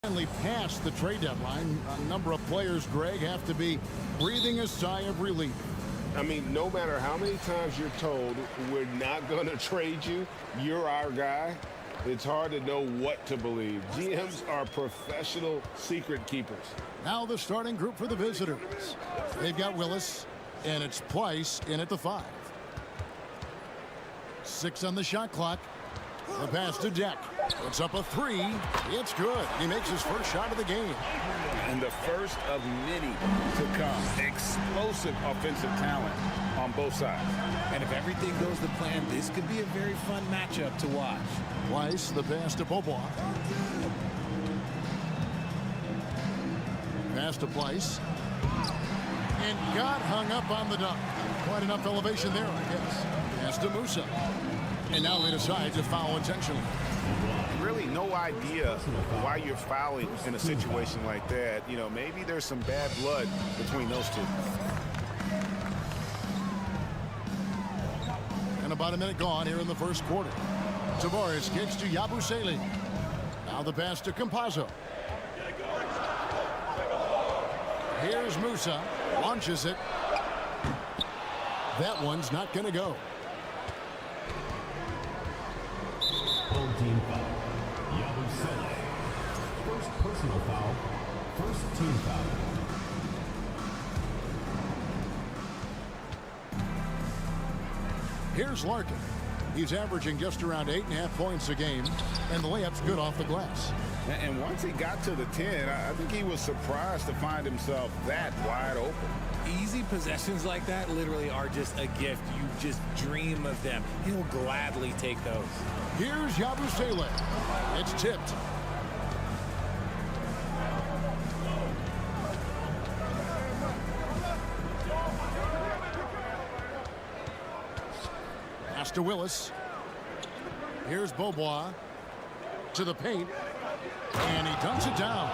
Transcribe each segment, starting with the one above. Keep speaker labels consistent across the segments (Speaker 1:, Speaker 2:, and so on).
Speaker 1: Finally past the trade deadline, a number of players, Greg, have to be breathing a sigh of relief.
Speaker 2: I mean, no matter how many times you're told we're not going to trade you, you're our guy, it's hard to know what to believe. GMs are professional secret keepers.
Speaker 1: Now the starting group for the visitors. They've got Willis, and it's Price in at the 5. 6 on the shot clock. The pass to Deck. Puts up a 3. It's good. He makes his first shot of the game.
Speaker 3: And the first of many to come. Explosive offensive talent on both sides.
Speaker 4: And if everything goes to plan, this could be a very fun matchup to watch.
Speaker 1: Weiss, the pass to Bobois. Pass to Price. And got hung up on the dunk. Quite enough elevation there, I guess. Pass to Musa. And now they decide to foul intentionally.
Speaker 2: Really no idea why you're fouling in a situation like that. You know, maybe there's some bad blood between those two.
Speaker 1: And about a minute gone here in the first quarter. Tavares kicks to Yabusele. Now the pass to Campazzo. Here's Musa. Launches it. That one's not going to go.
Speaker 5: Team foul. Yabusele. First personal foul. First team foul.
Speaker 1: Here's Larkin. He's averaging just around 8.5 points a game, and the layup's good off the glass.
Speaker 3: And once he got to the 10, I think he was surprised to find himself that wide open.
Speaker 4: Easy possessions like that literally are just a gift. You just dream of them. He'll gladly take those.
Speaker 1: Here's Yabusele. It's tipped. Pass to Willis. Here's Bobois to the paint. And he dunks it down.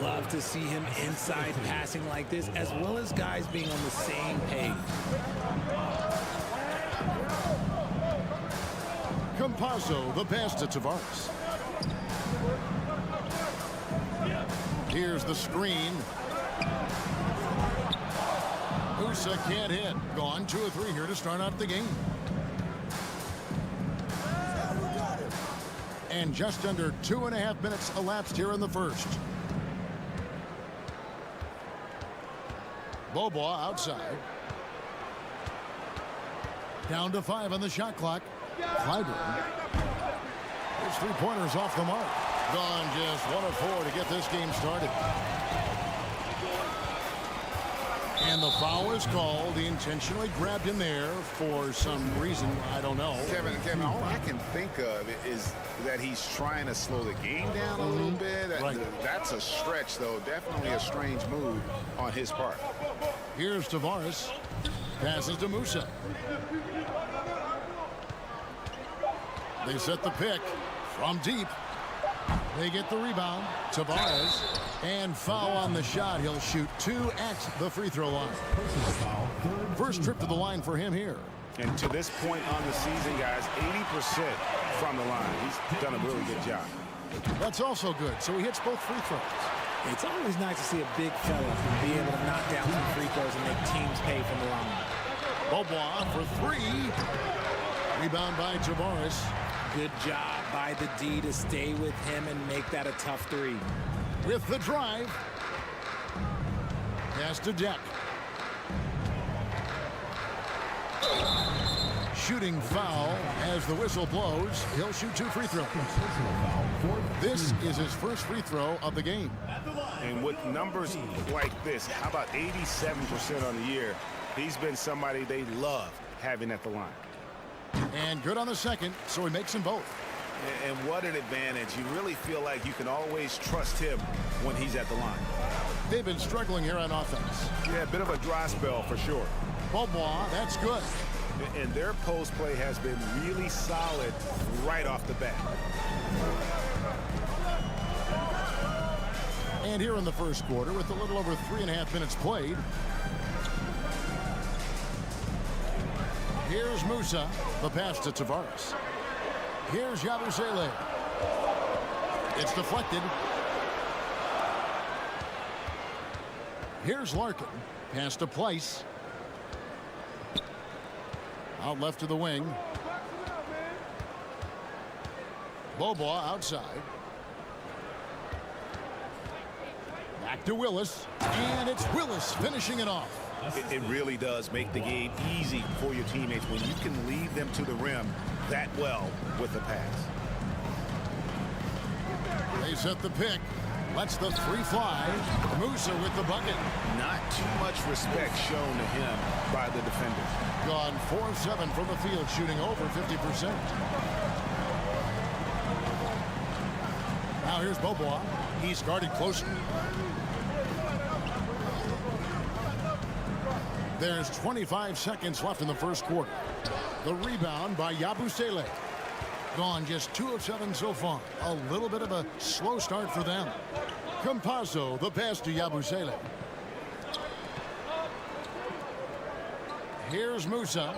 Speaker 4: Love to see him inside passing like this, as well as guys being on the same page.
Speaker 1: Campazzo, the pass to Tavares. Here's the screen. Musa can't hit. Gone 2 of 3 here to start out the game. And just under 2.5 minutes elapsed here in the first. Bobois outside. Down to 5 on the shot clock. Clyburn. His 3-pointers off the mark. Gone just 1 of 4 to get this game started. And the foul is called. He intentionally grabbed him there for some reason. I don't know.
Speaker 2: Kevin, all I can think of is that he's trying to slow the game down a little bit.
Speaker 1: Right.
Speaker 2: That's a stretch, though. Definitely a strange move on his part.
Speaker 1: Here's Tavares. Passes to Musa. They set the pick from deep. They get the rebound. Tavares. And foul on the shot. He'll shoot 2 at the free throw line. First trip to the line for him here.
Speaker 2: And to this point on the season, guys, 80% from the line. He's done a really good job.
Speaker 1: That's also good. So he hits both free throws.
Speaker 4: It's always nice to see a big fella be able to knock down some free throws and make teams pay from the line.
Speaker 1: Bobois for 3. Rebound by Tavares.
Speaker 4: Good job by the D to stay with him and make that a tough 3.
Speaker 1: With the drive. Pass to Deck. shooting foul as the whistle blows. He'll shoot 2 free throws.
Speaker 5: Personal foul. Fourth
Speaker 1: This is his first free throw of the game.
Speaker 3: And with numbers like this, how about 87% on the year? He's been somebody they love having at the line.
Speaker 1: And good on the second, so he makes them both.
Speaker 3: And what an advantage. You really feel like you can always trust him when he's at the line.
Speaker 1: They've been struggling here on offense.
Speaker 3: Yeah, a bit of a dry spell for sure.
Speaker 1: Bobois, that's good.
Speaker 3: And their post play has been really solid right off the bat.
Speaker 1: And here in the first quarter, with a little over 3.5 minutes played, here's Musa, the pass to Tavares. Here's Yabusele. It's deflected. Here's Larkin. Pass to Place. Out left to the wing. Bobois outside. Back to Willis. And it's Willis finishing it off.
Speaker 3: It really does make the game easy for your teammates when you can lead them to the rim that well with the pass.
Speaker 1: They set the pick. Lets the 3 fly. Musa with the bucket.
Speaker 3: Not too much respect shown to him by the defender.
Speaker 1: Gone 4 of 7 from the field, shooting over 50%. Now here's Bobois. He's guarded closely. There's 25 seconds left in the first quarter. The rebound by Yabusele. Gone just 2 of 7 so far. A little bit of a slow start for them. Campazzo, the pass to Yabusele. Here's Musa.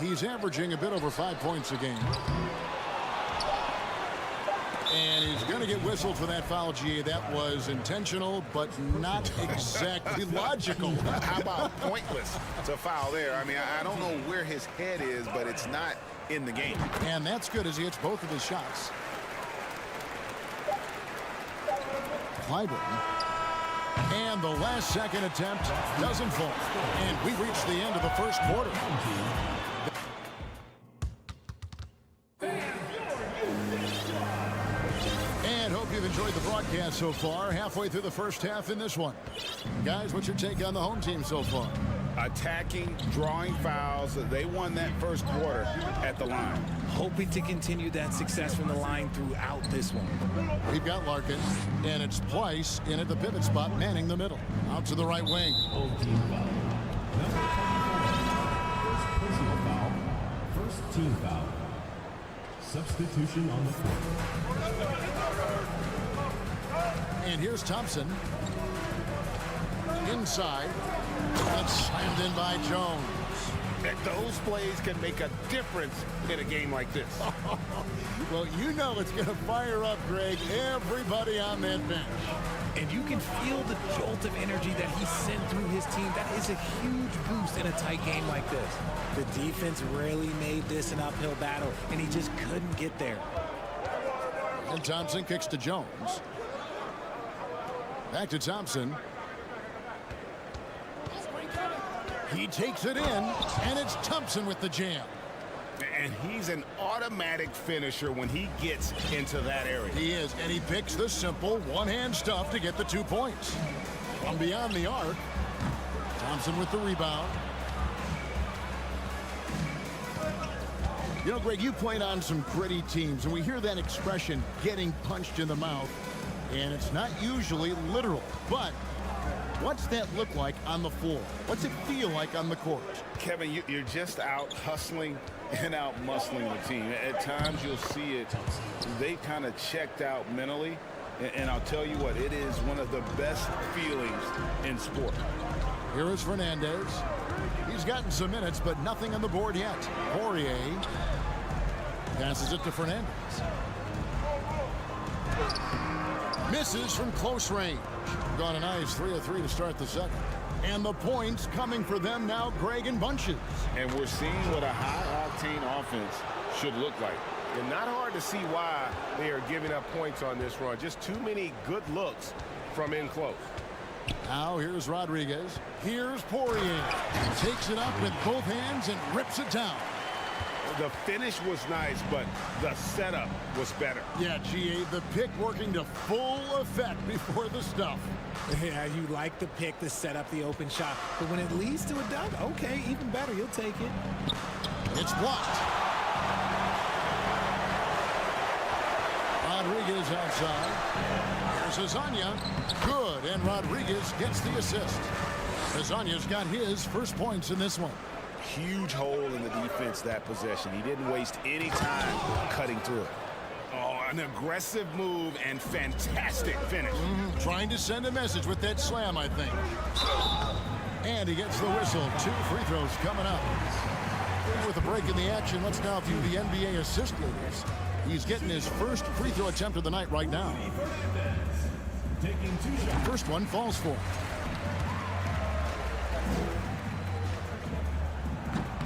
Speaker 1: He's averaging a bit over 5 points a game. And he's going to get whistled for that foul, GA. That was intentional, but not exactly logical.
Speaker 3: How about pointless to foul there? I mean, I don't know where his head is, but it's not in the game.
Speaker 1: And that's good as he hits both of his shots. Clyburn. And the last second attempt doesn't fall. And we reach the end of the first quarter. And hope you've enjoyed the broadcast so far. Halfway through the first half in this one. Guys, what's your take on the home team so far?
Speaker 3: Attacking, drawing fouls. They won that first quarter at the line.
Speaker 4: Hoping to continue that success from the line throughout this one.
Speaker 1: We've got Larkin, and it's Place in at the pivot spot, manning the middle. Out to the right wing.
Speaker 5: Old team foul. Number 24. First personal foul. First team foul. Substitution on the court.
Speaker 1: And here's Thompson. Inside. That's slammed in by Jones.
Speaker 2: And those plays can make a difference in a game like this.
Speaker 1: Well, you know it's going to fire up, Greg, everybody on that bench.
Speaker 4: And you can feel the jolt of energy that he sent through his team. That is a huge boost in a tight game like this. The defense rarely made this an uphill battle, and he just couldn't get there.
Speaker 1: And Thompson kicks to Jones. Back to Thompson. He takes it in, and it's Thompson with the jam.
Speaker 2: And he's an automatic finisher when he gets into that area.
Speaker 1: He is, and he picks the simple one-hand stuff to get the 2 points. From beyond the arc, Thompson with the rebound. You know, Greg, you played on some gritty teams, and we hear that expression, getting punched in the mouth, and it's not usually literal, but what's that look like on the floor? What's it feel like on the court?
Speaker 2: Kevin, you're just out hustling and out muscling the team. At times you'll see it. They kind of checked out mentally. And I'll tell you what, it is one of the best feelings in sport.
Speaker 1: Here is Fernandez. He's gotten some minutes, but nothing on the board yet. Poirier passes it to Fernandez. Misses from close range. Gone a nice 3 of 3 to start the second. And the points coming for them now, Greg, in bunches.
Speaker 2: And we're seeing what a high-octane offense should look like. And not hard to see why they are giving up points on this run. Just too many good looks from in close.
Speaker 1: Now here's Rodriguez. Here's Poirier. Takes it up with both hands and rips it down.
Speaker 2: The finish was nice, but the setup was better.
Speaker 1: Yeah, GA, the pick working to full effect before the stuff.
Speaker 4: Yeah, you like the pick to set up the open shot, but when it leads to a dunk, okay, even better, you'll take it.
Speaker 1: It's blocked. Rodriguez outside. Here's Azania. Good, and Rodriguez gets the assist. Azania's got his first points in this one.
Speaker 3: Huge hole in the defense that possession. He didn't waste any time cutting through it. Oh, an aggressive move and fantastic finish.
Speaker 1: Trying to send a message with that slam, I think. And he gets the whistle. 2 free throws coming up. With a break in the action, let's now view the NBA assist leaders. He's getting his first free throw attempt of the night right now. First one falls for him.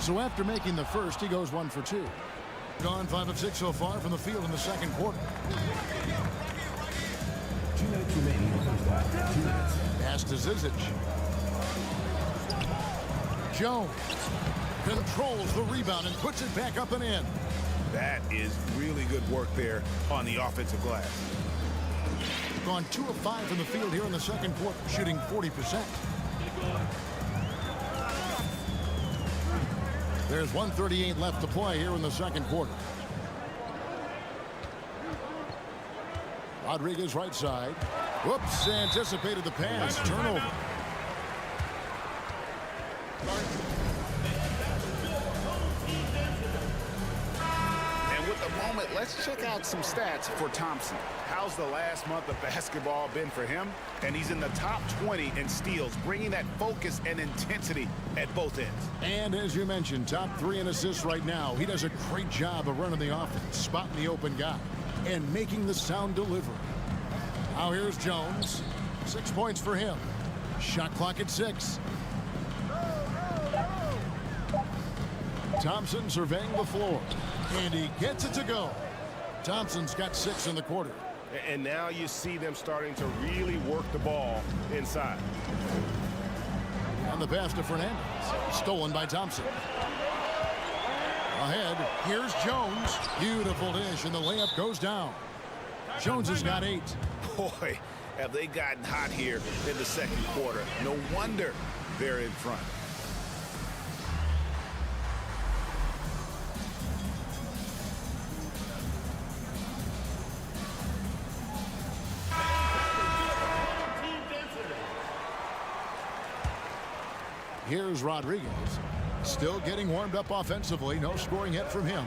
Speaker 1: So after making the first, he goes 1 for 2. Gone 5 of 6 so far from the field in the second quarter.
Speaker 5: 2 minutes remaining in the first half. 2 minutes.
Speaker 1: Pass to Zizic. Jones controls the rebound and puts it back up and in.
Speaker 3: That is really good work there on the offensive glass.
Speaker 1: Gone 2 of 5 from the field here in the second quarter, shooting 40%. There's 1:38 left to play here in the second quarter. Rodriguez right side. Whoops, anticipated the pass. Turnover.
Speaker 3: And with the moment, let's check out some stats for Thompson. How's the last month of basketball been for him? And he's in the top 20 in steals, bringing that focus and intensity at both ends.
Speaker 1: And as you mentioned, top 3 in assists right now. He does a great job of running the offense, spotting the open guy, and making the sound delivery. Now here's Jones. 6 points for him. Shot clock at 6. Thompson surveying the floor, and he gets it to go. Thompson's got 6 in the quarter.
Speaker 2: And now you see them starting to really work the ball inside.
Speaker 1: And the pass to Fernandez. Stolen by Thompson. Ahead, here's Jones. Beautiful dish, and the layup goes down. Jones has got 8.
Speaker 3: Boy, have they gotten hot here in the second quarter. No wonder they're in front.
Speaker 1: Here's Rodriguez. Still getting warmed up offensively. No scoring yet from him.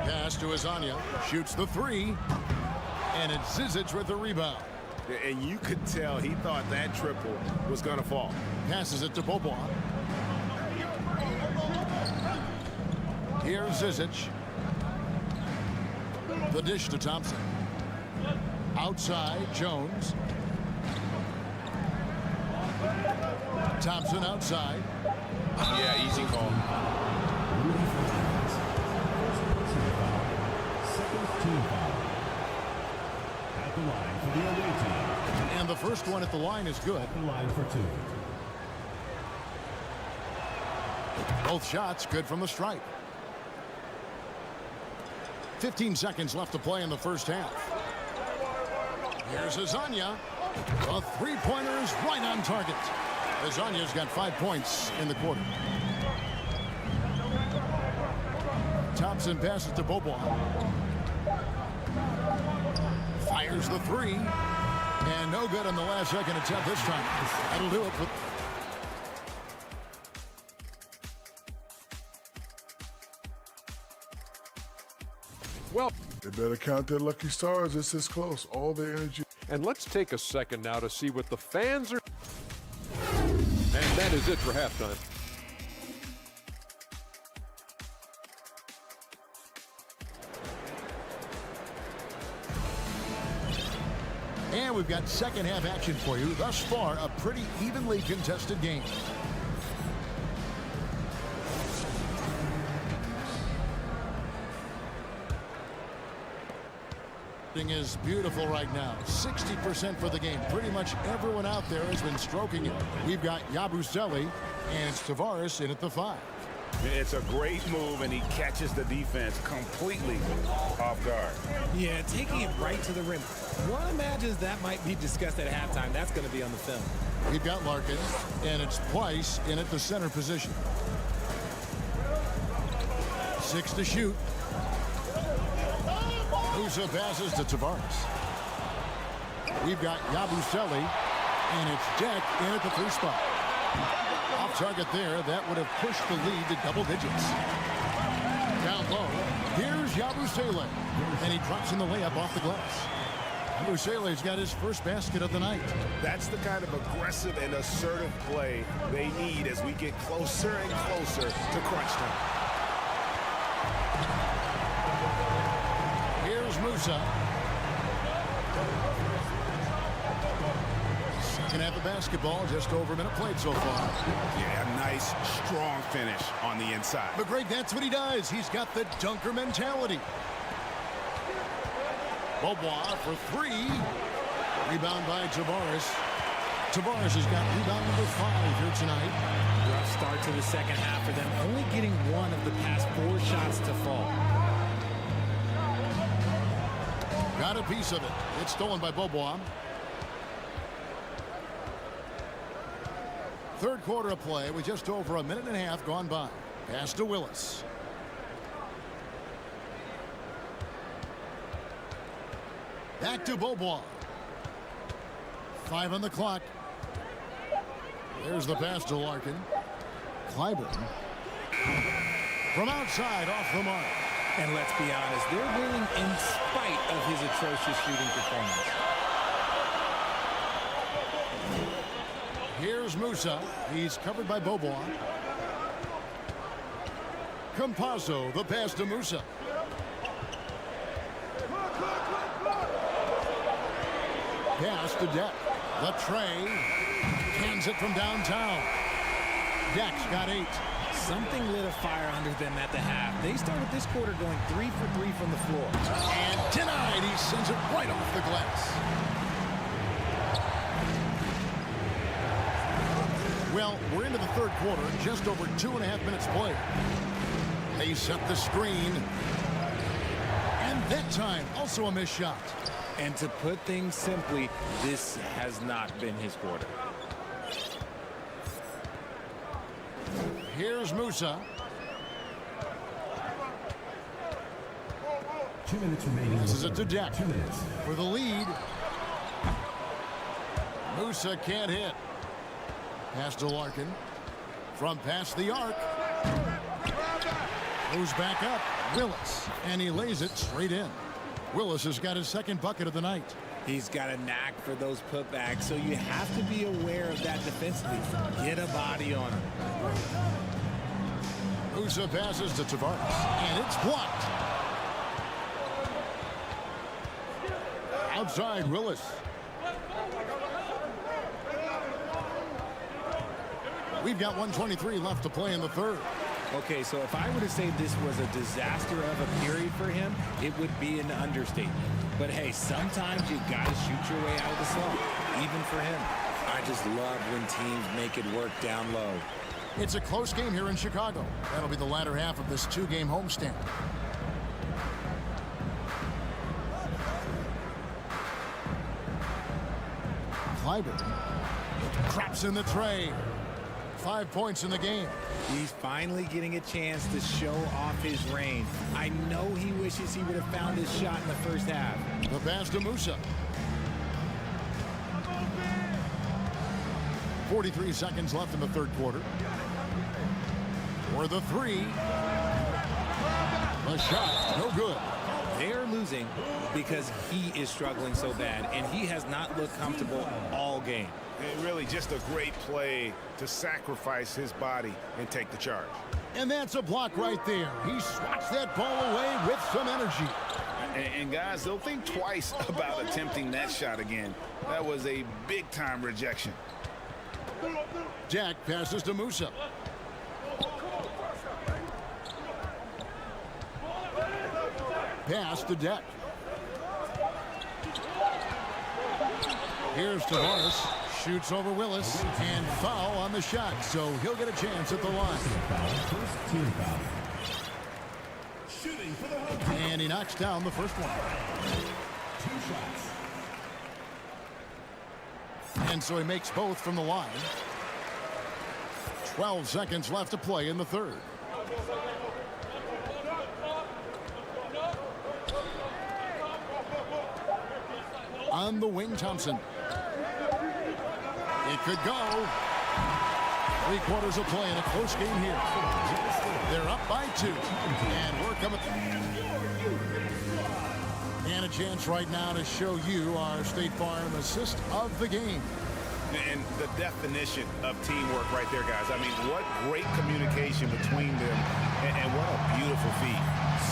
Speaker 1: Pass to Azania. Shoots the 3. And it's Zizic with the rebound.
Speaker 2: And you could tell he thought that triple was going to fall.
Speaker 1: Passes it to Bobois. Here's Zizic. The dish to Thompson. Outside, Jones. Thompson outside.
Speaker 3: Yeah, easy call.
Speaker 5: Second team foul. At the line for the away team.
Speaker 1: And the first one at the line is good.
Speaker 5: At the line for 2.
Speaker 1: Both shots good from the stripe. 15 seconds left to play in the first half. Here's Azania. The 3-pointer is right on target. Azania's got 5 points in the quarter. Thompson passes to Bobois. Fires the 3. And no good on the last second attempt this time. That'll do it for...
Speaker 6: Well,
Speaker 7: They better count their lucky stars. It's this close. All their energy.
Speaker 6: and let's take a second now to see what the fans are. And that is it for halftime.
Speaker 1: And we've got second half action for you. Thus far, a pretty evenly contested game. Is beautiful right now. 60% for the game. Pretty much everyone out there has been stroking it. We've got Yabusele and it's Tavares in at the 5.
Speaker 3: It's a great move, and he catches the defense completely off guard.
Speaker 4: Yeah, taking it right to the rim. One imagines that might be discussed at halftime. That's going to be on the film.
Speaker 1: We've got Larkin, and it's Price in at the center position. 6 to shoot. Musa passes to Tavares. We've got Yabusele, and it's Jack in at the 3 spot. Off target there, that would have pushed the lead to double digits. Down low, here's Yabusele, and he drops in the layup off the glass. Yabusele's got his first basket of the night.
Speaker 3: That's the kind of aggressive and assertive play they need as we get closer and closer to crunch time.
Speaker 1: Here's Musa. Second half of basketball, just over a minute played so far.
Speaker 3: Yeah, nice, strong finish on the inside.
Speaker 1: But Greg, that's what he does. He's got the dunker mentality. Beaubois for 3. Rebound by Tavares. Tavares has got rebound number 5 here tonight.
Speaker 4: Rough start to the second half for them, only getting 1 of the past 4 shots to fall.
Speaker 1: Got a piece of it. It's stolen by Beaubois. Third quarter of play with just over a minute and a half gone by. Pass to Willis. Back to Beaubois. 5 on the clock. There's the pass to Larkin. Clyburn. From outside, off the mark.
Speaker 4: And let's be honest, they're winning in spite of his atrocious shooting performance.
Speaker 1: Here's Musa. He's covered by Beaubois. Campazzo, the pass to Musa. Pass to Deck. The tray. Cans it from downtown. Deck's got 8.
Speaker 4: Something lit a fire under them at the half. They started this quarter going 3 for 3 from the floor.
Speaker 1: And denied. He sends it right off the glass. Well, we're into the third quarter. Just over 2.5 minutes played. They set the screen. And that time, also a missed shot.
Speaker 4: And to put things simply, this has not been his quarter.
Speaker 1: Here's Musa.
Speaker 5: 2 minutes remaining.
Speaker 1: This is it to Deck
Speaker 5: 2 minutes.
Speaker 1: for the lead. Musa can't hit. Pass to Larkin. From past the arc. Goes back up. Willis. And he lays it straight in. Willis has got his second bucket of the night.
Speaker 4: He's got a knack for those putbacks, so you have to be aware of that defensively. Get a body on him.
Speaker 1: Musa passes to Tavares, and it's blocked. Outside, Willis. We've got 1:23 left to play in the third.
Speaker 4: Okay, so if I were to say this was a disaster of a period for him, it would be an understatement. But hey, sometimes you got to shoot your way out of the slump, even for him. I just love when teams make it work down low.
Speaker 1: It's a close game here in Chicago. That'll be the latter half of this 2-game homestand. Clyburn craps in the tray. 5 points in the game.
Speaker 4: He's finally getting a chance to show off his range. I know he wishes he would have found his shot in the first half.
Speaker 1: The pass to Musa. 43 seconds left in the third quarter. For the 3. The shot, no good.
Speaker 4: They're losing because he is struggling so bad, and he has not looked comfortable all game.
Speaker 3: And really just a great play to sacrifice his body and take the charge.
Speaker 1: And that's a block right there. He swats that ball away with some energy.
Speaker 3: And guys, they'll think twice about attempting that shot again. That was a big-time rejection.
Speaker 1: Jack passes to Musa. Pass to Deck. Here's Tavares. Shoots over Willis. And foul on the shot. So he'll get a chance at the line.
Speaker 5: First team foul. Shooting for the home team.
Speaker 1: And he knocks down the first one.
Speaker 5: 2 shots.
Speaker 1: And so he makes both from the line. 12 seconds left to play in the third. On the wing, Thompson. It could go. 3/4 of play in a close game here. They're up by 2. And we're coming. And a chance right now to show you our State Farm assist of the game.
Speaker 3: And the definition of teamwork right there, guys. I mean, what great communication between them, and what a beautiful feat.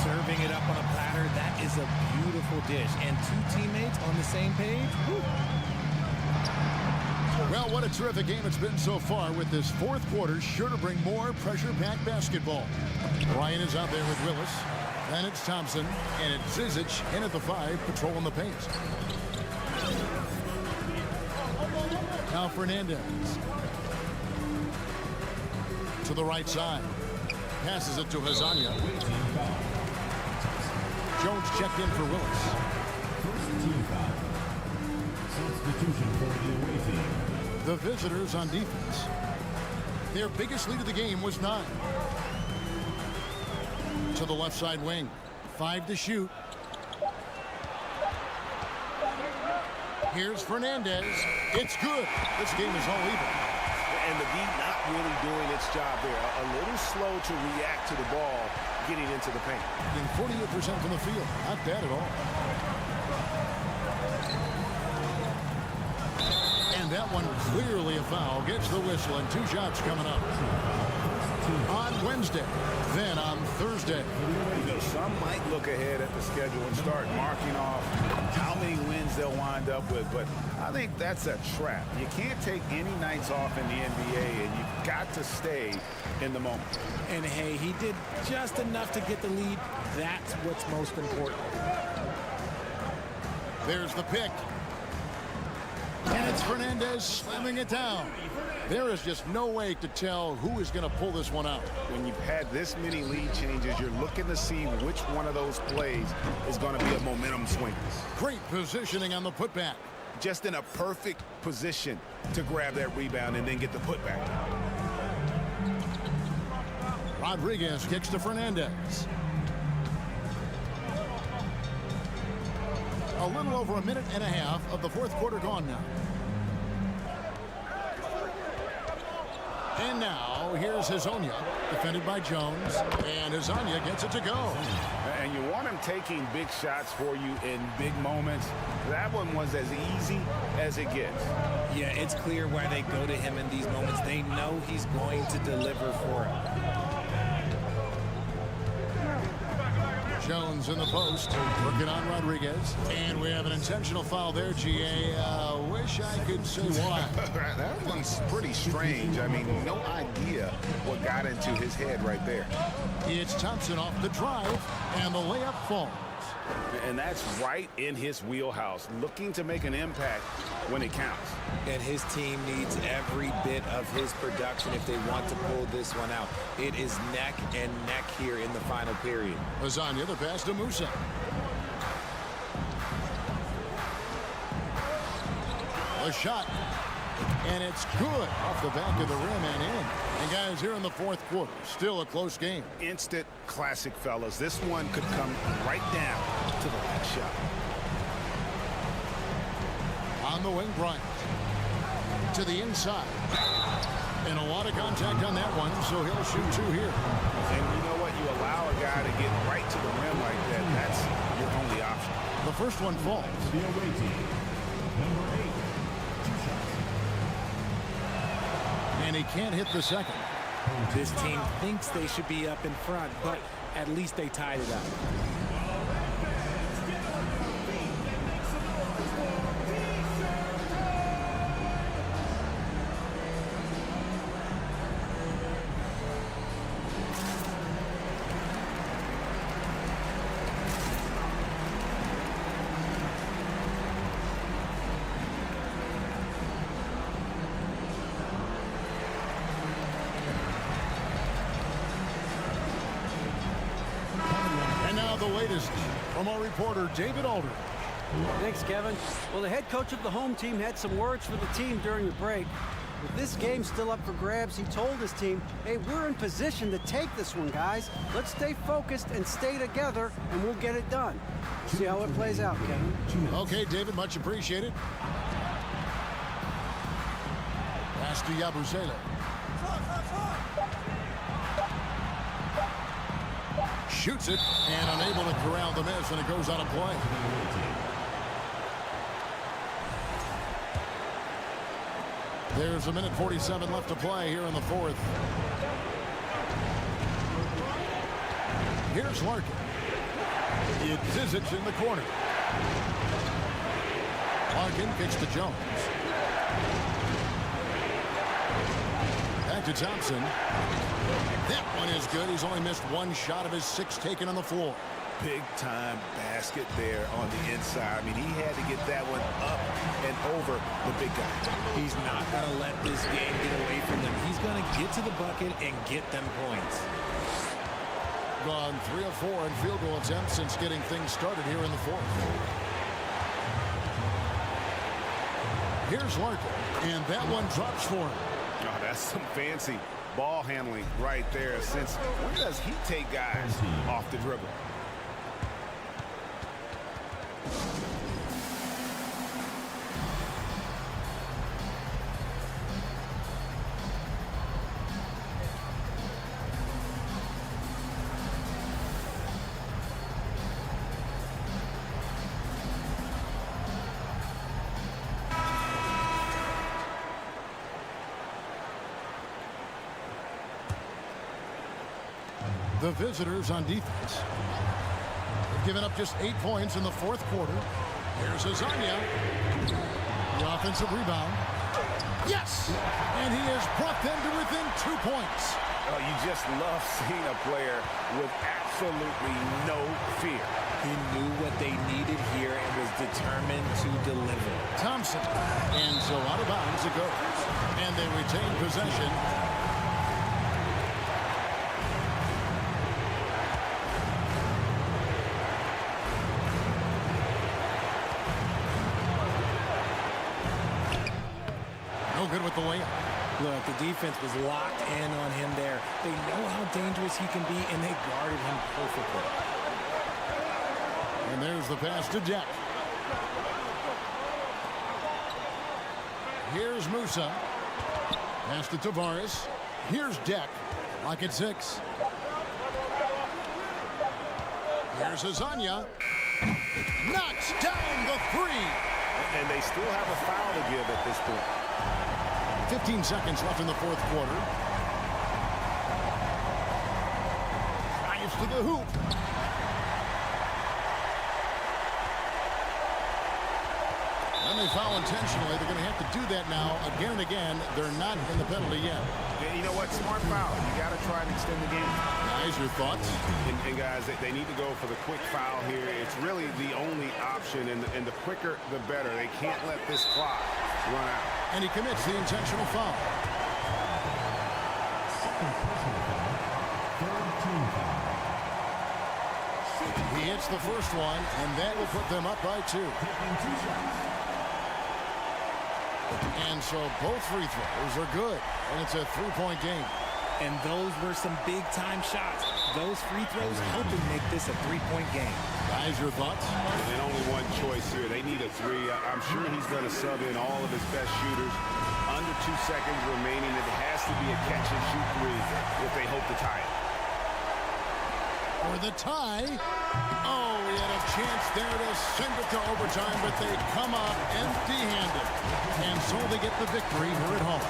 Speaker 4: Serving it up on a platter, that is a beautiful dish. And 2 teammates on the same page. Woo.
Speaker 1: Well, what a terrific game it's been so far, with this fourth quarter sure to bring more pressure-packed basketball. Ryan is out there with Willis. Then it's Thompson, and it's Zizic in at the 5, patrolling the paint. Now Fernandez. To the right side. Passes it to Hazania. Jones checked in for Willis.
Speaker 5: First team foul. Substitution for the away team.
Speaker 1: The visitors on defense. Their biggest lead of the game was 9. To the left side wing. 5 to shoot. Here's Fernandez. It's good. This game is all even.
Speaker 3: And the D not really doing its job there. A little slow to react to the ball getting into the paint.
Speaker 1: In 48% from the field. Not bad at all. And that one clearly a foul. Gets the whistle, and 2 shots coming up. On Wednesday, then on Thursday.
Speaker 3: You know, some might look ahead at the schedule and start marking off how many wins they'll wind up with, but I think that's a trap. You can't take any nights off in the NBA, and you've got to stay in the moment.
Speaker 4: And hey, he did just enough to get the lead. That's what's most important.
Speaker 1: There's the pick. And it's Fernandez slamming it down. There is just no way to tell who is going to pull this one out.
Speaker 3: When you've had this many lead changes, you're looking to see which one of those plays is going to be a momentum swing.
Speaker 1: Great positioning on the putback.
Speaker 3: Just in a perfect position to grab that rebound and then get the putback.
Speaker 1: Rodriguez kicks to Fernandez. A little over a minute and a half of the fourth quarter gone now. And now, here's Hazania, defended by Jones, and Hazania gets it to go.
Speaker 3: And you want him taking big shots for you in big moments. That one was as easy as it gets.
Speaker 4: Yeah, it's clear why they go to him in these moments. They know he's going to deliver for them.
Speaker 1: Jones in the post, working on Rodriguez. And we have an intentional foul there, GA. Wish I could say why.
Speaker 3: That one's pretty strange. I mean, no idea what got into his head right there.
Speaker 1: It's Thompson off the drive, and the layup falls.
Speaker 3: And that's right in his wheelhouse, looking to make an impact when it counts.
Speaker 4: And his team needs every bit of his production if they want to pull this one out. It is neck and neck here in the final period.
Speaker 1: Lasagna, the pass to Musa. A shot. And it's good off the back of the rim and in. And guys, here in the fourth quarter, still a close game.
Speaker 3: Instant classic, fellas. This one could come right down to the last shot.
Speaker 1: On the wing, Bryant. To the inside. And a lot of contact on that one, so he'll shoot 2 here.
Speaker 3: And you know what? You allow a guy to get right to the rim like that. That's your only option.
Speaker 1: The first one falls.
Speaker 5: The away team. Number 8. 2 shots.
Speaker 1: And he can't hit the second.
Speaker 4: This team thinks they should be up in front, but at least they tied it up.
Speaker 1: the latest from our reporter, David Aldridge.
Speaker 8: Thanks, Kevin. Well, the head coach of the home team had some words for the team during the break. With this game still up for grabs, he told his team, hey, we're in position to take this one, guys. Let's stay focused and stay together, and we'll get it done. See how it plays out, Kevin.
Speaker 1: Okay, David, much appreciated. Pass to Yabusele. Shoots it, and unable to corral the miss, and it goes out of play. There's a minute 47 left to play here in the fourth. Here's Larkin. It visits in the corner. Larkin kicks to Jones. Back to Thompson. That one is good. He's only missed one shot of his 6 taken on the floor.
Speaker 3: Big-time basket there on the inside. I mean, he had to get that one up and over the big guy.
Speaker 4: He's not going to let this game get away from him. He's going to get to the bucket and get them points.
Speaker 1: Gone 3 of 4 in field goal attempts since getting things started here in the fourth. Here's Larkin, and that one drops for him.
Speaker 3: Oh, that's some fancy ball handling right there. Since when does he take guys off the dribble?
Speaker 1: The visitors on defense have given up just 8 points in the fourth quarter. Here's Azania. The offensive rebound. Yes! And he has brought them to within 2 points.
Speaker 3: Oh, you just love seeing a player with absolutely no fear.
Speaker 4: He knew what they needed here and was determined to deliver.
Speaker 1: Thompson. And so out of bounds it goes. And they retain possession. Good with the layup.
Speaker 4: Look, the defense was locked in on him there. They know how dangerous he can be, and they guarded him perfectly.
Speaker 1: And there's the pass to Deck. Here's Musa. Pass to Tavares. Here's Deck. Lock at 6. Here's Azania. Knocks down the 3.
Speaker 3: And they still have a foul to give at this point.
Speaker 1: 15 seconds left in the fourth quarter. Drives to the hoop. And they foul intentionally. They're going to have to do that now again and again. They're not in the penalty yet.
Speaker 3: And you know what? Smart foul. You got to try and extend the game.
Speaker 1: Guys, your thoughts?
Speaker 3: And guys, they need to go for the quick foul here. It's really the only option, and the quicker, the better. They can't let this clock run out.
Speaker 1: And he commits the intentional foul. He hits the first one, and that will put them up by 2. And so both free throws are good, and it's a 3-point game.
Speaker 4: And those were some big-time shots. Those free throws helping make this a 3-point game.
Speaker 1: Guys, your thoughts?
Speaker 3: And only one choice here. They need a 3. I'm sure he's going to sub in all of his best shooters. Under 2 seconds remaining. It has to be a catch-and-shoot 3 if they hope to tie it.
Speaker 1: For the tie. Oh, he had a chance there to send it to overtime, but they come out empty-handed. And so they get the victory here at home.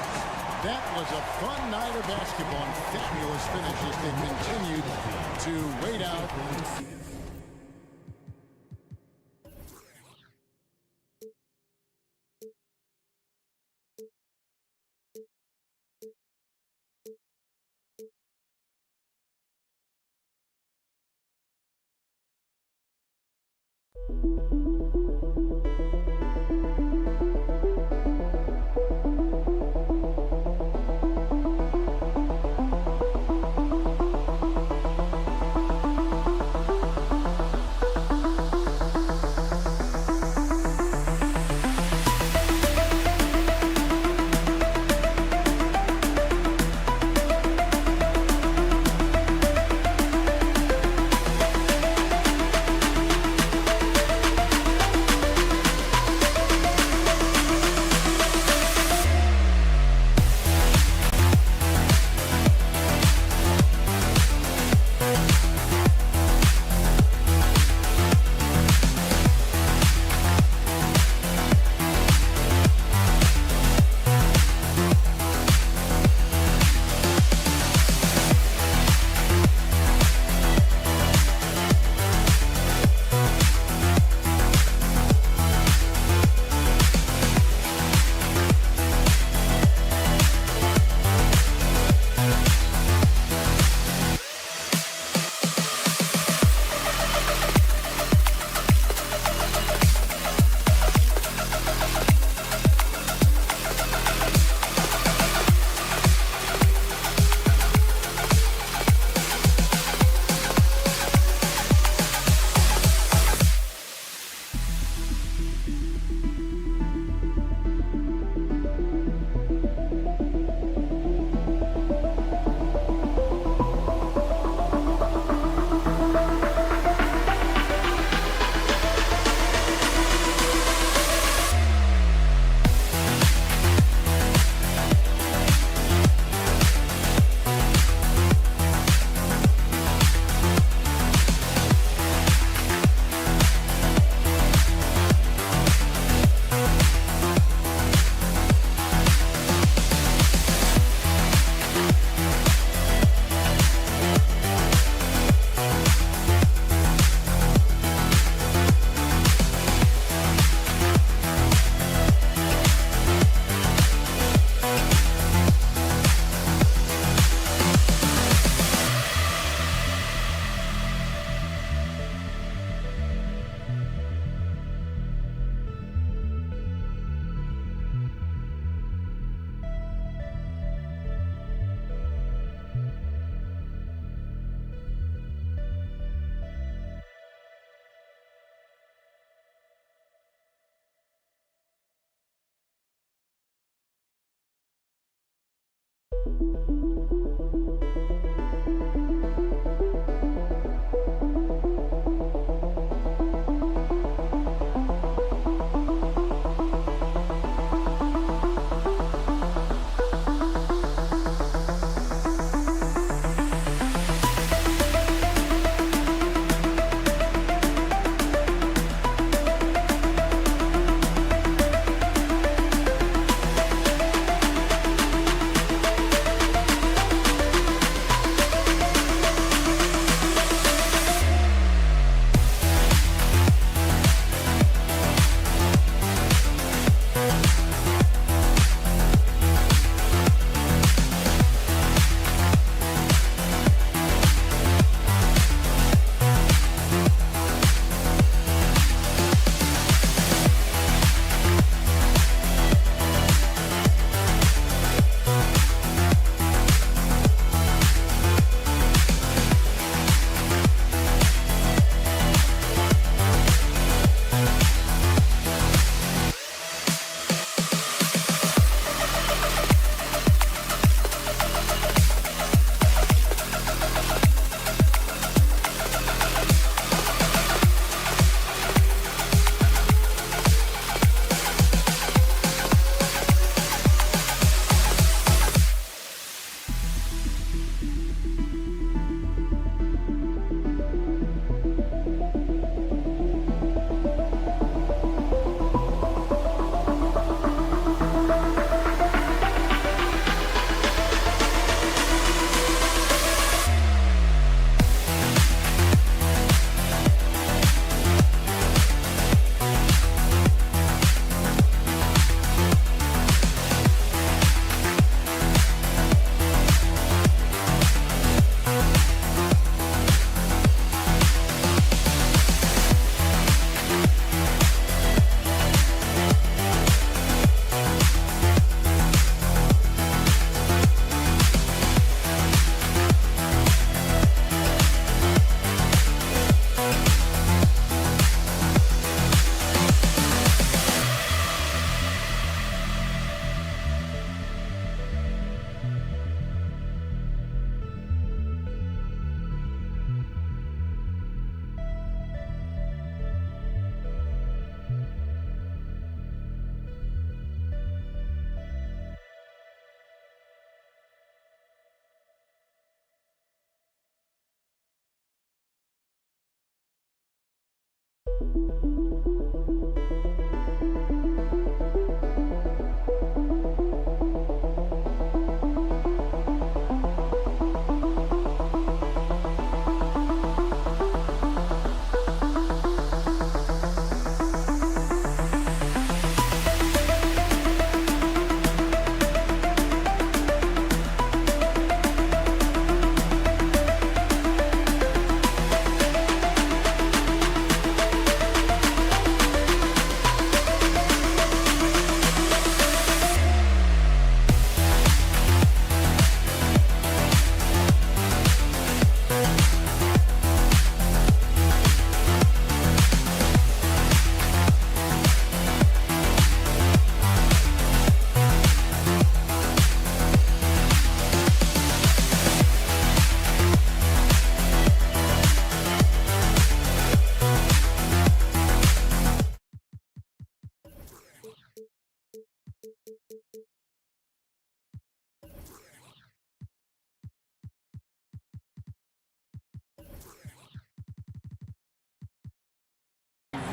Speaker 1: That was a fun night of basketball and fabulous finishes. They continued to wait out.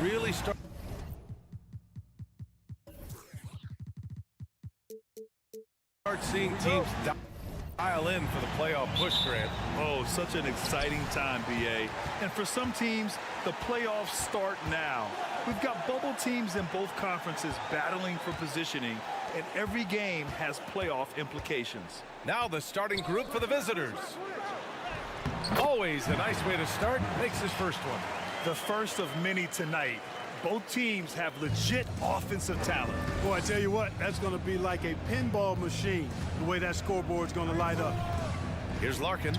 Speaker 3: Really start seeing teams dial in for the playoff push, Grant.
Speaker 9: Oh, such an exciting time, BA. And for some teams, the playoffs start now. We've got bubble teams in both conferences battling for positioning, and every game has playoff implications.
Speaker 3: Now the starting group for the visitors. Always a nice way to start. Makes his first one.
Speaker 9: The first of many tonight. Both teams have legit offensive talent.
Speaker 10: Boy, I tell you what, that's going to be like a pinball machine, the way that scoreboard's going to light up.
Speaker 3: Here's Larkin.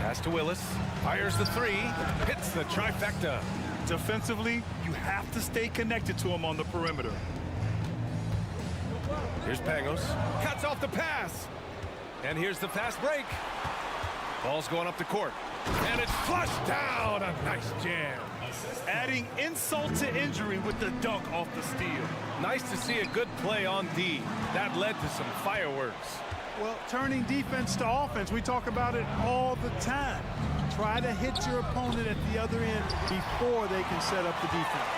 Speaker 3: Pass to Willis. Fires the three. Hits the trifecta.
Speaker 9: Defensively, you have to stay connected to him on the perimeter.
Speaker 11: Here's Pangos. Cuts off the pass. And here's the fast break. Ball's going up the court. And it's flushed down. A nice jam.
Speaker 9: Adding insult to injury with the dunk off the steal.
Speaker 11: Nice to see a good play on D. That led to some fireworks.
Speaker 10: Well, turning defense to offense, we talk about it all the time. Try to hit your opponent at the other end before they can set up the defense.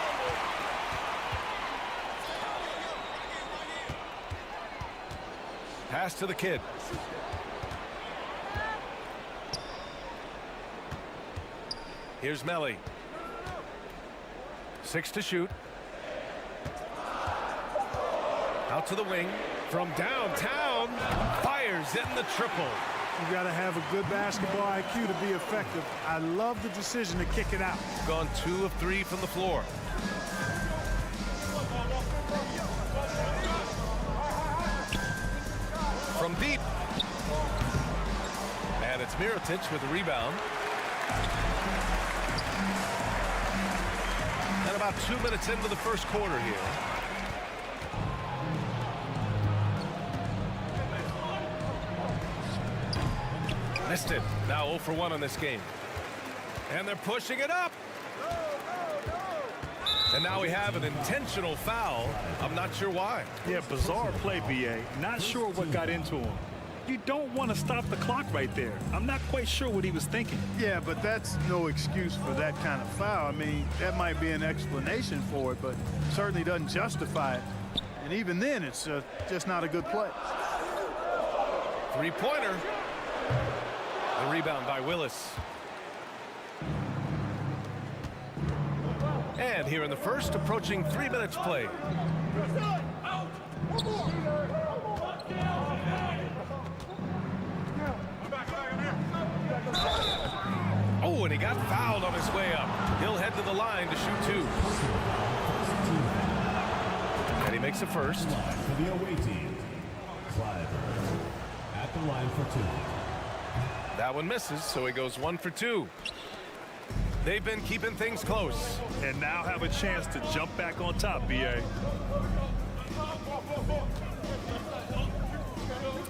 Speaker 11: Pass to the kid. Here's Melly. 6 to shoot. Out to the wing. From downtown. Fires in the triple.
Speaker 10: You got to have a good basketball IQ to be effective. I love the decision to kick it out.
Speaker 11: Gone 2 of 3 from the floor. From deep. And it's Mirotic with the rebound. And about 2 minutes into the first quarter here. Missed it. Now 0 for 1 on this game. And they're pushing it up. And now we have an intentional foul. I'm not sure why.
Speaker 9: Yeah, bizarre play, BA. Not sure what got into him. You don't want to stop the clock right there. I'm not quite sure what he was thinking.
Speaker 10: Yeah, but that's no excuse for that kind of foul. I mean, that might be an explanation for it, but certainly doesn't justify it. And even then, it's just not a good play.
Speaker 11: Three-pointer. The rebound by Willis. And here in the first, approaching 3 minutes played. Oh, and he got fouled on his way up. He'll head to the line to shoot 2. And he makes a first.
Speaker 5: For the away team, Clyburn at the line for 2.
Speaker 11: That one misses, so he goes 1 for 2. They've been keeping things close.
Speaker 9: And now have a chance to jump back on top, BA.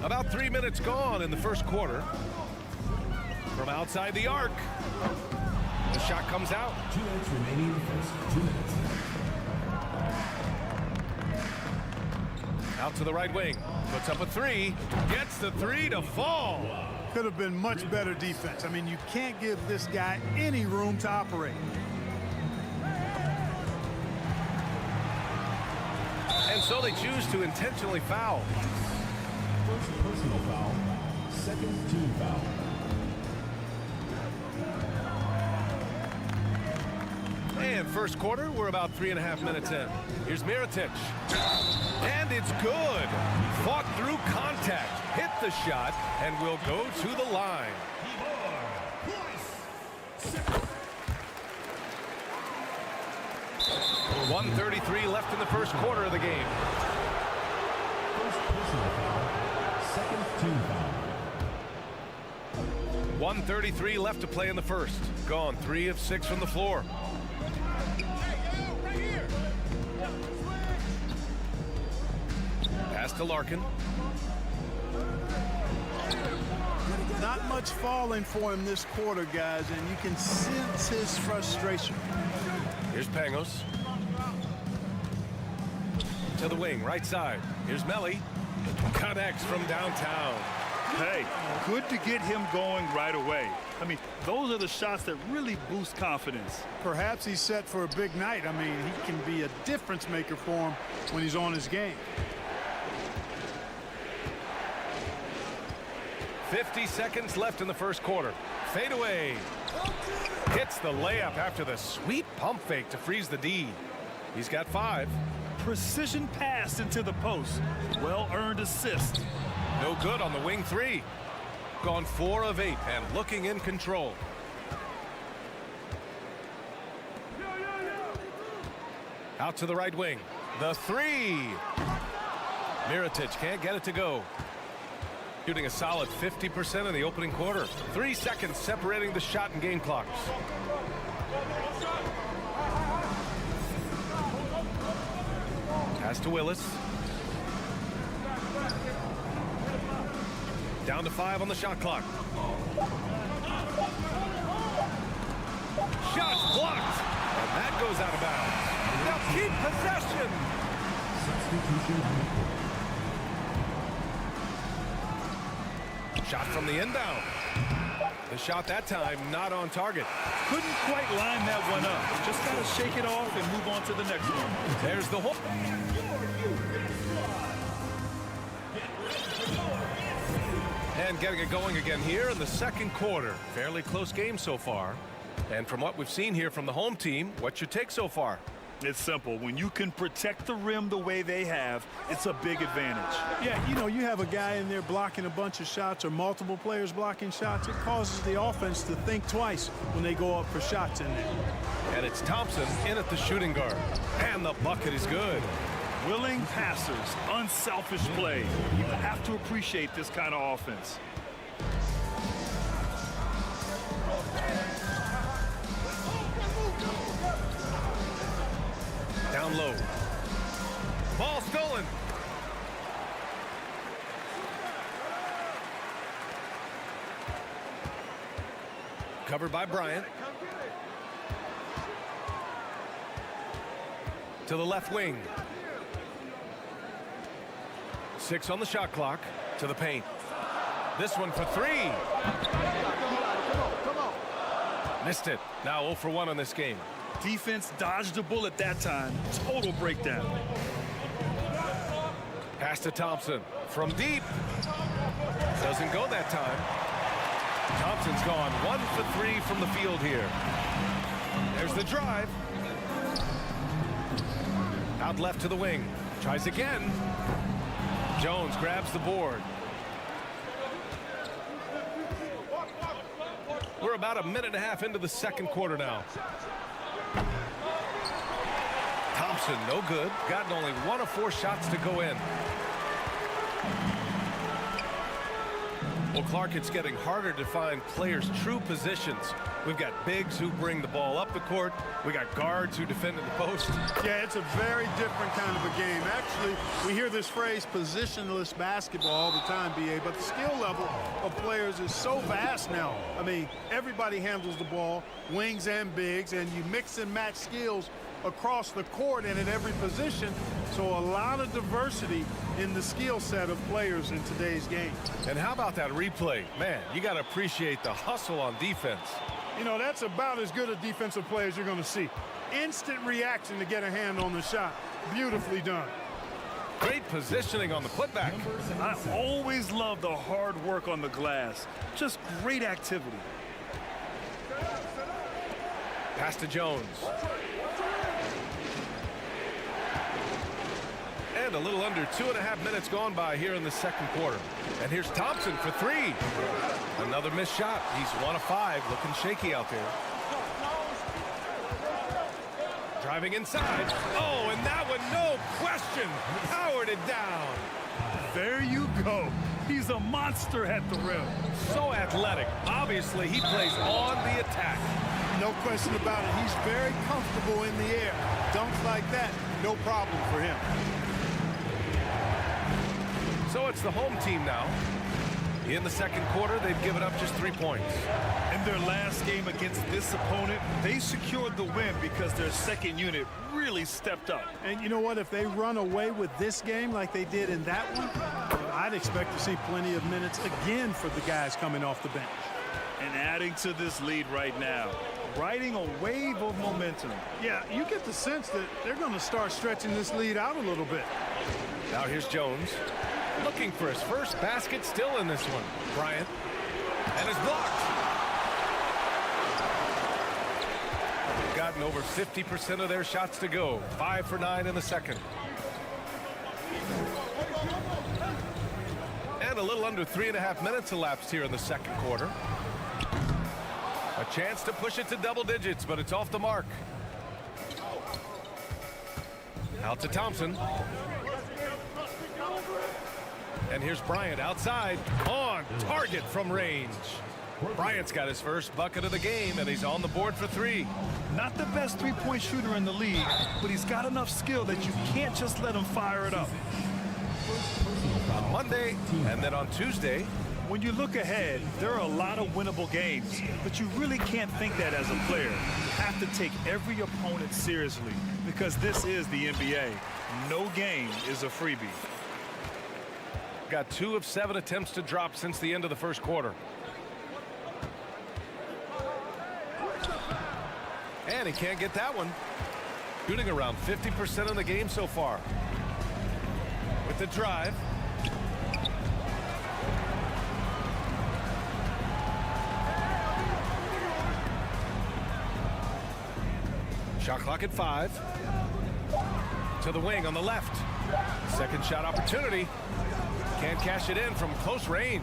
Speaker 11: About 3 minutes gone in the first quarter. From outside the arc. The shot comes out.
Speaker 5: 2 minutes remaining in the first 2 minutes.
Speaker 11: Out to the right wing. Puts up a 3. Gets the 3 to fall.
Speaker 10: Could have been much better defense. I mean, you can't give this guy any room to operate.
Speaker 11: And so they choose to intentionally foul.
Speaker 5: First personal foul, second team foul.
Speaker 11: And first quarter, we're about 3.5 minutes in. Here's Mirotic. And it's good. Fought through contact. Hit the shot and will go to the line. 1:33 left in the first quarter of the game.
Speaker 5: First personal foul, second team foul.
Speaker 11: 1:33 left to play in the first. Gone 3 of 6 from the floor. Pass to Larkin.
Speaker 10: Not much falling for him this quarter, guys, and you can sense his frustration.
Speaker 11: Here's Pangos. To the wing, right side. Here's Melly. Connects from downtown.
Speaker 9: Hey, good to get him going right away. I mean, those are the shots that really boost confidence.
Speaker 10: Perhaps he's set for a big night. I mean, he can be a difference maker for him when he's on his game.
Speaker 11: 50 seconds left in the first quarter. Fade away. Hits the layup after the sweet pump fake to freeze the D. He's got 5.
Speaker 9: Precision pass into the post. Well-earned assist.
Speaker 11: No good on the wing 3. Gone 4 of 8 and looking in control. Out to the right wing. The 3. Mirotic can't get it to go. Shooting a solid 50% in the opening quarter. 3 seconds separating the shot and game clocks. Pass to Willis. Down to 5 on the shot clock. Shot's blocked. And that goes out of bounds. They'll keep possession.
Speaker 5: Substitution on the court.
Speaker 11: Shot from the inbound. The shot that time not on target.
Speaker 9: Couldn't quite line that one up. Just got to shake it off and move on to the next one.
Speaker 11: There's the hole. And getting it going again here in the second quarter. Fairly close game so far. And from what we've seen here from the home team, what's your take so far?
Speaker 9: It's simple. When you can protect the rim the way they have, it's a big advantage.
Speaker 10: Yeah, you know, you have a guy in there blocking a bunch of shots or multiple players blocking shots. It causes the offense to think twice when they go up for shots in there.
Speaker 11: And it's Thompson in at the shooting guard. And the bucket is good.
Speaker 9: Willing passers, unselfish play. You have to appreciate this kind of offense.
Speaker 11: Down low. Ball stolen. Covered by Bryant. To the left wing. 6 on the shot clock. To the paint. This one for 3. Missed it. Now 0 for 1 on this game.
Speaker 9: Defense dodged a bullet that time. Total breakdown.
Speaker 11: Pass to Thompson. From deep. Doesn't go that time. Thompson's gone 1 for 3 from the field here. There's the drive. Out left to the wing. Tries again. Jones grabs the board. We're about a minute and a half into the second quarter now. Thompson, no good. Gotten only 1 of 4 shots to go in. Well, Clark, it's getting harder to find players' true positions. We've got bigs who bring the ball up the court. We got guards who defend at the post.
Speaker 10: Yeah, it's a very different kind of a game. Actually, we hear this phrase positionless basketball all the time, BA, but the skill level of players is so vast now. I mean, everybody handles the ball, wings and bigs, and you mix and match skills across the court and at every position. So a lot of diversity in the skill set of players in today's game.
Speaker 11: And how about that replay? Man, you got to appreciate the hustle on defense.
Speaker 10: You know, that's about as good a defensive play as you're going to see. Instant reaction to get a hand on the shot. Beautifully done.
Speaker 11: Great positioning on the putback.
Speaker 9: I always love the hard work on the glass. Just great activity.
Speaker 11: Pass to Jones. And a little under 2.5 minutes gone by here in the second quarter. And here's Thompson for 3. Another missed shot. He's 1 of 5, looking shaky out there. Driving inside. Oh, and that one, no question, powered it down.
Speaker 9: There you go. He's a monster at the rim.
Speaker 11: So athletic. Obviously, he plays on the attack.
Speaker 10: No question about it. He's very comfortable in the air. Dunks like that, no problem for him.
Speaker 11: So it's the home team now. In the second quarter, they've given up just 3 points.
Speaker 9: In their last game against this opponent, they secured the win because their second unit really stepped up.
Speaker 10: And you know what? If they run away with this game like they did in that one, I'd expect to see plenty of minutes again for the guys coming off the bench.
Speaker 9: And adding to this lead right now, riding a wave of momentum.
Speaker 10: Yeah, you get the sense that they're going to start stretching this lead out a little bit.
Speaker 11: Now here's Jones. Looking for his first basket, still in this one. Bryant. And it's blocked. They've gotten over 50% of their shots to go. 5 for 9 in the second. And a little under 3.5 minutes elapsed here in the second quarter. A chance to push it to double digits, but it's off the mark. Out to Thompson. And here's Bryant outside, on target from range. Bryant's got his first bucket of the game, and he's on the board for 3.
Speaker 9: Not the best three-point shooter in the league, but he's got enough skill that you can't just let him fire it up.
Speaker 11: On Monday, and then on Tuesday,
Speaker 9: When you look ahead, there are a lot of winnable games, but you really can't think that as a player. You have to take every opponent seriously because this is the NBA. No game is a freebie.
Speaker 11: Got 2 of 7 attempts to drop since the end of the first quarter. And he can't get that one. Shooting around 50% of the game so far. With the drive. Shot clock at 5. To the wing on the left. Second shot opportunity. Can't cash it in from close range.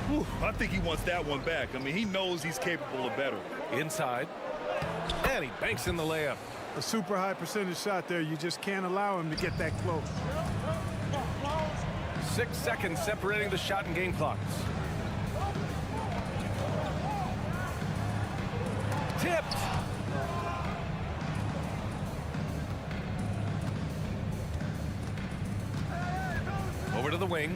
Speaker 9: Whew, I think he wants that one back. I mean, he knows he's capable of better.
Speaker 11: Inside. And he banks in the layup.
Speaker 10: A super high percentage shot there. You just can't allow him to get that close.
Speaker 11: 6 seconds separating the shot and game clocks. Tipped. Over to the wing.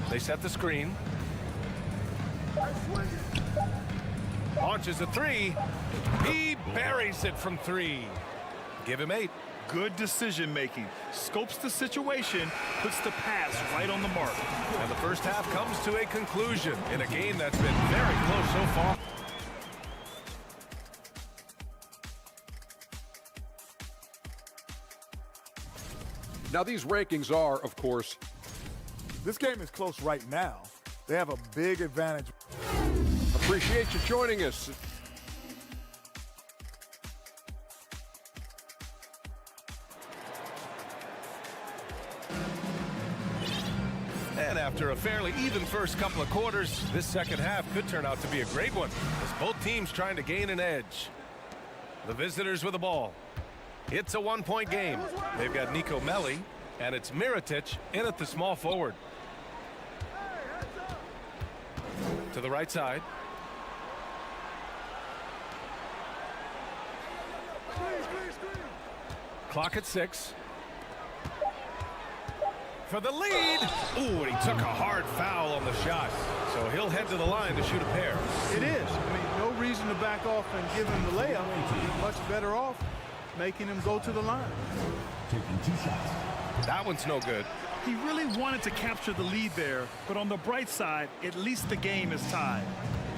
Speaker 11: They set the screen. Launches a 3. He buries it from 3. Give him 8.
Speaker 9: Good decision making. Scopes the situation, puts the pass right on the mark.
Speaker 11: And the first half comes to a conclusion in a game that's been very close so far.
Speaker 6: Now, these rankings are, of course,
Speaker 12: this game is close right now. They have a big advantage.
Speaker 6: Appreciate you joining us.
Speaker 11: And after a fairly even first couple of quarters, this second half could turn out to be a great one, as both teams trying to gain an edge. The visitors with the ball. It's a 1-point game. They've got Nico Melli, and it's Mirotic in at the small forward. To the right side. Clock at 6. For the lead. Ooh, and he took a hard foul on the shot. So he'll head to the line to shoot a pair.
Speaker 10: It is. I mean, no reason to back off and give him the layup. He's much better off making him go to the line.
Speaker 5: Taking 2 shots.
Speaker 11: That one's no good.
Speaker 9: He really wanted to capture the lead there, but on the bright side, at least the game is tied.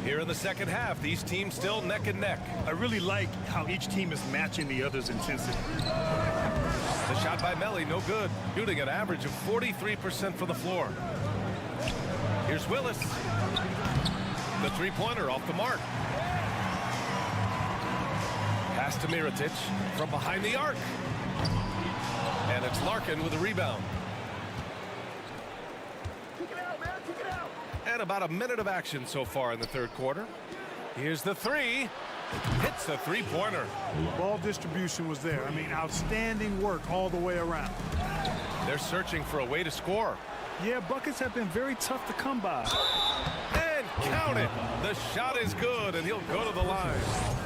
Speaker 11: Here in the second half, these teams still neck and neck.
Speaker 9: I really like how each team is matching the other's intensity.
Speaker 11: The shot by Melli, no good. Shooting an average of 43% for the floor. Here's Willis. The three-pointer off the mark. Pass to Mirotic from behind the arc. And it's Larkin with a rebound. And about a minute of action so far in the third quarter. Here's the 3. Hits the three-pointer.
Speaker 10: Ball distribution was there. I mean, outstanding work all the way around.
Speaker 11: They're searching for a way to score.
Speaker 9: Yeah, buckets have been very tough to come by.
Speaker 11: And count it. The shot is good, and he'll go to the line.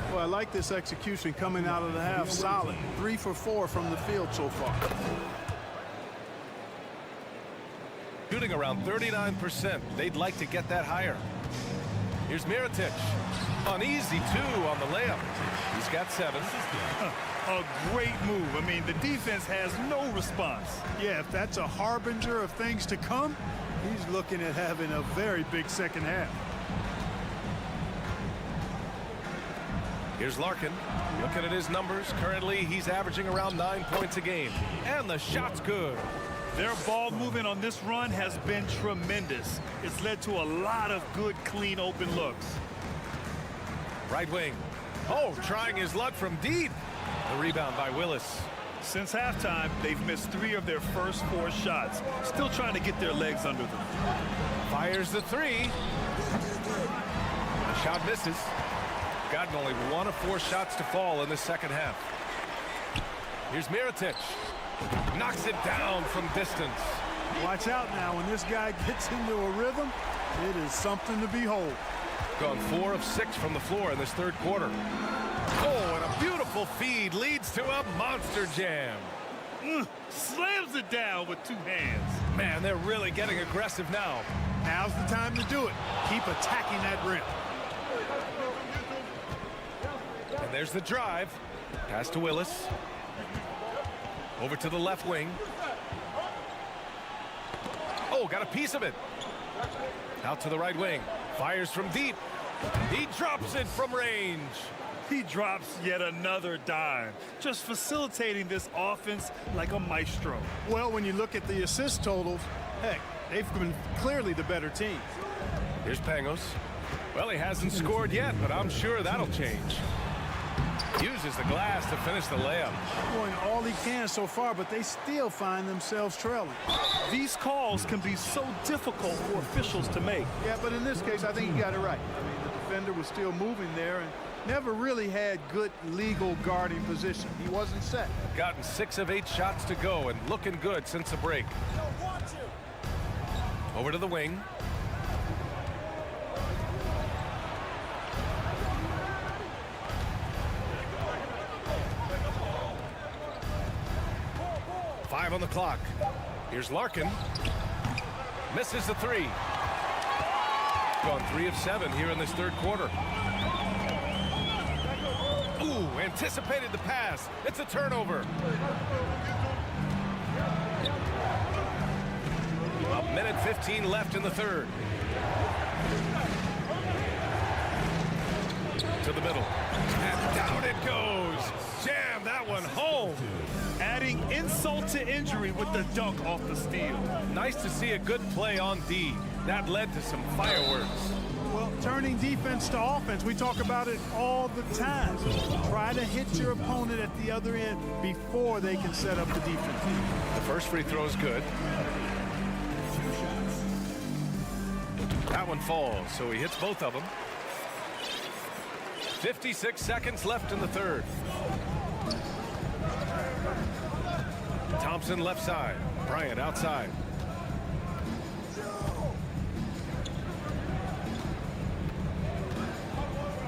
Speaker 10: Well, I like this execution coming out of the half solid. 3 for 4 from the field so far.
Speaker 11: Shooting around 39%. They'd like to get that higher. Here's Mirotic. An easy 2 on the layup. He's got 7.
Speaker 9: A great move. I mean, the defense has no response.
Speaker 10: Yeah, if that's a harbinger of things to come, he's looking at having a very big second half.
Speaker 11: Here's Larkin. Looking at his numbers. Currently, he's averaging around 9 points a game. And the shot's good.
Speaker 9: Their ball movement on this run has been tremendous. It's led to a lot of good, clean, open looks.
Speaker 11: Right wing. Oh, trying his luck from deep. The rebound by Willis.
Speaker 9: Since halftime, they've missed 3 of their first 4 shots. Still trying to get their legs under them.
Speaker 11: Fires the 3. The shot misses. Gotten only 1 of 4 shots to fall in the second half. Here's Mirotic. Knocks it down from distance.
Speaker 10: Watch out now. When this guy gets into a rhythm, it is something to behold.
Speaker 11: Gone 4 of 6 from the floor in this third quarter. Oh, and a beautiful feed leads to a monster jam.
Speaker 9: Slams it down with 2 hands.
Speaker 11: Man, they're really getting aggressive now.
Speaker 10: Now's the time to do it. Keep attacking that rim.
Speaker 11: And there's the drive. Pass to Willis. Over to the left wing. Oh, got a piece of it. Out to the right wing. Fires from deep. He drops it from range.
Speaker 9: He drops yet another dime, just facilitating this offense like a maestro.
Speaker 10: Well, when you look at the assist totals, heck, they've been clearly the better team.
Speaker 11: Here's Pangos. Well, he hasn't scored yet, but I'm sure that'll change. Uses the glass to finish the layup.
Speaker 10: Doing all he can so far, but they still find themselves trailing.
Speaker 9: These calls can be so difficult for officials to make.
Speaker 10: Yeah, but in this case, I think he got it right. I mean, the defender was still moving there and never really had good legal guarding position. He wasn't set.
Speaker 11: Gotten 6 of 8 shots to go and looking good since the break. Over to the wing. Five on the clock. Here's Larkin. Misses the 3. Gone 3 of 7 here in this third quarter. Ooh, anticipated the pass. It's a turnover. A minute 15 left in the third. To the middle. And down it goes. Jam that one home.
Speaker 9: Adding insult to injury with the dunk off the steal.
Speaker 11: Nice to see a good play on D. That led to some fireworks.
Speaker 10: Well, turning defense to offense, we talk about it all the time. Try to hit your opponent at the other end before they can set up the defense.
Speaker 11: The first free throw is good. That one falls, so he hits both of them. 56 seconds left in the third. Thompson left side. Bryant outside.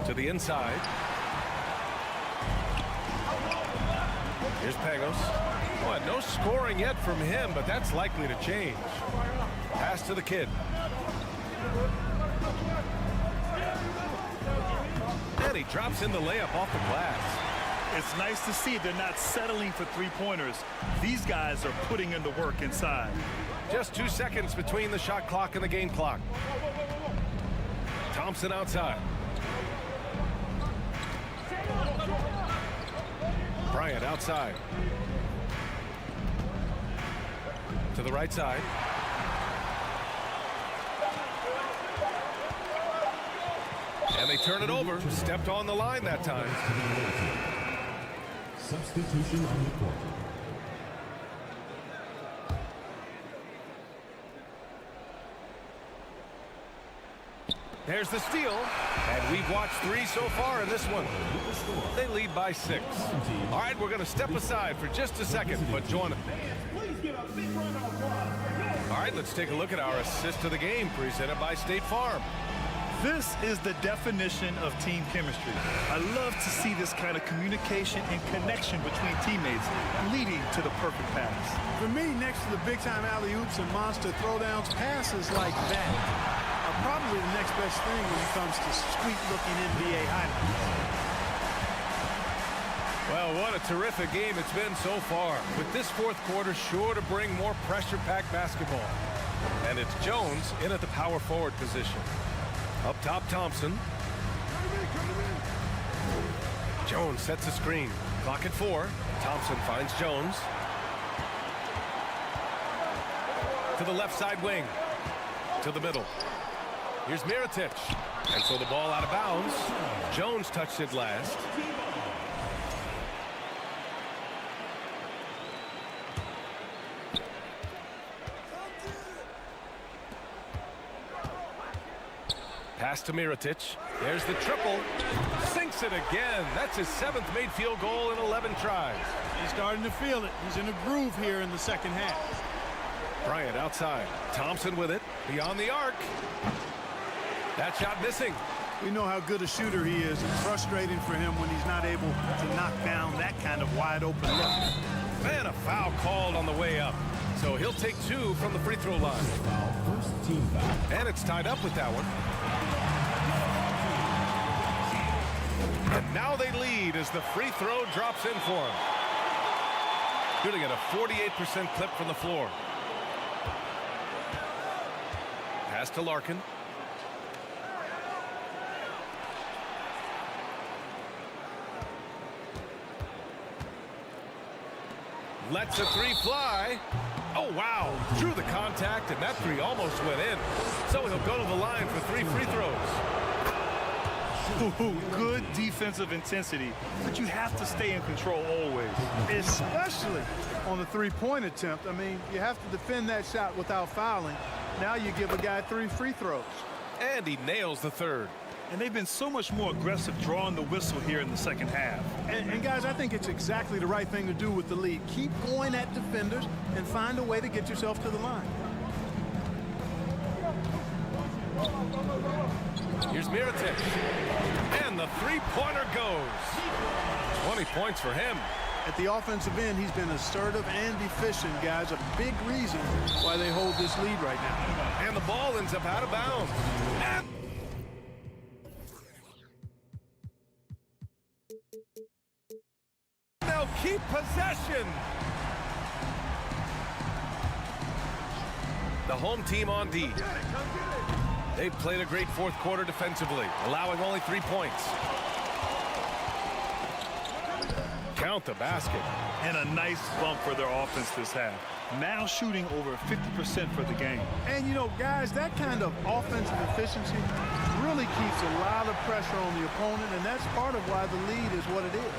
Speaker 11: To the inside. Here's Pangos. Boy, no scoring yet from him, but that's likely to change. Pass to the kid. And he drops in the layup off the glass.
Speaker 9: It's nice to see they're not settling for 3-pointers. These guys are putting in the work inside.
Speaker 11: Just 2 seconds between the shot clock and the game clock. Thompson outside. Bryant outside. To the right side. And they turn it over. Stepped on the line that time.
Speaker 5: Substitution on the court.
Speaker 11: There's the steal. And we've watched 3 so far in this one. They lead by 6. All right, we're going to step aside for just a second, but join us. All right, let's take a look at our assist of the game presented by State Farm.
Speaker 9: This is the definition of team chemistry. I love to see this kind of communication and connection between teammates leading to the perfect pass.
Speaker 10: For me, next to the big-time alley-oops and monster throwdowns, passes like that are probably the next best thing when it comes to sweet-looking NBA highlights.
Speaker 11: Well, what a terrific game it's been so far. With this fourth quarter sure to bring more pressure-packed basketball. And it's Jones in at the power forward position. Up top, Thompson. Jones sets a screen. Clock at 4. Thompson finds Jones. To the left side wing. To the middle. Here's Mirotic. And so the ball out of bounds. Jones touched it last. Pass to Mirotic. There's the triple. Sinks it again. That's his 7th made field goal in 11 tries.
Speaker 10: He's starting to feel it. He's in a groove here in the second half.
Speaker 11: Bryant outside. Thompson with it. Beyond the arc. That shot missing.
Speaker 10: We know how good a shooter he is. It's frustrating for him when he's not able to knock down that kind of wide open look.
Speaker 11: And a foul called on the way up. So he'll take 2 from the free throw line.
Speaker 5: First team foul.
Speaker 11: And it's tied up with that one. And now they lead as the free throw drops in for him. Shooting at a 48% clip from the floor. Pass to Larkin. Lets a 3 fly. Oh, wow. Drew the contact, and that 3 almost went in. So he'll go to the line for 3 free throws.
Speaker 9: Ooh, good defensive intensity, but you have to stay in control always.
Speaker 10: Especially on the three-point attempt. I mean, you have to defend that shot without fouling. Now you give a guy 3 free throws.
Speaker 11: And he nails the 3rd.
Speaker 9: And they've been so much more aggressive drawing the whistle here in the second half.
Speaker 10: And guys, I think it's exactly the right thing to do with the lead. Keep going at defenders and find a way to get yourself to the line.
Speaker 11: Here's Mirotic. And the 3-pointer goes. 20 points for him.
Speaker 10: At the offensive end, he's been assertive and efficient, guys. A big reason why they hold this lead right now.
Speaker 11: And the ball ends up out of bounds. And they'll keep possession. The home team on D. They've played a great 4th quarter defensively, allowing only 3 points. Count the basket.
Speaker 9: And a nice bump for their offense this half. Now shooting over 50% for the game.
Speaker 10: And, you know, guys, that kind of offensive efficiency really keeps a lot of pressure on the opponent, and that's part of why the lead is what it is.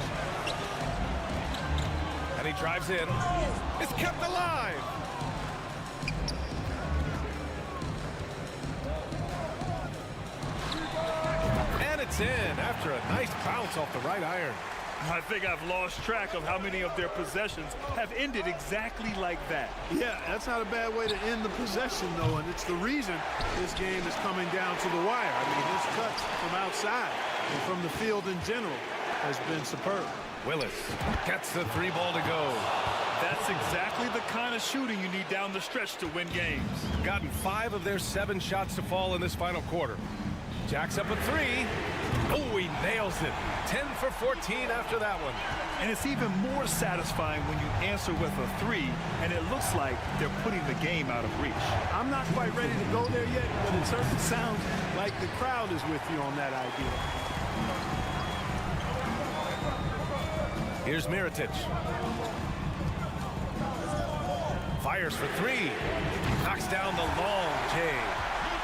Speaker 11: And he drives in. It's kept alive. And it's in after a nice bounce off the right iron.
Speaker 9: I think I've lost track of how many of their possessions have ended exactly like that.
Speaker 10: Yeah, that's not a bad way to end the possession, though, and it's the reason this game is coming down to the wire. I mean, his cuts from outside and from the field in general has been superb.
Speaker 11: Willis gets the 3 ball to go.
Speaker 9: That's exactly the kind of shooting you need down the stretch to win games.
Speaker 11: Gotten 5 of their 7 shots to fall in this final quarter. Jacks up a 3. Oh, he nails it. 10 for 14 after that one.
Speaker 9: And it's even more satisfying when you answer with a 3, and it looks like they're putting the game out of reach.
Speaker 10: I'm not quite ready to go there yet, but it certainly sounds like the crowd is with you on that idea.
Speaker 11: Here's Mirotic. Fires for 3. Knocks down the long J.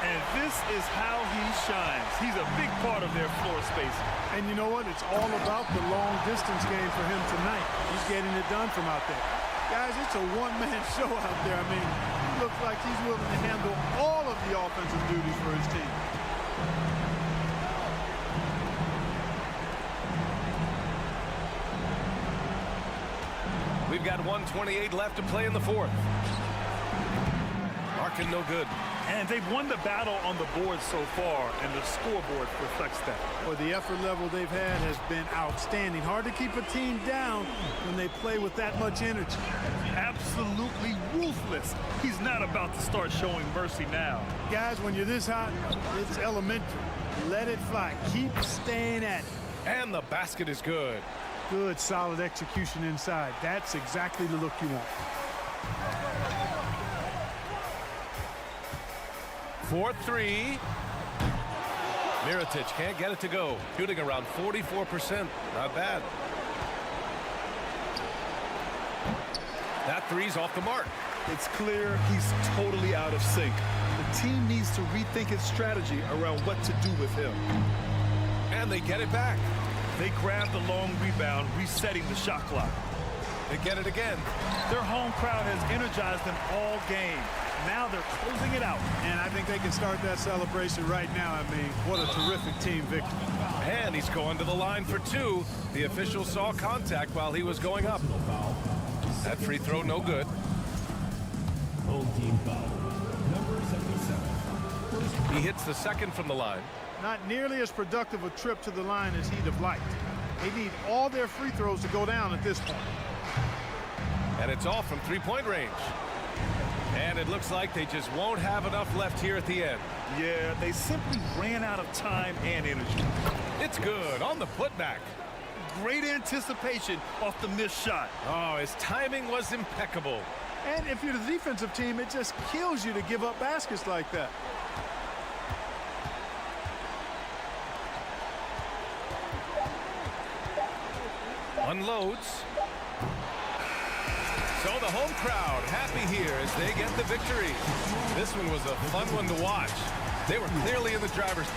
Speaker 9: And this is how he shines. He's a big part of their floor spacing.
Speaker 10: And you know what? It's all about the long distance game for him tonight. He's getting it done from out there. Guys, it's a one-man show out there. I mean, he looks like he's willing to handle all of the offensive duties for his team.
Speaker 11: We've got 1:28 left to play in the 4th. Larkin no good.
Speaker 9: And they've won the battle on the board so far, and the scoreboard reflects that.
Speaker 10: Well, the effort level they've had has been outstanding. Hard to keep a team down when they play with that much energy.
Speaker 9: Absolutely ruthless. He's not about to start showing mercy now.
Speaker 10: Guys, when you're this hot, it's elementary. Let it fly. Keep staying at it.
Speaker 11: And the basket is good.
Speaker 10: Good, solid execution inside. That's exactly the look you want.
Speaker 11: 4-3. Mirotic can't get it to go. Shooting around 44%. Not bad. That 3's off the mark.
Speaker 9: It's clear he's totally out of sync. The team needs to rethink its strategy around what to do with him.
Speaker 11: And they get it back.
Speaker 9: They grab the long rebound, resetting the shot clock.
Speaker 11: They get it again.
Speaker 9: Their home crowd has energized them all game. Now they're closing it out.
Speaker 10: And I think they can start that celebration right now. I mean, what a terrific team victory.
Speaker 11: And he's going to the line for 2. The official saw contact while he was going up. That free throw no good.
Speaker 5: Home team foul. Number 77.
Speaker 11: He hits the 2nd from the line.
Speaker 10: Not nearly as productive a trip to the line as he'd have liked. They need all their free throws to go down at this point.
Speaker 11: And it's all from three-point range. And it looks like they just won't have enough left here at the end.
Speaker 9: Yeah, they simply ran out of time and energy.
Speaker 11: It's good on the putback.
Speaker 9: Great anticipation off the missed shot.
Speaker 11: Oh, his timing was impeccable.
Speaker 10: And if you're the defensive team, it just kills you to give up baskets like that.
Speaker 11: Unloads. So the home crowd happy here as they get the victory. This one was a fun one to watch. They were clearly in the driver's.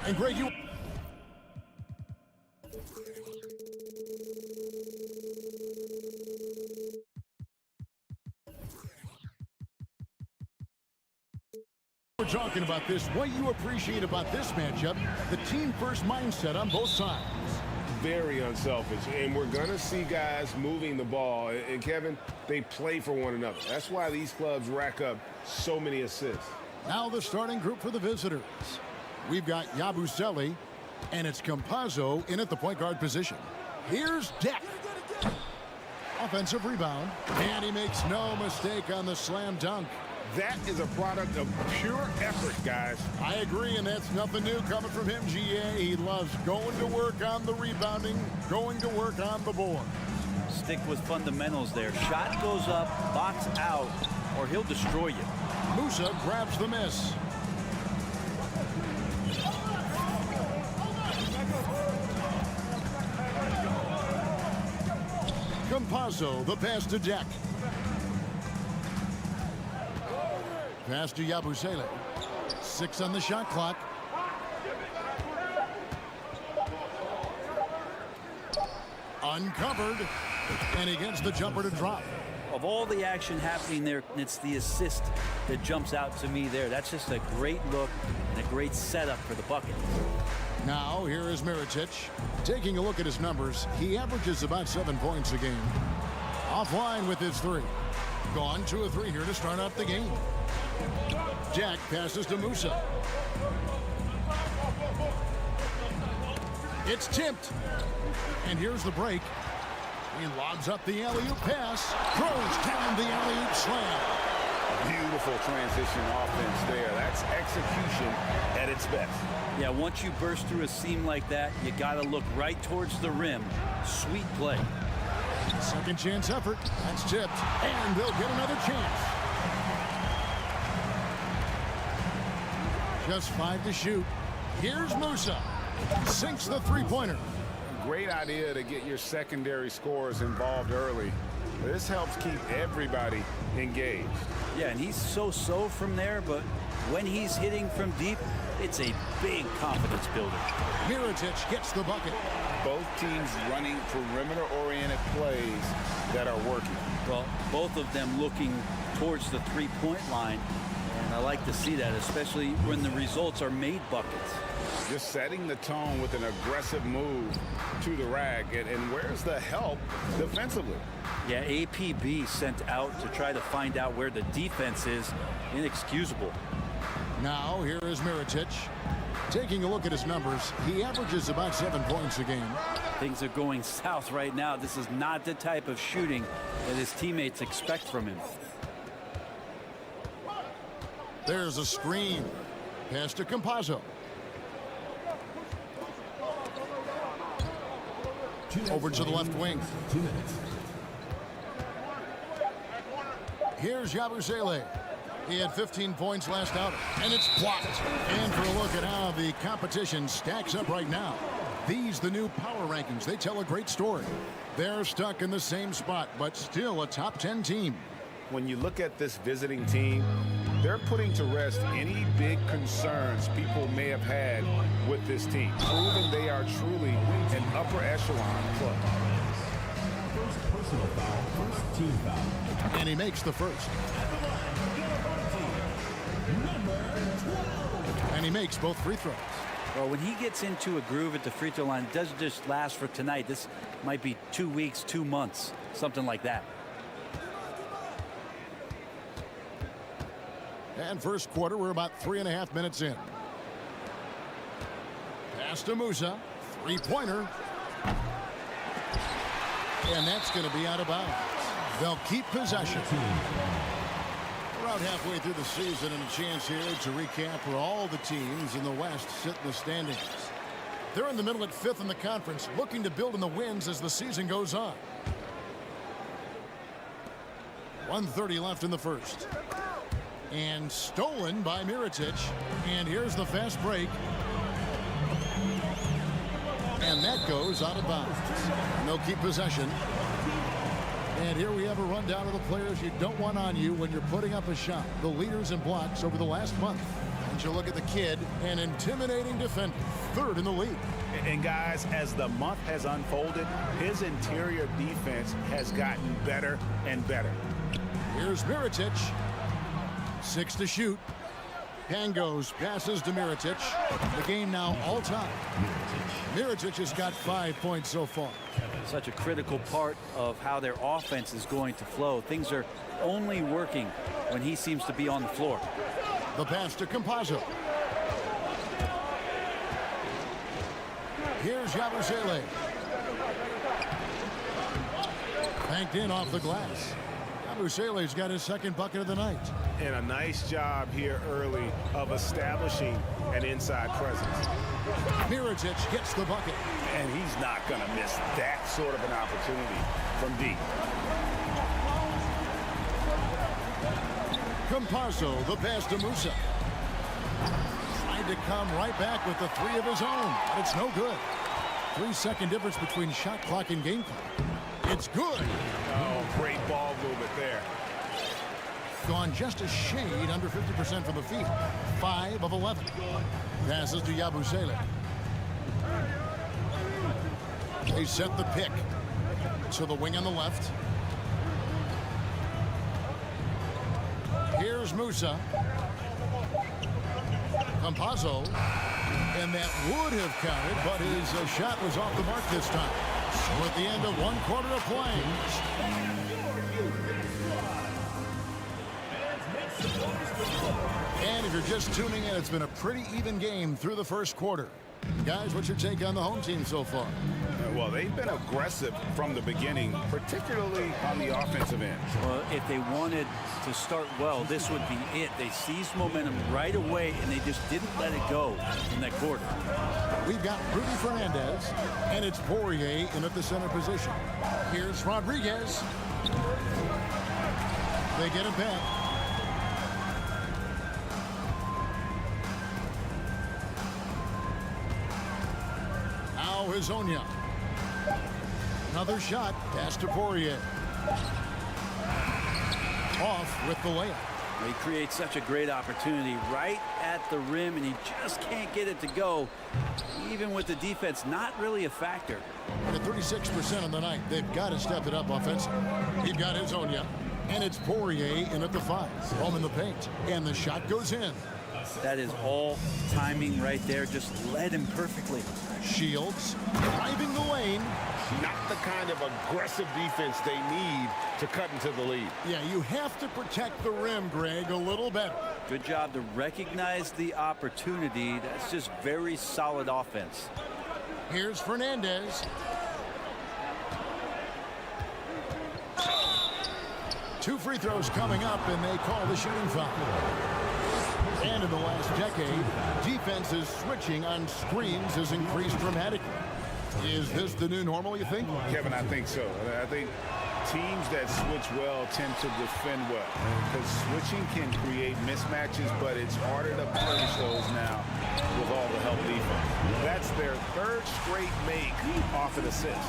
Speaker 1: And Greg, you... We're talking about this. What you appreciate about this matchup, the team-first mindset on both sides.
Speaker 2: Very unselfish, and we're going to see guys moving the ball. And, Kevin, they play for one another. That's why these clubs rack up so many assists.
Speaker 1: Now the starting group for the visitors. We've got Yabusele, and it's Campazzo in at the point guard position. Here's Deck. Offensive rebound, and he makes no mistake on the slam dunk.
Speaker 2: That is a product of pure effort, guys.
Speaker 1: I agree, and that's nothing new coming from him, GA. He loves going to work on the rebounding, going to work on the board.
Speaker 13: Stick with fundamentals there. Shot goes up, box out. or he'll destroy you.
Speaker 1: Musa grabs the miss. Campazzo, the pass to Jack. Pass to Yabusele. 6 on the shot clock. Uncovered, and he gets the jumper to drop.
Speaker 13: Of all the action happening there, it's the assist that jumps out to me there. That's just a great look and a great setup for the bucket.
Speaker 1: Now, here is Mirotic. Taking a look at his numbers, he averages about 7 points a game. Offline with his 3. Gone 2 of 3 here to start out the game. Jack passes to Musa. It's tipped. And here's the break. He lobs up the alley-oop pass. Throws down the alley-oop slam.
Speaker 3: Beautiful transition offense there. That's execution at its best.
Speaker 13: Yeah, once you burst through a seam like that, you got to look right towards the rim. Sweet play.
Speaker 1: Second chance effort. That's tipped. And they'll get another chance. Just 5 to shoot. Here's Musa. Sinks the three-pointer.
Speaker 3: Great idea to get your secondary scorers involved early. This helps keep everybody engaged.
Speaker 13: Yeah, and he's so-so from there, but when he's hitting from deep, it's a big confidence builder.
Speaker 1: Mirotic gets the bucket.
Speaker 3: Both teams running perimeter-oriented plays that are working.
Speaker 13: Well, both of them looking towards the three-point line, and I like to see that, especially when the results are made buckets.
Speaker 3: Just setting the tone with an aggressive move to the rack. And where's the help defensively?
Speaker 13: Yeah, APB sent out to try to find out where the defense is. Inexcusable.
Speaker 1: Now, here is Mirotic. Taking a look at his numbers, he averages about 7 points a game.
Speaker 13: Things are going south right now. This is not the type of shooting that his teammates expect from him.
Speaker 1: There's a screen. Pass to Campazzo. Over to the left wing.
Speaker 5: 2 minutes.
Speaker 1: Here's Yabusele. He had 15 points last outing, and it's blocked. And for a look at how the competition stacks up right now. These, the new power rankings, they tell a great story. They're stuck in the same spot, but still a top 10 team.
Speaker 3: When you look at this visiting team, they're putting to rest any big concerns people may have had with this team, proving they are truly an upper echelon club.
Speaker 5: First personal foul, first team foul.
Speaker 1: And he makes the first. And he makes both free throws.
Speaker 13: Well, when he gets into a groove at the free throw line, it doesn't just last for tonight. This might be 2 weeks, 2 months, something like that.
Speaker 1: And first quarter, we're about 3.5 minutes in. Pass to Musa. Three-pointer. And that's going to be out of bounds. They'll keep possession. We're out halfway through the season, and a chance here to recap where all the teams in the West sit in the standings. They're in the middle at 5th in the conference, looking to build in the wins as the season goes on. 1:30 left in the first. And stolen by Mirotic. And here's the fast break. And that goes out of bounds. And they'll keep possession. And here we have a rundown of the players you don't want on you when you're putting up a shot. The leaders in blocks over the last month. And you look at the kid, an intimidating defender, 3rd in the league.
Speaker 3: And guys, as the month has unfolded, his interior defense has gotten better and better.
Speaker 1: Here's Mirotic. 6 to shoot. Pangos passes to Mirotic. The game now all time. Mirotic has got 5 points so far.
Speaker 13: Such a critical part of how their offense is going to flow. Things are only working when he seems to be on the floor.
Speaker 1: The pass to Campazzo. Here's Yabusele. Banked in off the glass. Yabusele's got his 2nd bucket of the night.
Speaker 3: And a nice job here early of establishing an inside presence.
Speaker 1: Mirotic gets the bucket.
Speaker 3: And he's not going to miss that sort of an opportunity from deep.
Speaker 1: Campazzo, the pass to Musa. Tried to come right back with the three of his own, but it's no good. 3-second difference between shot clock and game clock. It's good.
Speaker 3: Oh, great ball movement there.
Speaker 1: Gone just a shade under 50% from the field. 5 of 11. Passes to Yabusele. They set the pick to the wing on the left. Here's Musa. Campazzo. And that would have counted, but his shot was off the mark this time. So at the end of 1 quarter of play. And if you're just tuning in, it's been a pretty even game through the first quarter. Guys, what's your take on the home team so far?
Speaker 3: Well, they've been aggressive from the beginning, particularly on the offensive end.
Speaker 13: Well, if they wanted to start well, this would be it. They seized momentum right away, and they just didn't let it go in that quarter.
Speaker 1: We've got Rudy Fernandez, and it's Poirier in at the center position. Here's Rodriguez. They get it back. Now Hezonja. Another shot. Pass to Poirier. Off with the layup.
Speaker 13: He creates such a great opportunity right at the rim, and he just can't get it to go. Even with the defense not really a factor.
Speaker 1: At 36% on the night, they've got to step it up offensively. He's got Hezonja, and it's Poirier in at the 5. Home in the paint, and the shot goes in.
Speaker 13: That is all timing right there. Just led him perfectly.
Speaker 1: Shields driving the lane.
Speaker 2: Not the kind of aggressive defense they need to cut into the lead.
Speaker 1: Yeah, you have to protect the rim, Greg, a little better.
Speaker 13: Good job to recognize the opportunity. That's just very solid offense.
Speaker 1: Here's Fernandez. Two free throws coming up, and they call the shooting foul. And in the last decade, defenses switching on screens has increased dramatically. Is this the new normal, you think?
Speaker 3: Kevin, I think so. I think teams that switch well tend to defend well. Because switching can create mismatches, but it's harder to punish those now with all the help defense. That's their 3rd straight make off an assist.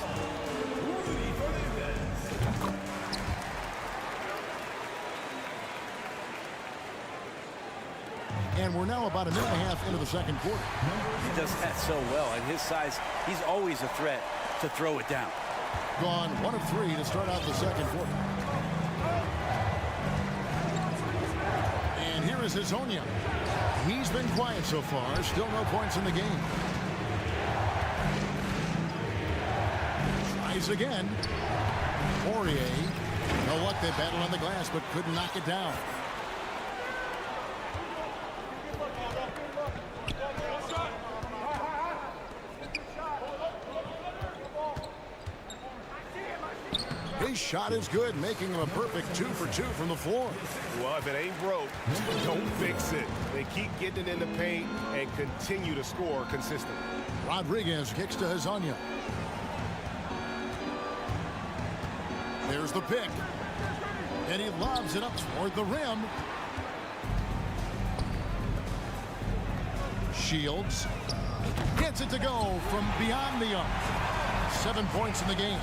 Speaker 1: And we're now about a minute and a half into the second quarter.
Speaker 13: He does that so well. At his size, he's always a threat to throw it down.
Speaker 1: Gone 1 of 3 to start out the second quarter. And here is Hezonja. He's been quiet so far. Still no points in the game. Tries again. Poirier. No luck. They battled on the glass, but couldn't knock it down. His shot is good, making him a perfect 2 for 2 from the floor.
Speaker 3: Well, if it ain't broke, don't fix it. They keep getting it in the paint and continue to score consistently.
Speaker 1: Rodriguez kicks to Hezonja. There's the pick. And he lobs it up toward the rim. Shields gets it to go from beyond the arc. 7 points in the game.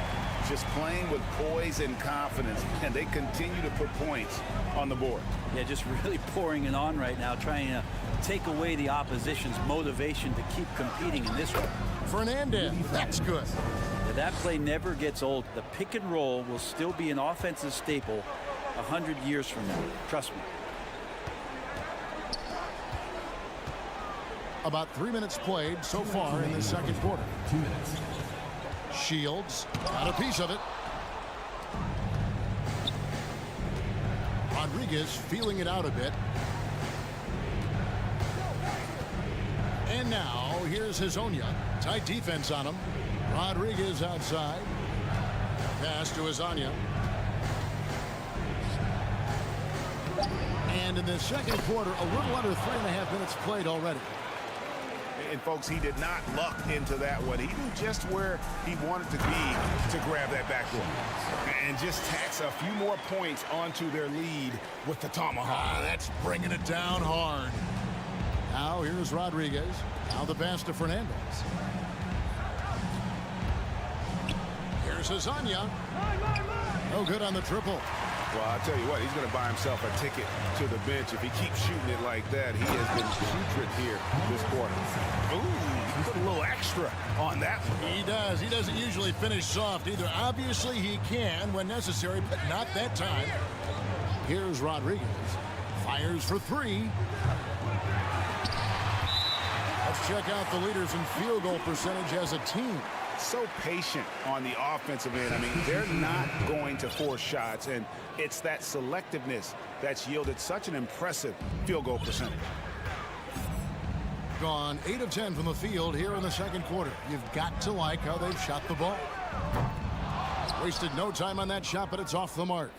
Speaker 3: Just playing with poise and confidence, and they continue to put points on the board.
Speaker 13: Yeah, just really pouring it on right now, trying to take away the opposition's motivation to keep competing in this one.
Speaker 1: Fernandez, that's good.
Speaker 13: Yeah, that play never gets old. The pick and roll will still be an offensive staple 100 years from now. Trust me.
Speaker 1: About 3 minutes played so far in the second quarter.
Speaker 5: 2 minutes.
Speaker 1: Shields got a piece of it. Rodriguez feeling it out a bit. And now here's Hezonja. Tight defense on him. Rodriguez outside. Pass to Hezonja. And in the second quarter, a little under 3.5 minutes played already.
Speaker 3: And folks, he did not luck into that one. He knew just where he wanted to be to grab that backboard. And just tacks a few more points onto their lead with the tomahawk.
Speaker 1: That's bringing it down hard. Now here's Rodriguez. Now the pass to Fernandez. Here's Azania. No good on the triple.
Speaker 3: Well, I'll tell you what, he's going to buy himself a ticket to the bench. If he keeps shooting it like that, he has been putrid here this quarter. Ooh, he put a little extra on that one.
Speaker 1: He does. He doesn't usually finish soft either. Obviously, he can when necessary, but not that time. Here's Rodriguez. Fires for three. Let's check out the leaders in field goal percentage as a team.
Speaker 3: So patient on the offensive end. I mean, they're not going to force shots, and it's that selectiveness that's yielded such an impressive field goal percentage.
Speaker 1: Gone 8 of 10 from the field here in the second quarter. You've got to like how they've shot the ball. Wasted no time on that shot, but it's off the mark.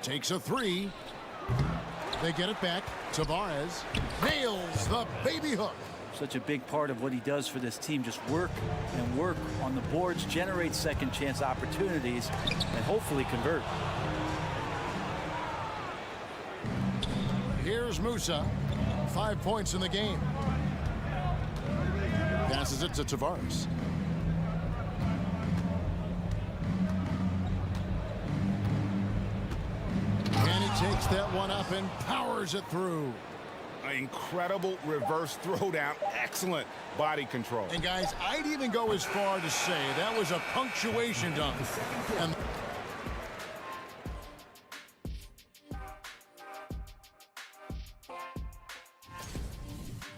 Speaker 1: Takes a three. They get it back. Tavares nails the baby hook.
Speaker 13: Such a big part of what he does for this team. Just work and work on the boards, generate second chance opportunities, and hopefully convert.
Speaker 1: Here's Musa. 5 points in the game. Passes it to Tavares. And he takes that one up and powers it through.
Speaker 3: An incredible reverse throwdown. Excellent body control.
Speaker 1: And guys, I'd even go as far to say that was a punctuation dunk. And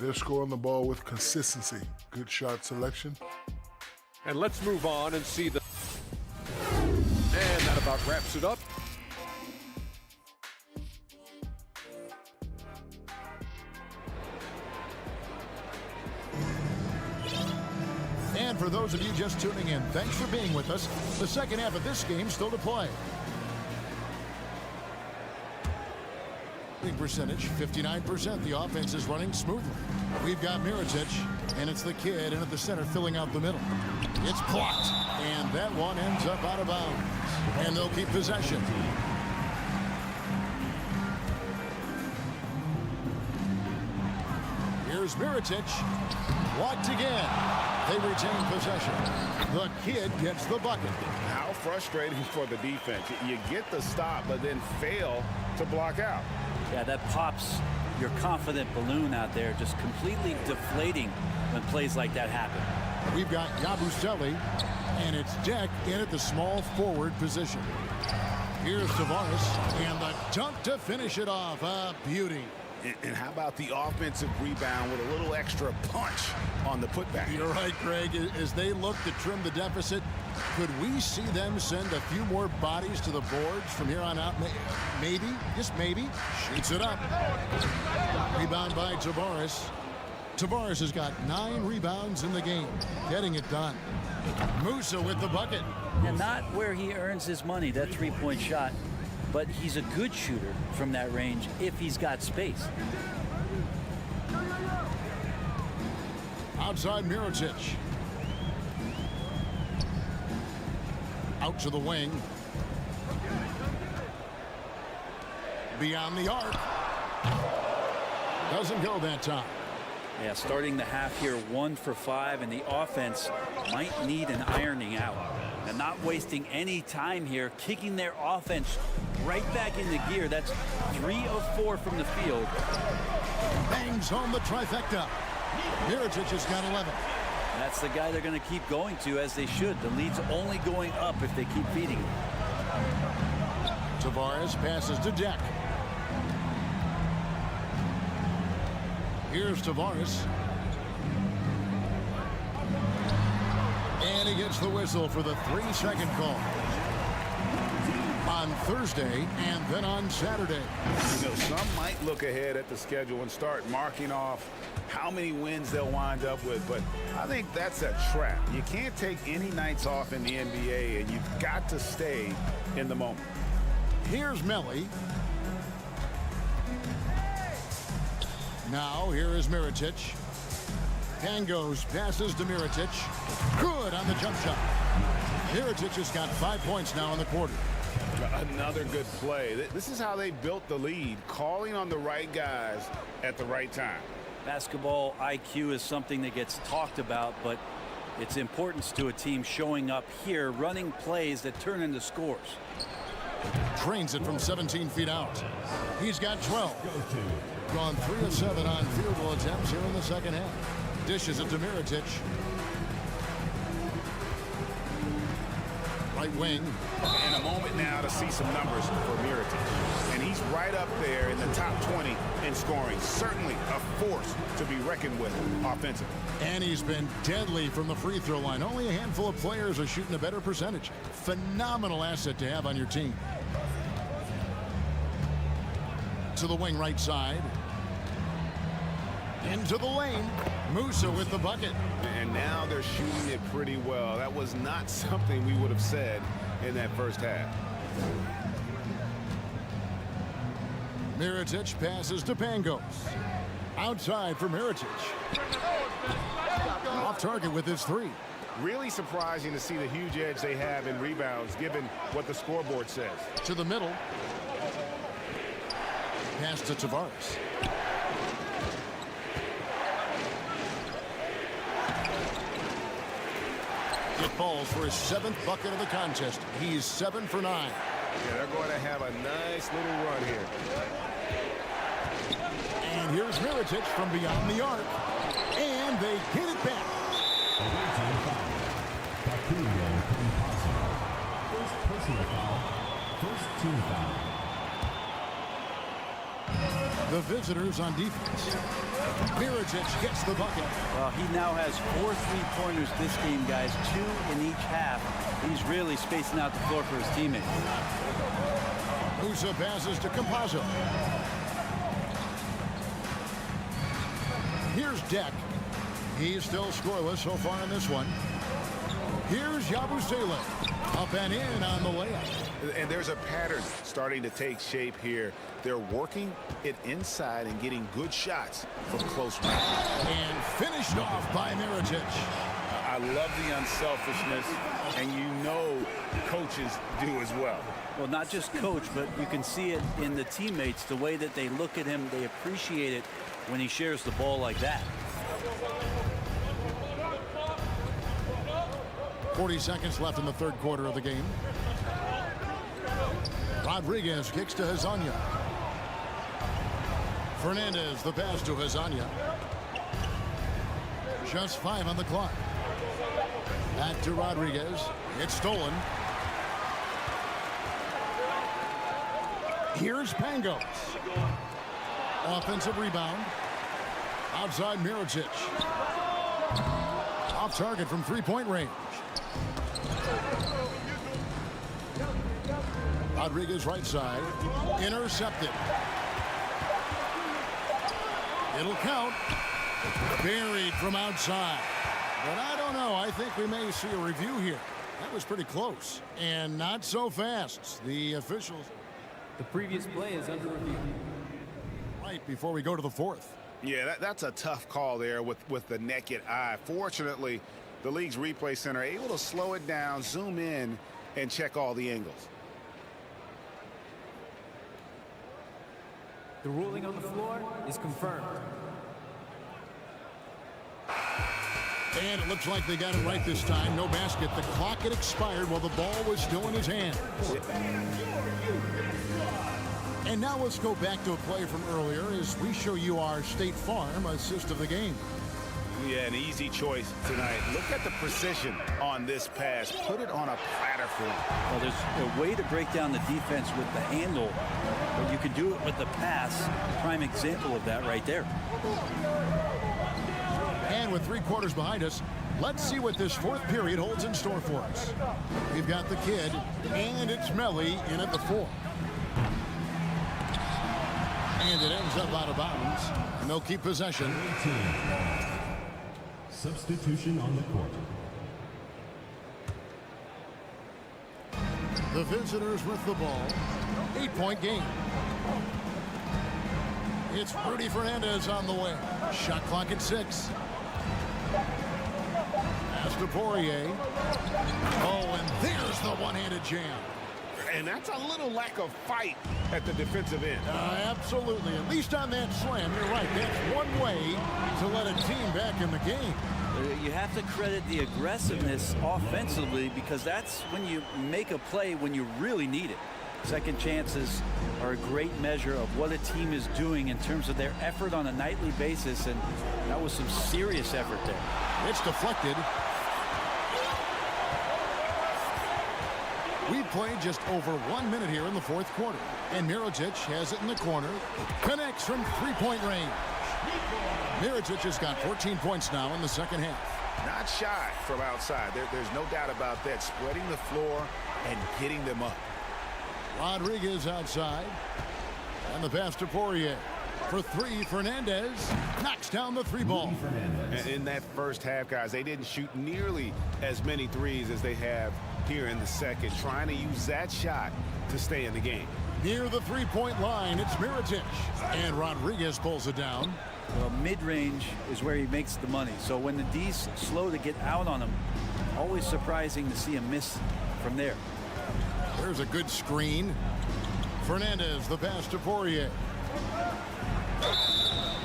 Speaker 7: They're scoring the ball with consistency. Good shot selection.
Speaker 6: And let's move on and see the... And that about wraps it up.
Speaker 1: And for those of you just tuning in, thanks for being with us. The second half of this game still to play. Percentage 59%. The offense is running smoothly. We've got Mirotic, and it's the kid in at the center filling out the middle. It's blocked, and that one ends up out of bounds. And they'll keep possession. Here's Mirotic. Blocked again. They retain possession. The kid gets the bucket.
Speaker 3: How frustrating for the defense. You get the stop, but then fail to block out.
Speaker 13: Yeah, that pops your confident balloon out there, just completely deflating when plays like that happen.
Speaker 1: We've got Yabusele, and it's Deck in at the small forward position. Here's Tavares, and the dunk to finish it off. A beauty.
Speaker 3: And how about the offensive rebound with a little extra punch on the putback?
Speaker 1: You're right, Greg. As they look to trim the deficit, could we see them send a few more bodies to the boards from here on out? Maybe, just maybe. Shoots it up. Rebound by Tavares. Tavares has got 9 rebounds in the game, getting it done. Musa with the bucket.
Speaker 13: And not where he earns his money, that three-point shot. But he's a good shooter from that range if he's got space.
Speaker 1: Outside Mirotic. Out to the wing. Beyond the arc. Doesn't go that time.
Speaker 13: Yeah, starting the half here 1 for 5, and the offense might need an ironing out. And not wasting any time here, kicking their offense right back into gear. That's 3 of 4 from the field.
Speaker 1: Bangs home the trifecta. Mirotic has got 11.
Speaker 13: That's the guy they're going to keep going to, as they should. The lead's only going up if they keep feeding him.
Speaker 1: Tavares passes to Deck. Here's Tavares. And he gets the whistle for the 3-second call. On Thursday and then on Saturday.
Speaker 3: You know, some might look ahead at the schedule and start marking off how many wins they'll wind up with, but I think that's a trap. You can't take any nights off in the NBA, and you've got to stay in the moment.
Speaker 1: Here's Melly. Now here is Mirotic. Pangos passes to Mirotic. Good on the jump shot. Mirotic has got 5 points now in the quarter.
Speaker 3: Another good play. This is how they built the lead, calling on the right guys at the right time.
Speaker 13: Basketball IQ is something that gets talked about, but its importance to a team showing up here, running plays that turn into scores.
Speaker 1: Trains it from 17 feet out. He's got 12. Gone 3 of 7 on field goal attempts here in the second half. Dishes it to Mirotic. Right wing.
Speaker 3: And a moment now to see some numbers for Mirotic. And he's right up there in the top 20 in scoring. Certainly a force to be reckoned with offensively.
Speaker 1: And he's been deadly from the free throw line. Only a handful of players are shooting a better percentage. Phenomenal asset to have on your team. To the wing right side. Into the lane. Musa with the bucket.
Speaker 3: And now they're shooting it pretty well. That was not something we would have said in that first half.
Speaker 1: Mirotic passes to Pangos. Outside for Mirotic. Off target with his 3.
Speaker 3: Really surprising to see the huge edge they have in rebounds given what the scoreboard says.
Speaker 1: To the middle. Pass to Tavares. It falls for his 7th bucket of the contest. He's 7 for 9.
Speaker 3: Yeah, they're going to have a nice little run here.
Speaker 1: And here's Mirotic from beyond the arc. And they get it back.
Speaker 5: First personal foul. First team foul.
Speaker 1: The visitors on defense. Mirotic gets the bucket.
Speaker 13: Well, he now has 4 3-pointers this game, guys. 2 in each half. He's really spacing out the floor for his teammates.
Speaker 1: Musa passes to Campazzo. Here's Deck. He's still scoreless so far in this one. Here's Yabusele. Up and in on the layup.
Speaker 3: And there's a pattern starting to take shape here. They're working it inside and getting good shots from close range.
Speaker 1: And finished off by Mirotic.
Speaker 3: I love the unselfishness, and you know coaches do as well.
Speaker 13: Well, not just coach, but you can see it in the teammates, the way that they look at him. They appreciate it when he shares the ball like that.
Speaker 1: 40 seconds left in the third quarter of the game. Rodriguez kicks to Hazanya. Fernandez, the pass to Hazanya. Just 5 on the clock. Back to Rodriguez. It's stolen. Here's Pangos. Offensive rebound. Outside Mirotic. Off target from 3-point range. Rodriguez right side. Intercepted. It'll count. Buried from outside. But I don't know. I think we may see a review here. That was pretty close. And not so fast. The officials.
Speaker 14: The previous play is under review.
Speaker 1: Right before we go to the fourth.
Speaker 3: Yeah, that's a tough call there with the naked eye. Fortunately, the league's replay center able to slow it down, zoom in, and check all the angles.
Speaker 14: The ruling on the floor is confirmed.
Speaker 1: And it looks like they got it right this time. No basket. The clock had expired while the ball was still in his hand. And now let's go back to a play from earlier as we show you our State Farm assist of the game.
Speaker 3: Yeah, an easy choice tonight. Look at the precision on this pass. Put it on a platter for him.
Speaker 13: Well, there's a way to break down the defense with the handle, but you can do it with the pass. Prime example of that right there.
Speaker 1: And with 3 quarters behind us, let's see what this fourth period holds in store for us. We've got the kid, and it's Melly in at the 4. And it ends up out of bounds, and they'll keep possession.
Speaker 5: Substitution on the court. The visitors with the ball.
Speaker 1: 8-point game. It's Rudy Fernandez on the way. Shot clock at 6. Pass to Poirier. Oh, and there's the one-handed jam.
Speaker 2: And that's a little lack of fight at the defensive end.
Speaker 1: Absolutely. At least on that slam, you're right. That's one way to let a team back in the game.
Speaker 13: You have to credit the aggressiveness offensively because that's when you make a play when you really need it. Second chances are a great measure of what a team is doing in terms of their effort on a nightly basis, and that was some serious effort there.
Speaker 1: It's deflected. We've played just over 1 minute here in the fourth quarter. And Mirotic has it in the corner. Connects from three-point range. Mirotic has got 14 points now in the second half.
Speaker 3: Not shy from outside. There's no doubt about that. Spreading the floor and getting them up.
Speaker 1: Rodriguez outside. And the pass to Poirier. For three, Fernandez knocks down the three ball.
Speaker 3: In that first half, guys, they didn't shoot nearly as many threes as they have here in the second, trying to use that shot to stay in the game.
Speaker 1: Near the three-point line, it's Mirotic. And Rodriguez pulls it down.
Speaker 13: Well, mid-range is where he makes the money. So when the D's slow to get out on him, always surprising to see him miss from there.
Speaker 1: There's a good screen. Fernandez, the pass to Poirier.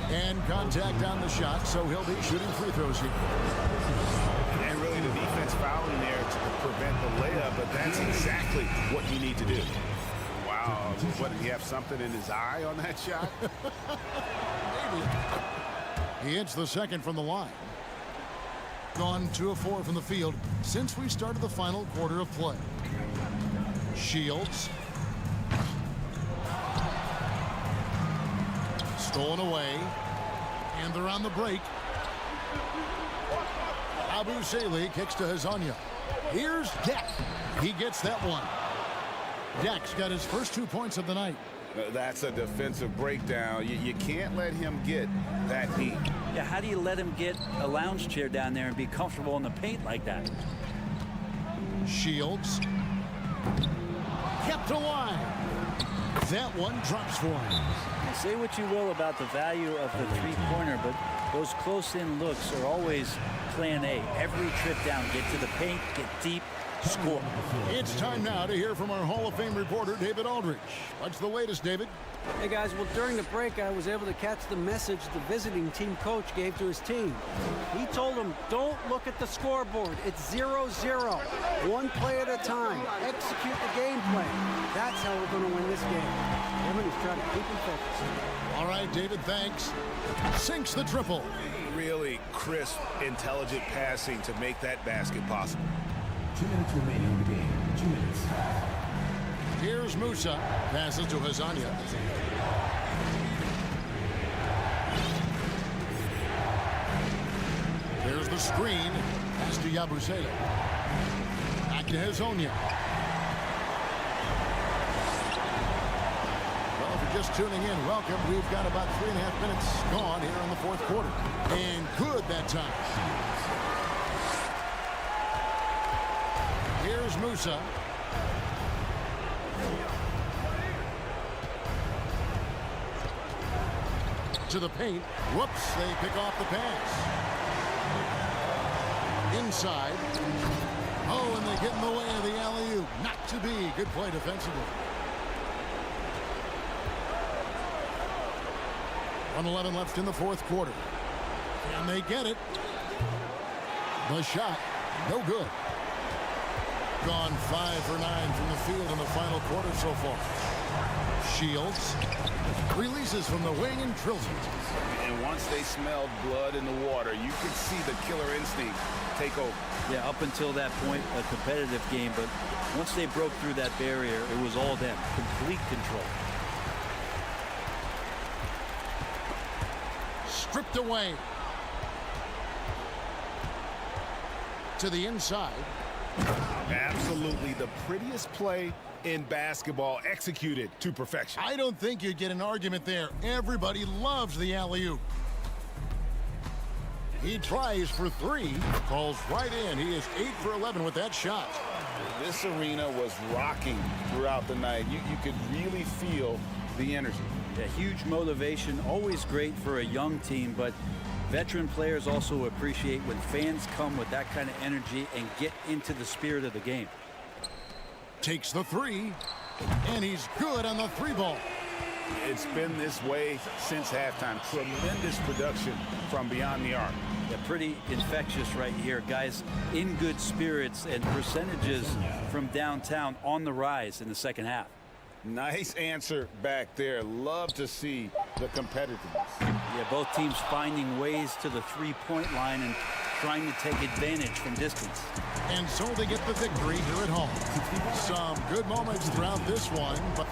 Speaker 1: And contact on the shot, so he'll be shooting free throws here.
Speaker 3: And really the defense fouling there to prevent the layup, but that's exactly what you need to do. Wow, what, did he have something in his eye on that shot?
Speaker 1: Maybe. He hits the second from the line. Gone 2 of 4 from the field since we started the final quarter of play. Shields. Stolen away. And they're on the break. Abu Saleh kicks to Hazanya. Here's Deck. He gets that one. Deck's got his first 2 points of the night.
Speaker 3: That's a defensive breakdown. You can't let him get that heat.
Speaker 13: Yeah, how do you let him get a lounge chair down there and be comfortable in the paint like that?
Speaker 1: Shields. Kept alive. That one drops for him.
Speaker 13: Say what you will about the value of the three-pointer, but those close-in looks are always plan A. Every trip down, get to the paint, get deep, score.
Speaker 1: It's time now to hear from our Hall of Fame reporter, David Aldridge. What's the latest, David?
Speaker 8: Hey, guys, well, during the break, I was able to catch the message the visiting team coach gave to his team. He told them, don't look at the scoreboard. It's 0-0. One play at a time. Execute the game plan. That's how we're going to win this game. Everybody's trying to keep him focused.
Speaker 1: All right, David, thanks. Sinks the triple.
Speaker 3: Really crisp, intelligent passing to make that basket possible.
Speaker 5: 2 minutes remaining in the game. 2 minutes.
Speaker 1: Here's Musa. Passes to Hazanya. There's the screen. Pass to Yabusele. Back to Hazanya. Well, if you're just tuning in, welcome. We've got about 3.5 minutes gone here in the fourth quarter. And good that time. Here's Musa. To the paint. Whoops, they pick off the pass. Inside. Oh, and they get in the way of the alley-oop. Not to be. Good play defensively. 1:11 left in the fourth quarter. And they get it. The shot, no good. Gone 5 for 9 from the field in the final quarter so far. Shields releases from the wing and drills it.
Speaker 3: And once they smelled blood in the water, you could see the killer instinct take over.
Speaker 13: Yeah, up until that point, a competitive game, but once they broke through that barrier, it was all them. Complete control.
Speaker 1: Stripped away. To the inside.
Speaker 3: Absolutely the prettiest play in basketball, executed to perfection.
Speaker 1: I don't think you'd get an argument there. Everybody loves the alley-oop. He tries for 3, falls right in. He is 8 for 11 with that shot.
Speaker 3: This arena was rocking throughout the night. You could really feel the energy.
Speaker 13: Yeah, huge motivation, always great for a young team, but veteran players also appreciate when fans come with that kind of energy and get into the spirit of the game.
Speaker 1: Takes the three, and he's good on the three ball.
Speaker 3: It's been this way since halftime. Tremendous production from beyond the arc.
Speaker 13: Yeah, pretty infectious right here. Guys in good spirits, and percentages from downtown on the rise in the second half.
Speaker 3: Nice answer back there. Love to see the competitiveness.
Speaker 13: Yeah, both teams finding ways to the three-point line and trying to take advantage from distance.
Speaker 1: And so they get the victory here at home. Some good moments throughout this one, but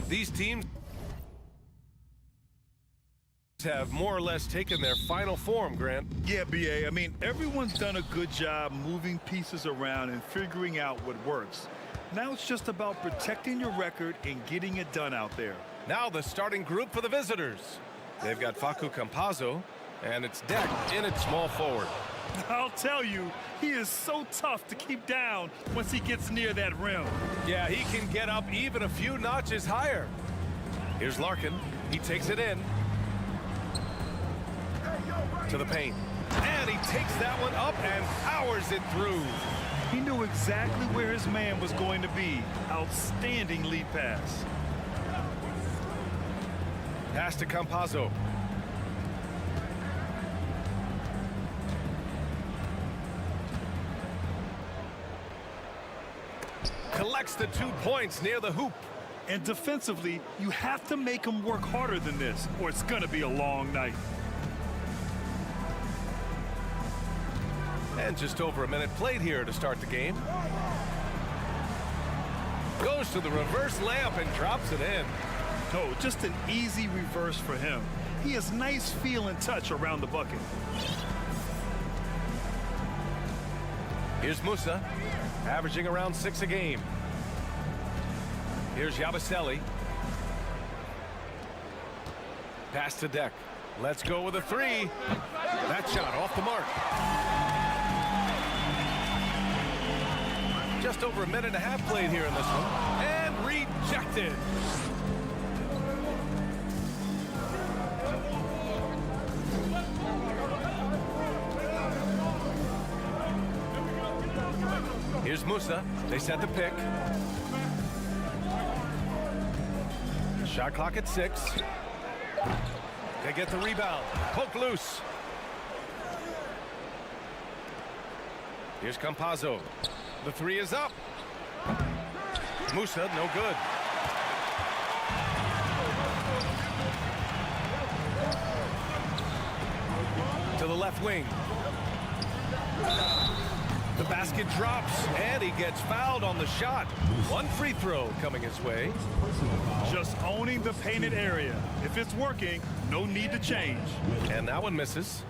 Speaker 11: These teams have more or less taken their final form, Grant.
Speaker 9: Yeah, BA. I mean, everyone's done a good job moving pieces around and figuring out what works. Now it's just about protecting your record and getting it done out there.
Speaker 11: Now the starting group for the visitors. They've got Facu Campazzo, and it's Deck in at small forward.
Speaker 9: I'll tell you, he is so tough to keep down once he gets near that rim.
Speaker 11: Yeah, he can get up even a few notches higher. Here's Larkin. He takes it in. To the paint. And he takes that one up and powers it through.
Speaker 9: He knew exactly where his man was going to be. Outstanding lead pass.
Speaker 11: Pass to Campazzo. Collects the 2 points near the hoop.
Speaker 9: And defensively, you have to make him work harder than this, or it's going to be a long night.
Speaker 11: And just over a minute played here to start the game. Goes to the reverse layup and drops it in.
Speaker 9: Oh, just an easy reverse for him. He has nice feel and touch around the bucket.
Speaker 11: Here's Musa, averaging around 6 a game. Here's Yabusele. Pass to Deck. Let's go with a 3. That shot off the mark. Just over a minute and a half played here in this one. And rejected. Here's Musa. They set the pick. Shot clock at 6. They get the rebound. Poke loose. Here's Campazzo. The three is up. Musa, no good. To the left wing. The basket drops, and he gets fouled on the shot. One free throw coming his way.
Speaker 9: Just owning the painted area. If it's working, no need to change.
Speaker 11: And that one misses.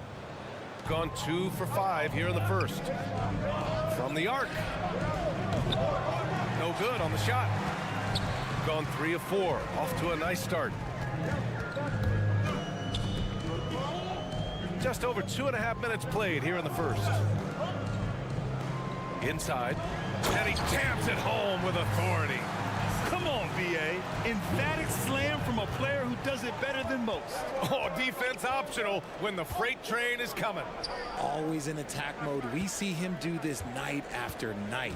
Speaker 11: Gone 2 for 5 here in the first. From the arc. No good on the shot. Gone 3 of 4. Off to a nice start. Just over 2.5 minutes played here in the first. Inside. And he taps it home with authority.
Speaker 9: Come on, B.A. Emphatic slam from a player who does it better than most.
Speaker 11: Oh, defense optional when the freight train is coming.
Speaker 4: Always in attack mode. We see him do this night after night.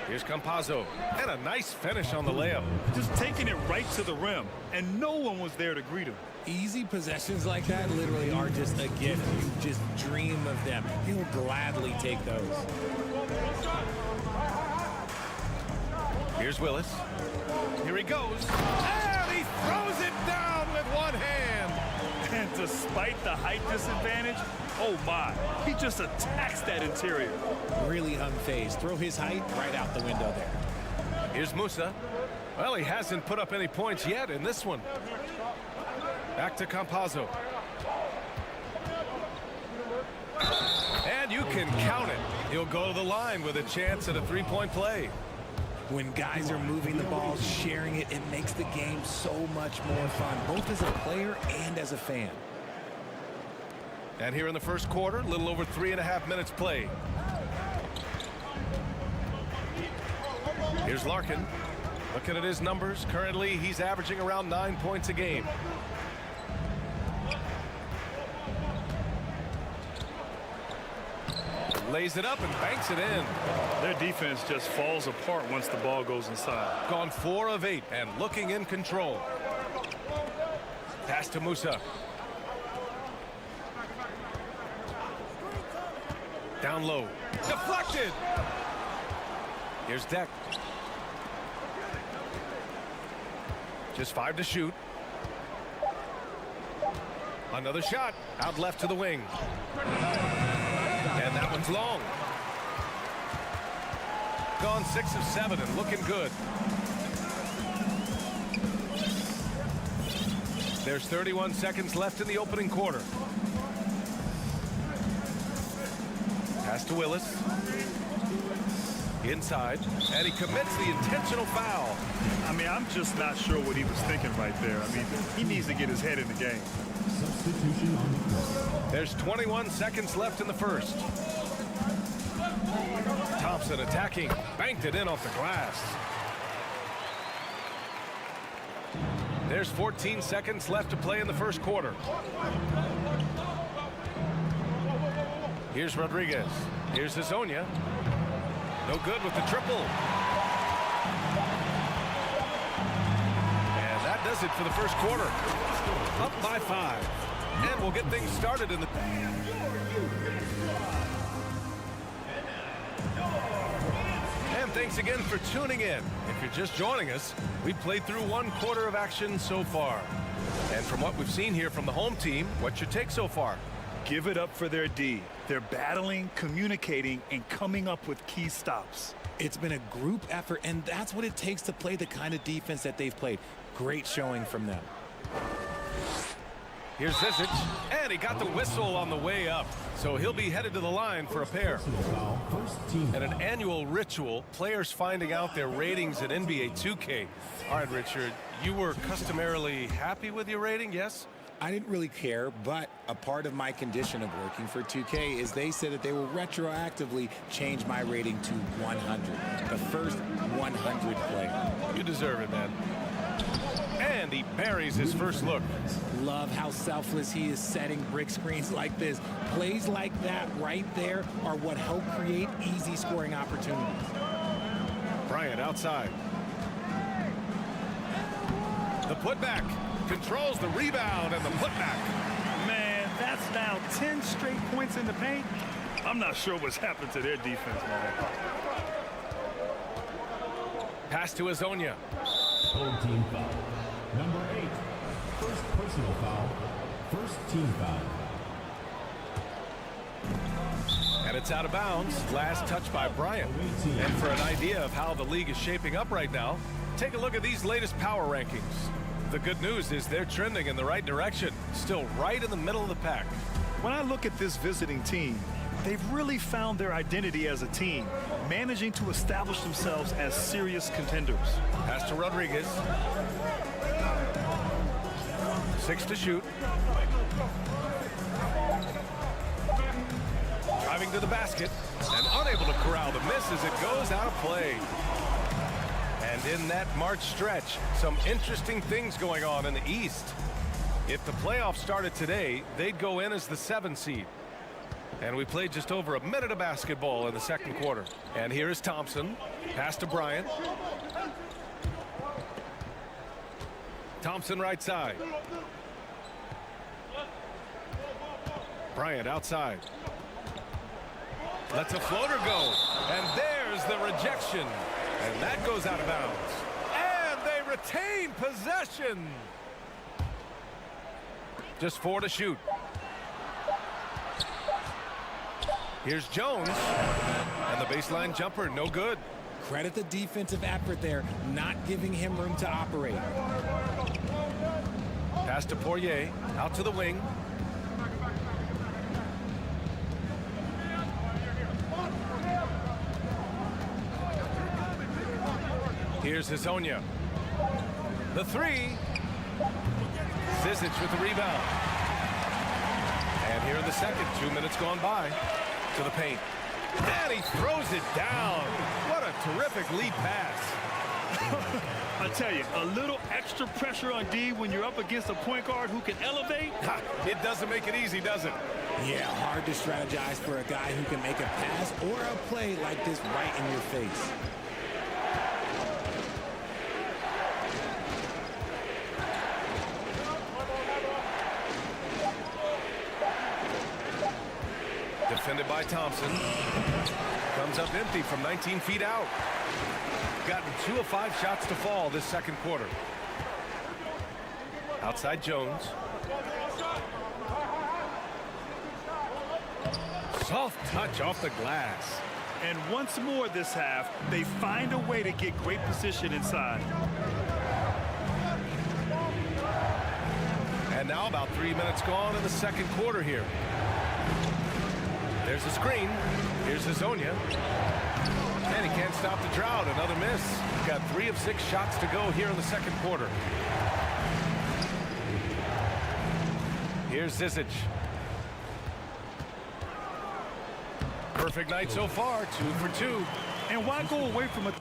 Speaker 11: Here's Campazzo. And a nice finish on the layup.
Speaker 9: Just taking it right to the rim, and no one was there to greet him.
Speaker 4: Easy possessions like that literally are just a gift. You just dream of them. He'll gladly take those.
Speaker 11: Here's Willis. Here he goes. And he throws it down with one hand.
Speaker 9: And despite the height disadvantage, oh my, he just attacks that interior.
Speaker 4: Really unfazed. Throw his height right out the window there.
Speaker 11: Here's Musa. Well, he hasn't put up any points yet in this one. Back to Campazzo. And you can count it. He'll go to the line with a chance at a three-point play.
Speaker 4: When guys are moving the ball, sharing it, it makes the game so much more fun, both as a player and as a fan.
Speaker 11: And here in the first quarter, a little over 3.5 minutes played. Here's Larkin. Looking at his numbers, currently he's averaging around 9 points a game. Lays it up and banks it in.
Speaker 9: Their defense just falls apart once the ball goes inside.
Speaker 11: Gone 4 of 8 and looking in control. Pass to Musa. Down low. Deflected. Here's Deck. Just 5 to shoot. Another shot. Out left to the wing. And that one's long. Gone 6 of 7 and looking good. There's 31 seconds left in the opening quarter. Pass to Willis. Inside. And he commits the intentional foul.
Speaker 9: I mean, I'm just not sure what he was thinking right there. I mean, he needs to get his head in the game.
Speaker 5: Substitution on the court.
Speaker 11: There's 21 seconds left in the first. Thompson attacking. Banked it in off the glass. There's 14 seconds left to play in the first quarter. Here's Rodriguez. Here's Hezonja. No good with the triple. And that does it for the first quarter. Up by 5. And we'll get things started in the... And thanks again for tuning in. If you're just joining us, we've played through 1 quarter of action so far. And from what we've seen here from the home team, what's your take so far?
Speaker 9: Give it up for their D. They're battling, communicating, and coming up with key stops.
Speaker 4: It's been a group effort, and that's what it takes to play the kind of defense that they've played. Great showing from them.
Speaker 11: Here's Zizic, and he got the whistle on the way up. So he'll be headed to the line for a pair. And an annual ritual, players finding out their ratings in NBA 2K. All right, Richard, you were customarily happy with your rating, yes?
Speaker 4: I didn't really care, but a part of my condition of working for 2K is they said that they will retroactively change my rating to 100. The first 100 player.
Speaker 11: You deserve it, man. And he buries his first look.
Speaker 4: Love how selfless he is setting brick screens like this. Plays like that right there are what help create easy scoring opportunities.
Speaker 11: Bryant outside. The putback. Controls the rebound and the putback.
Speaker 9: Man, that's now 10 straight points in the paint. I'm not sure what's happened to their defense, man.
Speaker 11: Pass to Azonia.
Speaker 5: Home team foul. Number 8. First personal foul. First team foul.
Speaker 11: And it's out of bounds. Last touch by Bryant. And for an idea of how the league is shaping up right now, take a look at these latest power rankings. The good news is they're trending in the right direction. Still right in the middle of the pack.
Speaker 9: When I look at this visiting team, they've really found their identity as a team, managing to establish themselves as serious contenders.
Speaker 11: Pass to Rodriguez. 6 to shoot. Driving to the basket and unable to corral the miss as it goes out of play. And in that March stretch, some interesting things going on in the East. If the playoffs started today, they'd go in as the 7 seed. And we played just over a minute of basketball in the second quarter. And here is Thompson. Pass to Bryant. Thompson right side. Bryant outside. Lets a floater go. And there's the rejection. And that goes out of bounds. And they retain possession. Just 4 to shoot. Here's Jones. And the baseline jumper, no good.
Speaker 4: Credit the defensive effort there, not giving him room to operate.
Speaker 11: Pass to Poirier. Out to the wing. Here's Azonia. The 3. Zizic with the rebound. And here in the second, 2 minutes gone by. To the paint. And he throws it down. What a terrific lead pass.
Speaker 9: I tell you, a little extra pressure on D when you're up against a point guard who can elevate.
Speaker 11: It doesn't make it easy, does it?
Speaker 4: Yeah, hard to strategize for a guy who can make a pass or a play like this right in your face.
Speaker 11: Defended by Thompson. Comes up empty from 19 feet out. Gotten 2 of 5 shots to fall this second quarter. Outside Jones. Soft touch off the glass.
Speaker 9: And once more this half, they find a way to get great position inside.
Speaker 11: And now about 3 minutes gone in the second quarter here. There's a screen. Here's Azonia. And he can't stop the drought. Another miss. Got 3 of 6 shots to go here in the second quarter. Here's Zizic. Perfect night so far. 2 for 2.
Speaker 9: And why go away from a...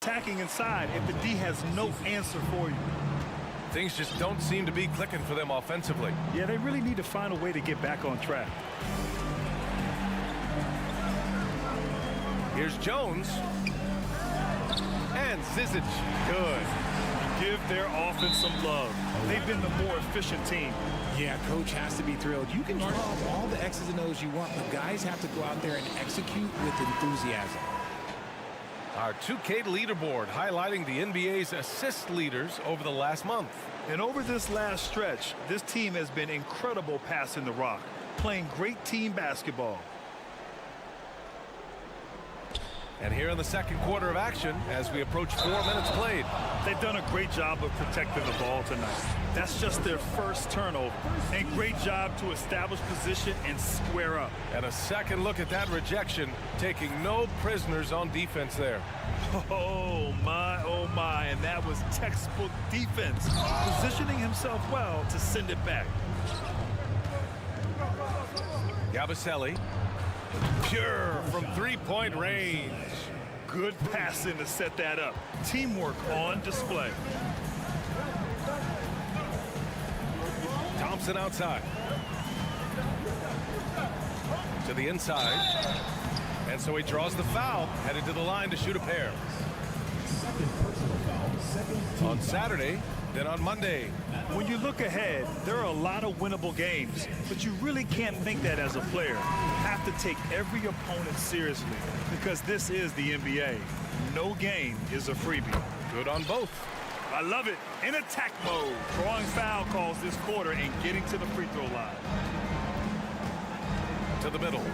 Speaker 9: attacking inside if the D has no answer for you.
Speaker 11: Things just don't seem to be clicking for them offensively.
Speaker 9: Yeah, they really need to find a way to get back on track.
Speaker 11: Here's Jones. And Zizic. Good.
Speaker 9: You Give their offense some love. They've been the more efficient team.
Speaker 4: Yeah, coach has to be thrilled. You can draw up all the X's and O's you want, but guys have to go out there and execute with enthusiasm.
Speaker 11: Our 2K leaderboard highlighting the NBA's assist leaders over the last month.
Speaker 9: And over this last stretch, this team has been incredible passing the rock, playing great team basketball.
Speaker 11: And here in the second quarter of action, as we approach 4 minutes played.
Speaker 9: They've done a great job of protecting the ball tonight. That's just their first turnover. And great job to establish position and square up.
Speaker 11: And a second look at that rejection, taking no prisoners on defense there.
Speaker 9: Oh my, and that was textbook defense. Positioning himself well to send it back.
Speaker 11: Yabusele, pure from three-point range.
Speaker 9: Good passing to set that up. Teamwork on display.
Speaker 11: Thompson outside. To the inside. And so he draws the foul, headed to the line to shoot a pair.
Speaker 5: Second personal foul, second team
Speaker 11: On Saturday, then on Monday.
Speaker 9: When you look ahead, there are a lot of winnable games, but you really can't think that as a player. You have to take every opponent seriously because this is the NBA. No game is a freebie.
Speaker 11: Good on both.
Speaker 9: I love it. In attack mode, drawing foul calls this quarter and getting to the free throw line.
Speaker 11: To the middle.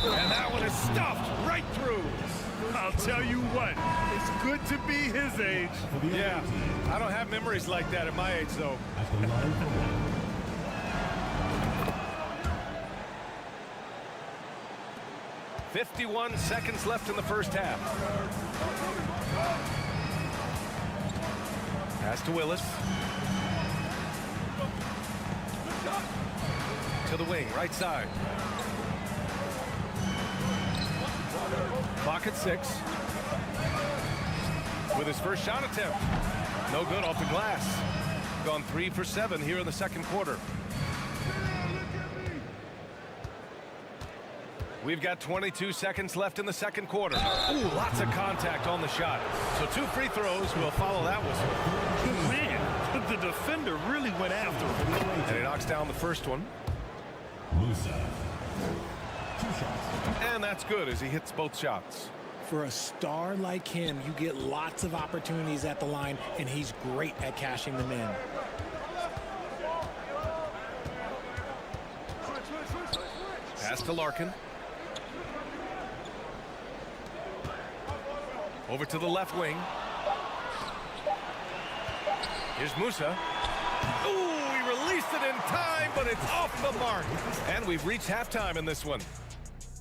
Speaker 11: And that one is stuffed right through.
Speaker 9: I'll tell you what, it's good to be his age.
Speaker 11: Yeah, I don't have memories like that at my age, though.
Speaker 5: At the line for one.
Speaker 11: 51 seconds left in the first half. Pass to Willis. To the wing, right side. Clock at 6. With his first shot attempt. No good off the glass. Gone 3 for 7 here in the second quarter. We've got 22 seconds left in the second quarter. Ooh, lots of contact on the shot. So 2 free throws will follow that whistle.
Speaker 9: Man, the defender really went after him.
Speaker 11: And he knocks down the first one.
Speaker 5: Musa. 2 shots.
Speaker 11: And that's good as he hits both shots.
Speaker 4: For a star like him, you get lots of opportunities at the line, and he's great at cashing them in.
Speaker 11: Pass to Larkin. Over to the left wing. Here's Musa. Ooh, he released it in time, but it's off the mark. And we've reached halftime in this one.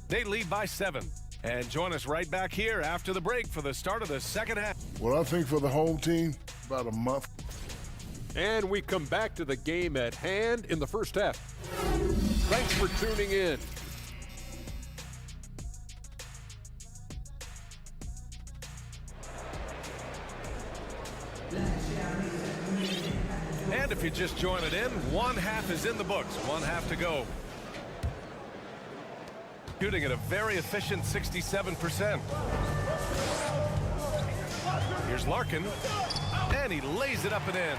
Speaker 11: They lead by 7. And join us right back here after the break for the start of the second half.
Speaker 7: Well, I think for the home team, about a month.
Speaker 6: And we come back to the game at hand in the first half. Thanks for tuning in.
Speaker 11: And if you just join it in, one half is in the books. One half to go. Shooting at a very efficient 67%. Here's Larkin. And he lays it up and in.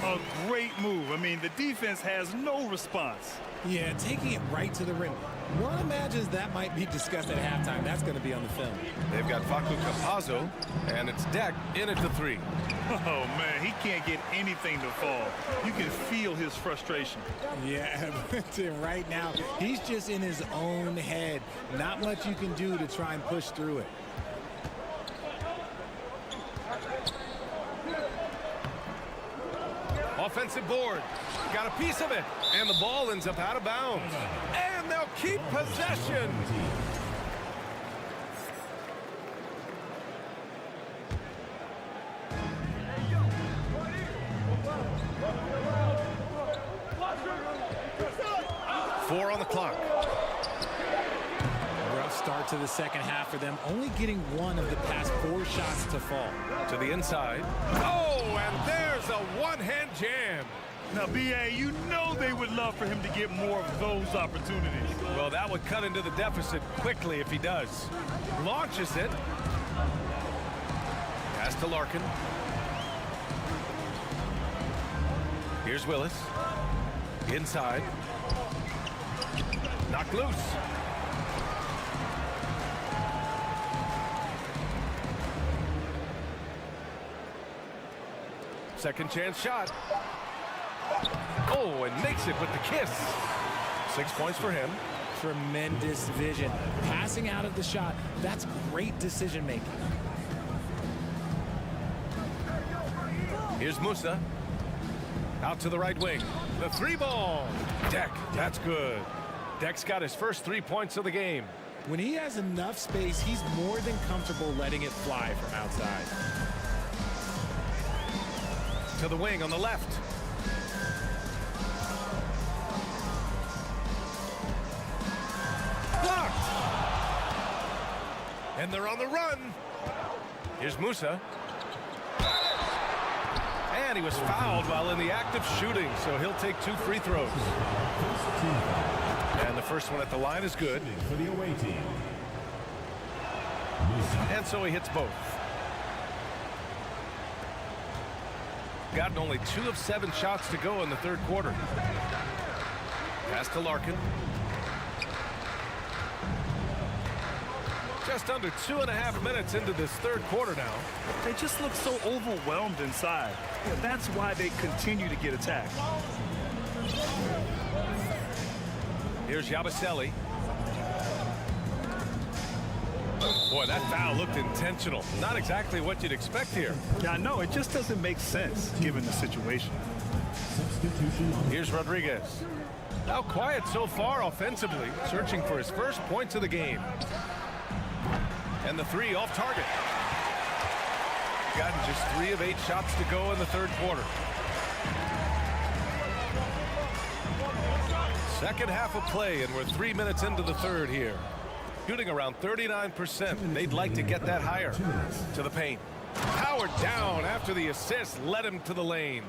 Speaker 9: A great move. I mean, the defense has no response.
Speaker 4: Yeah, taking it right to the rim. One imagines that might be discussed at halftime. That's going to be on the film.
Speaker 11: They've got Facu Campazzo, and it's Deck in at the 3.
Speaker 9: Oh, man, he can't get anything to fall. You can feel his frustration.
Speaker 4: Yeah, but right now, he's just in his own head. Not much you can do to try and push through it.
Speaker 11: Offensive board. Got a piece of it. And the ball ends up out of bounds. And they'll keep possession. Four on the clock.
Speaker 4: Rough start to the second half for them, only getting one of the past 4 shots to fall.
Speaker 11: To the inside. Oh, and there's a one-hand jam.
Speaker 9: Now, B.A., you know they would love for him to get more of those opportunities.
Speaker 11: Well, that would cut into the deficit quickly if he does. Launches it. Pass to Larkin. Here's Willis. Inside. Knocked loose. Second chance shot. Oh, and makes it with the kiss. 6 points for him.
Speaker 4: Tremendous vision. Passing out of the shot. That's great decision making.
Speaker 11: Here's Musa. Out to the right wing. The 3-ball. Deck. That's good. Deck's got his first 3 points of the game.
Speaker 4: When he has enough space, he's more than comfortable letting it fly from outside.
Speaker 11: To the wing on the left. Blocked. And they're on the run. Here's Musa. And he was fouled while in the act of shooting, so he'll take 2 free throws. And the first one at the line is good.
Speaker 5: For the away team.
Speaker 11: And so he hits both. Gotten only 2 of 7 shots to go in the third quarter. Pass to Larkin. Just under 2.5 minutes into this third quarter now.
Speaker 9: They just look so overwhelmed inside. Yeah, that's why they continue to get attacked.
Speaker 11: Here's Yabusele. Boy, that foul looked intentional. Not exactly what you'd expect here.
Speaker 9: Yeah, I know. It just doesn't make sense given the situation.
Speaker 11: Here's Rodriguez. Now quiet so far offensively, searching for his first points of the game. And the 3 off target. Gotten just 3 of 8 shots to go in the third quarter. Second half of play, and we're 3 minutes into the third here. Shooting around 39%. They'd like to get that higher. To the paint. Powered down after the assist led him to the lane.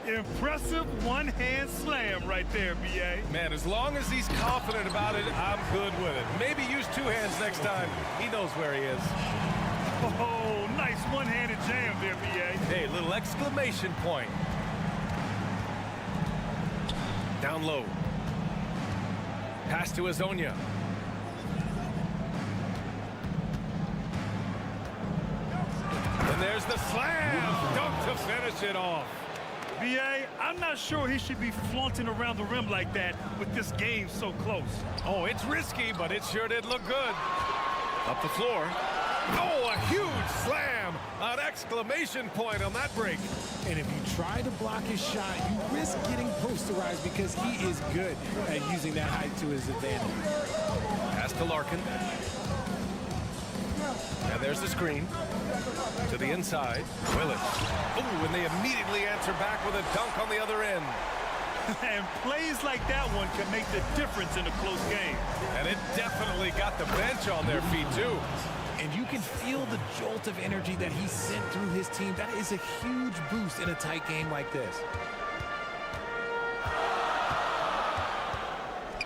Speaker 9: Impressive one-hand slam right there, B.A.
Speaker 11: Man, as long as he's confident about it, I'm good with it. Maybe use 2 hands next time. He knows where he is.
Speaker 9: Oh, nice one-handed jam there, B.A.
Speaker 11: Hey, little exclamation point. Down low. Pass to Azonia. And there's the slam. Dunk to finish it off.
Speaker 9: B.A., I'm not sure he should be flaunting around the rim like that with this game so close.
Speaker 11: Oh, it's risky, but it sure did look good. Up the floor. Oh, a huge slam. An exclamation point on that break.
Speaker 4: And if you try to block his shot, you risk getting posterized because he is good at using that height to his advantage.
Speaker 11: Pass to Larkin. And there's the screen. To the inside. Willis. Oh, and they immediately answer back with a dunk on the other end.
Speaker 9: And plays like that one can make the difference in a close game.
Speaker 11: And it definitely got the bench on their feet, too.
Speaker 4: And you can feel the jolt of energy that he sent through his team. That is a huge boost in a tight game like this.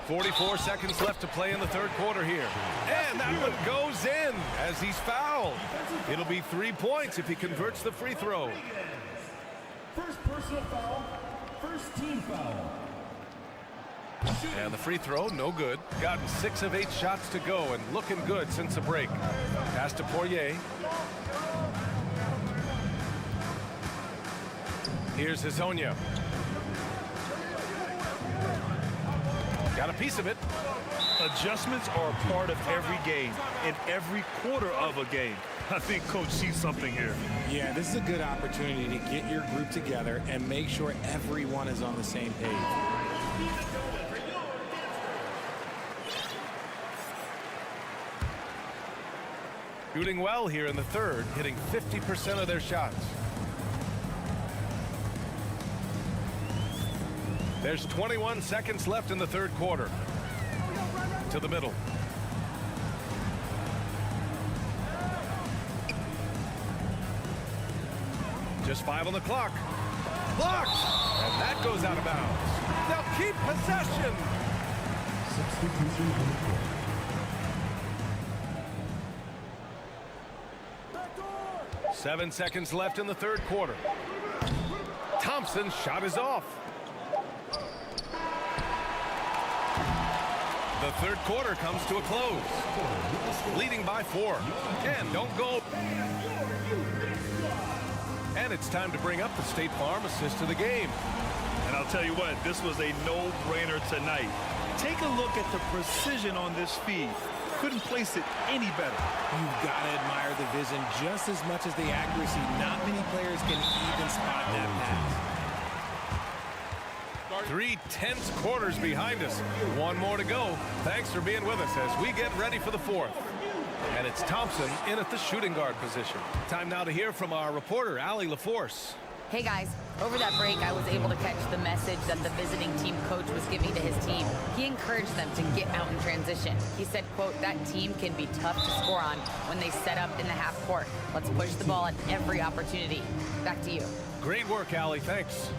Speaker 11: 44 seconds left to play in the third quarter here. And that one goes in as he's fouled. It'll be 3 points if he converts the free throw.
Speaker 5: First personal foul. First team foul.
Speaker 11: And the free throw, no good. Gotten 6 of 8 shots to go and looking good since the break. Pass to Poirier. Here's Azonia. Got a piece of it.
Speaker 9: Adjustments are a part of every game and every quarter of a game. I think Coach sees something here.
Speaker 4: Yeah, this is a good opportunity to get your group together and make sure everyone is on the same page.
Speaker 11: Shooting well here in the third, hitting 50% of their shots. There's 21 seconds left in the third quarter. To the middle. Just 5 on the clock. Blocked! And that goes out of bounds. They'll keep possession.
Speaker 5: Substitution on the court.
Speaker 11: 7 seconds left in the third quarter. Thompson's shot is off. The third quarter comes to a close. Leading by 4. And don't go. And it's time to bring up the State Farm assist of the game.
Speaker 9: And I'll tell you what, this was a no-brainer tonight. Take a look at the precision on this feed. Couldn't place it any better.
Speaker 4: You've got to admire the vision just as much as the accuracy. Not many players can even spot that pass.
Speaker 11: 3 tense quarters behind us. One more to go. Thanks for being with us as we get ready for the fourth. And it's Thompson in at the shooting guard position. Time now to hear from our reporter, Allie LaForce.
Speaker 15: Hey guys, over that break I was able to catch the message that the visiting team coach was giving to his team. He encouraged them to get out in transition. He said, quote, that team can be tough to score on when they set up in the half court. Let's push the ball at every opportunity. Back to you.
Speaker 11: Great work, Allie. Thanks.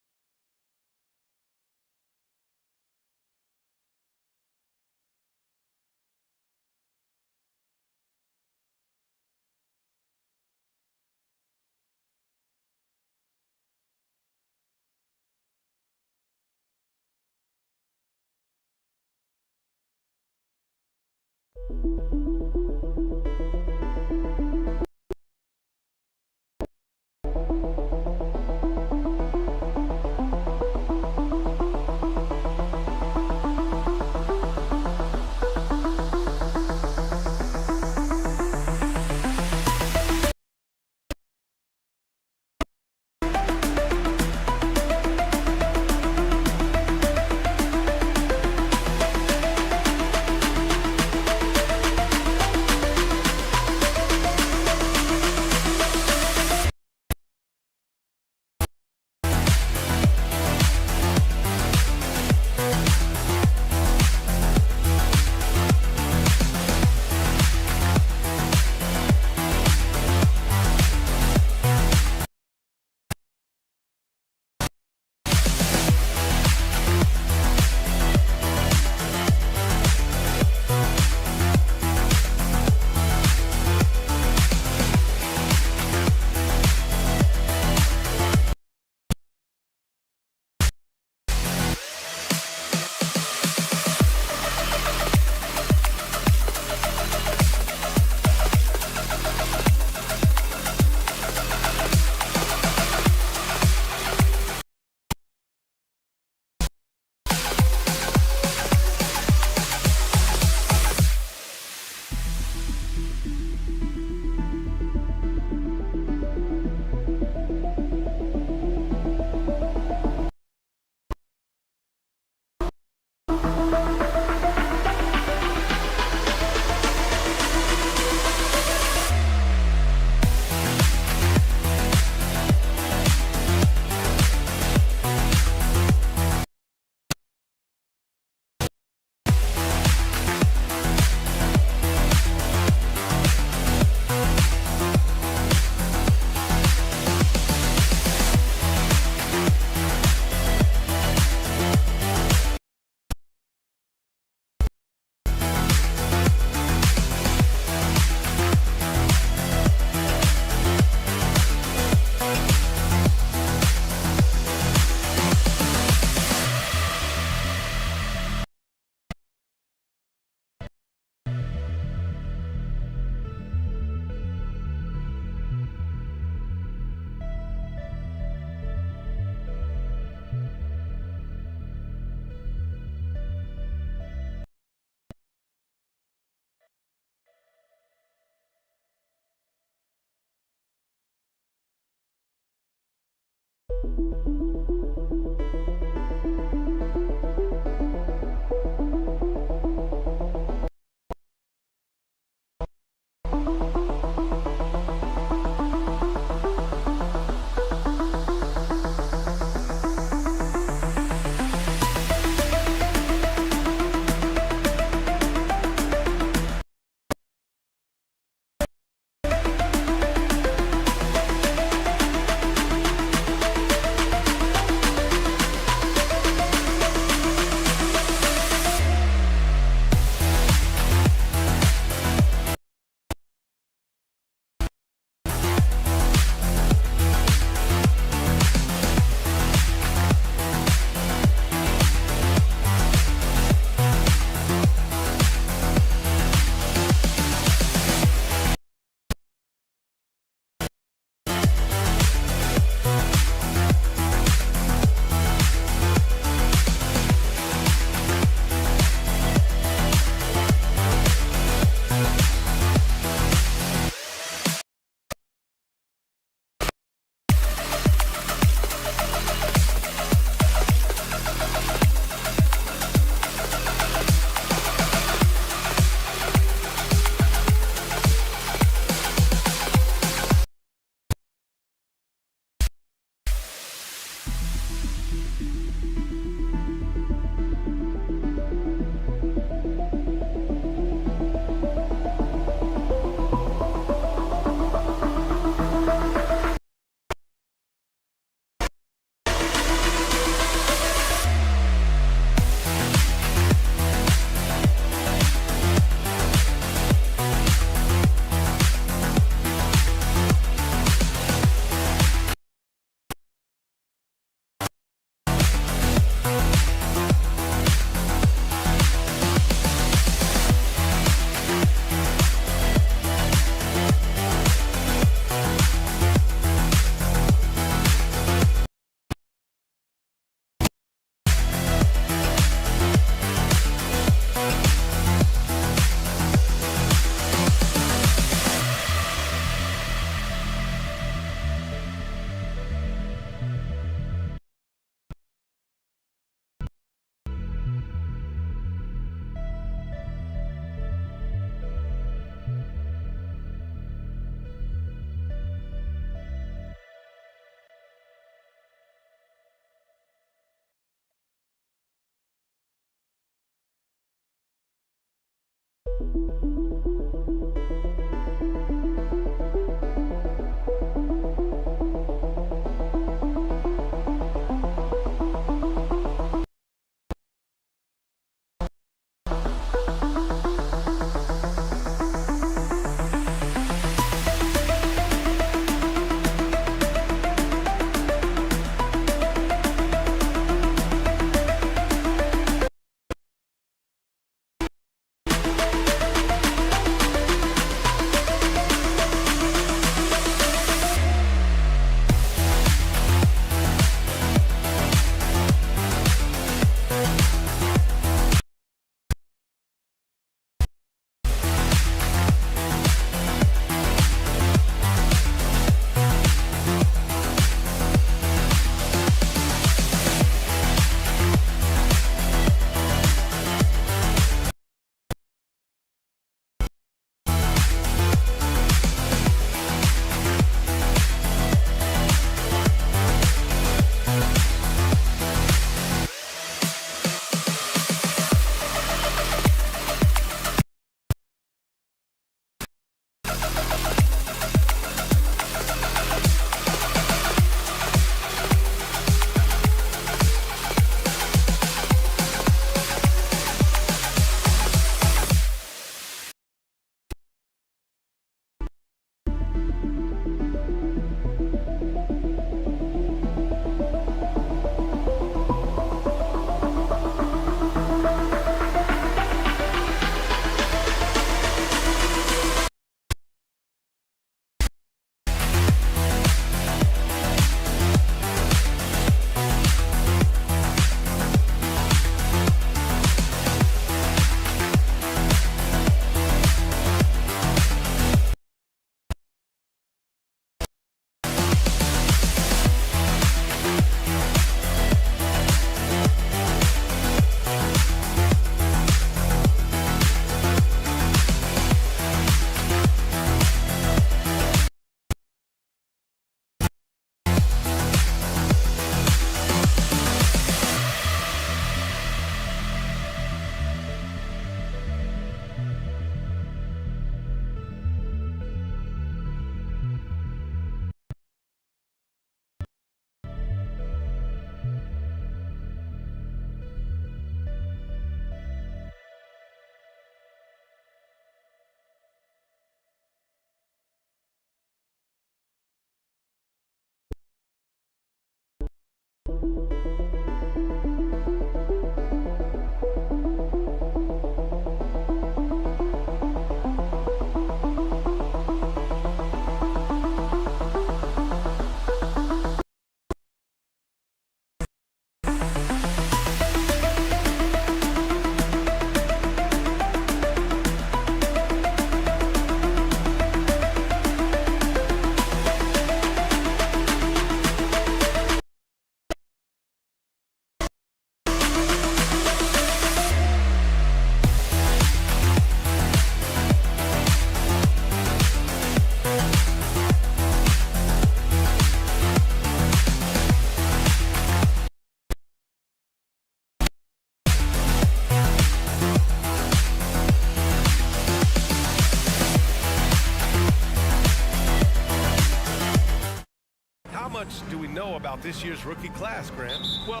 Speaker 11: much do we know about this year's rookie class, Grant?
Speaker 9: Well,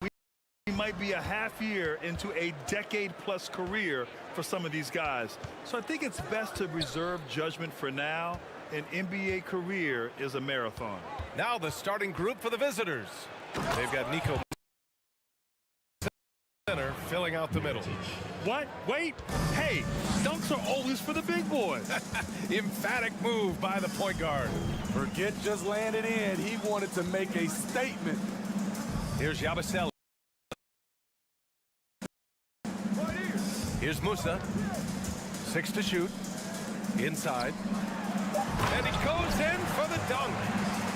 Speaker 9: we might be a half year into a decade-plus career for some of these guys. So I think it's best to reserve judgment for now. An NBA career is a marathon.
Speaker 11: Now the starting group for the visitors. They've got Nuco center filling out the middle.
Speaker 9: What? Wait. Hey, dunks are always for the big boys.
Speaker 11: Emphatic move by the point guard.
Speaker 12: Forget just laying it in. He wanted to make a statement.
Speaker 11: Here's Yabusele. Here's Musa. 6 to shoot. Inside. And he goes in for the dunk.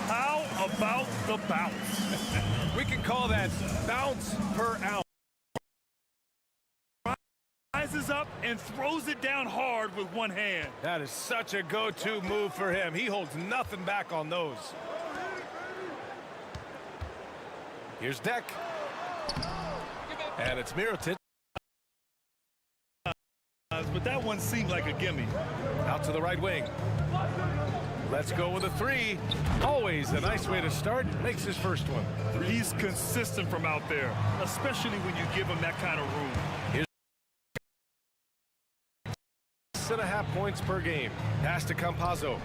Speaker 9: How about the bounce?
Speaker 11: We can call that bounce per ounce.
Speaker 9: Rises up and throws it down hard with one hand.
Speaker 11: That is such a go-to move for him. He holds nothing back on those. Here's Deck. And it's Mirotic.
Speaker 9: That one seemed like a gimme.
Speaker 11: Out to the right wing. Let's go with a three. Always a nice way to start. Makes his first one.
Speaker 9: He's consistent from out there, especially when you give him that kind of room.
Speaker 11: Here's 6.5 points per game. Pass to Campazzo.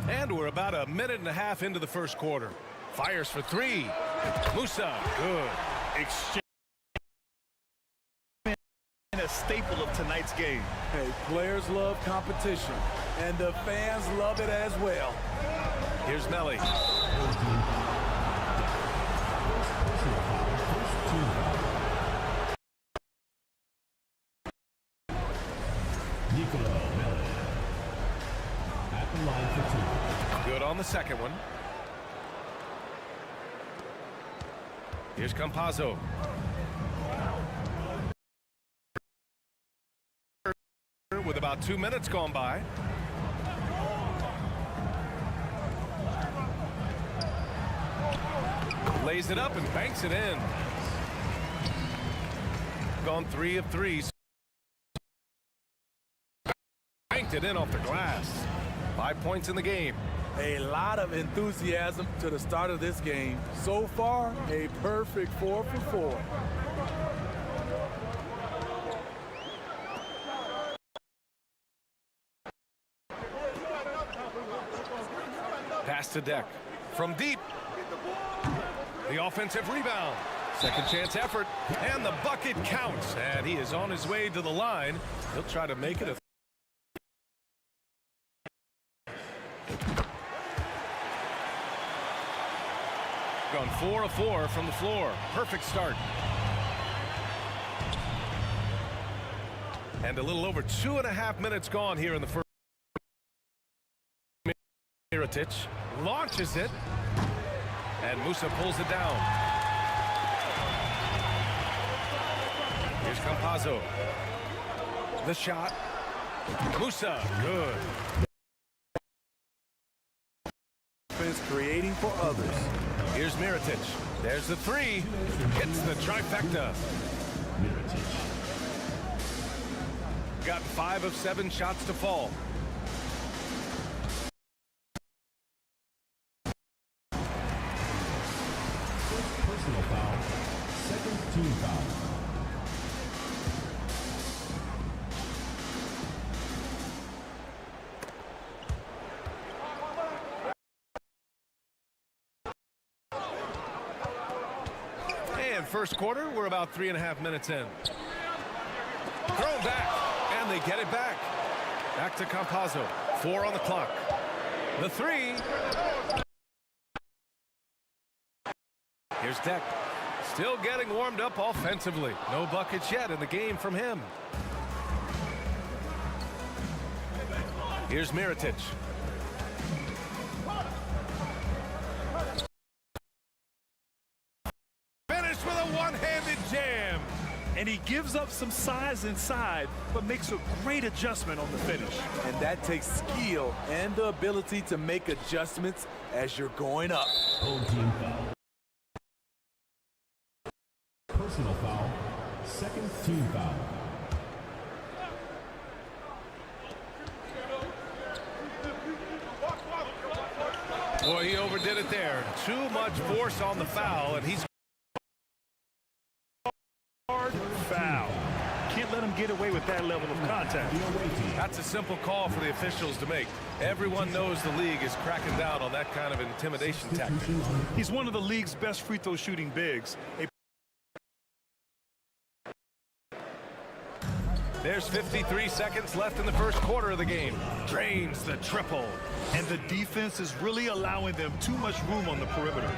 Speaker 11: And we're about a minute and a half into the first quarter. Fires for three. Musa, good.
Speaker 9: Exchange. A staple of tonight's game.
Speaker 12: Hey, players love competition, and the fans love it as well.
Speaker 11: Here's Melly.
Speaker 5: At the line for two.
Speaker 11: Good on the second one. Here's Campazzo. With about 2 minutes gone by. Lays it up and banks it in. Gone 3 of 3. Banked it in off the glass. 5 points in the game.
Speaker 12: A lot of enthusiasm to the start of this game. So far, a perfect 4 for 4.
Speaker 11: Pass to Deck. From deep. The offensive rebound. Second chance effort. And the bucket counts. And he is on his way to the line. He'll try to make it a gone 4 of 4 from the floor. Perfect start. And a little over 2.5 minutes gone here in the first. Mirotic launches it, and Musa pulls it down. Here's Campazzo. The shot. Musa, good.
Speaker 12: Offense creating for others.
Speaker 11: Here's Mirotic. There's the three. Hits the trifecta.
Speaker 5: Mirotic.
Speaker 11: Got 5 of 7 shots to fall.
Speaker 5: Personal foul. Second team foul.
Speaker 11: And first quarter, we're about 3.5 minutes in. Thrown back, and they get it back. Back to Campazzo. 4 on the clock. The three. Here's Deck. Still getting warmed up offensively. No buckets yet in the game from him. Here's Mirotic. Finished with a one-handed jam.
Speaker 9: And he gives up some size inside, but makes a great adjustment on the finish.
Speaker 12: And that takes skill and the ability to make adjustments as you're going up.
Speaker 5: Home team foul. Personal foul. Second team foul.
Speaker 11: Boy, he overdid it there. Too much force on the foul, and he's
Speaker 9: hard foul. Can't let him get away with that level of contact.
Speaker 11: That's a simple call for the officials to make. Everyone knows the league is cracking down on that kind of intimidation tactic.
Speaker 9: He's one of the league's best free throw shooting bigs.
Speaker 11: There's 53 seconds left in the first quarter of the game.
Speaker 9: Drains the triple. And the defense is really allowing them too much room on the perimeter.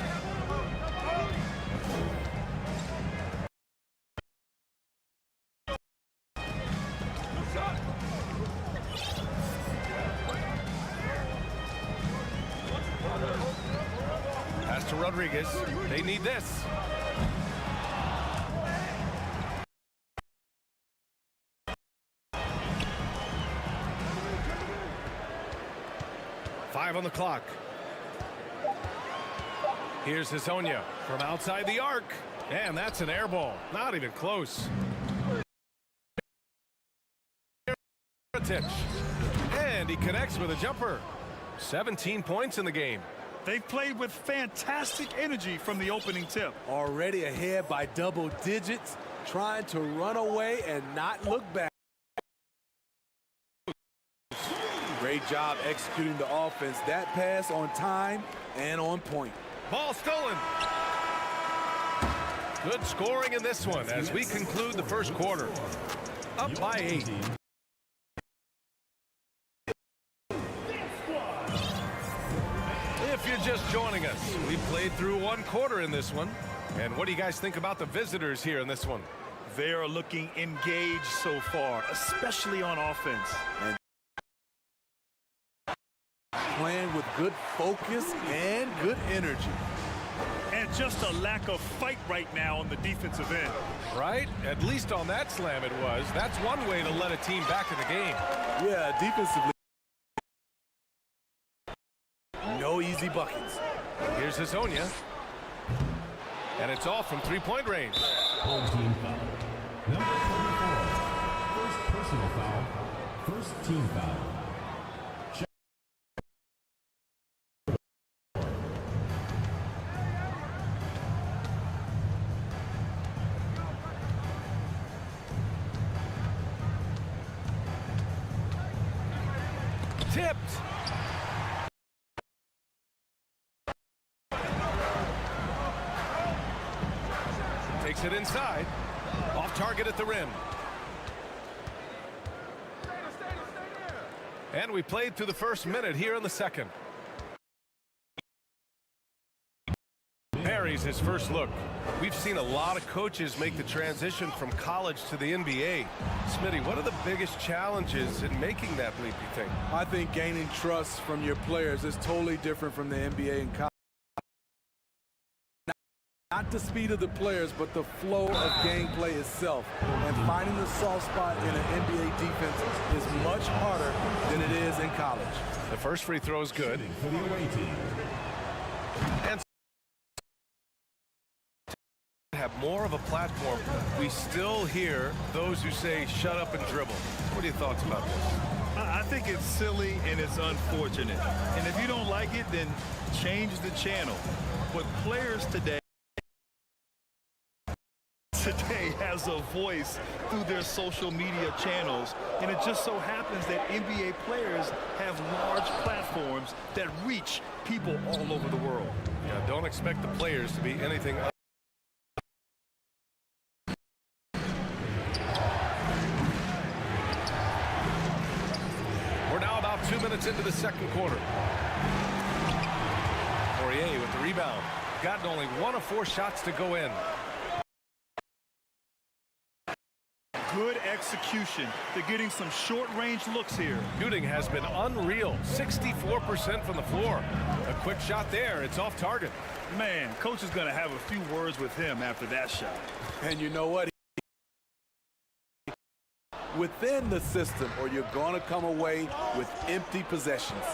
Speaker 11: Pass to Rodriguez. They need this. On the clock. Here's Hezonja from outside the arc. And that's an air ball. Not even close. And he connects with a jumper. 17 points in the game.
Speaker 9: They've played with fantastic energy from the opening tip.
Speaker 12: Already ahead by double digits, trying to run away and not look back. Great job executing the offense. That pass on time and on point.
Speaker 11: Ball stolen. Good scoring in this one as we conclude the first quarter. Up by 8. If you're just joining us, we played through one quarter in this one. And what do you guys think about the visitors here in this one?
Speaker 9: They are looking engaged so far, especially on offense.
Speaker 12: And playing with good focus and good energy.
Speaker 9: And just a lack of fight right now on the defensive end.
Speaker 11: Right? At least on that slam it was. That's one way to let a team back in the game.
Speaker 12: Yeah, defensively. No easy buckets.
Speaker 11: Here's Hazonia. And it's off from three-point range.
Speaker 5: Home team foul. Number 24. First personal foul. First team foul.
Speaker 11: Tipped. Takes it inside. Off target at the rim. And we played through the first minute here in the second. Parries his first look. We've seen a lot of coaches make the transition from college to the NBA. Smitty, what are the biggest challenges in making that leap, you think?
Speaker 12: I think gaining trust from your players is totally different from the NBA and college. Not the speed of the players, but the flow of gameplay itself. And finding the soft spot in an NBA defense is much harder than it is in college.
Speaker 11: The first free throw is good.
Speaker 5: For the away team.
Speaker 11: And have more of a platform. We still hear those who say shut up and dribble. What are your thoughts about this?
Speaker 9: I think it's silly and it's unfortunate. And if you don't like it, then change the channel. But players today has a voice through their social media channels, and it just so happens that NBA players have large platforms that reach people all over the world.
Speaker 11: Yeah, don't expect the players to be anything other. We're now about 2 minutes into the second quarter. Poirier with the rebound. Gotten only 1 of 4 shots to go in.
Speaker 9: Good execution. They're getting some short-range looks here.
Speaker 11: Shooting has been unreal. 64% from the floor. A quick shot there. It's off target.
Speaker 9: Man, coach is going to have a few words with him after that shot.
Speaker 12: And you know what? Within the system, or you're going to come away with empty possessions.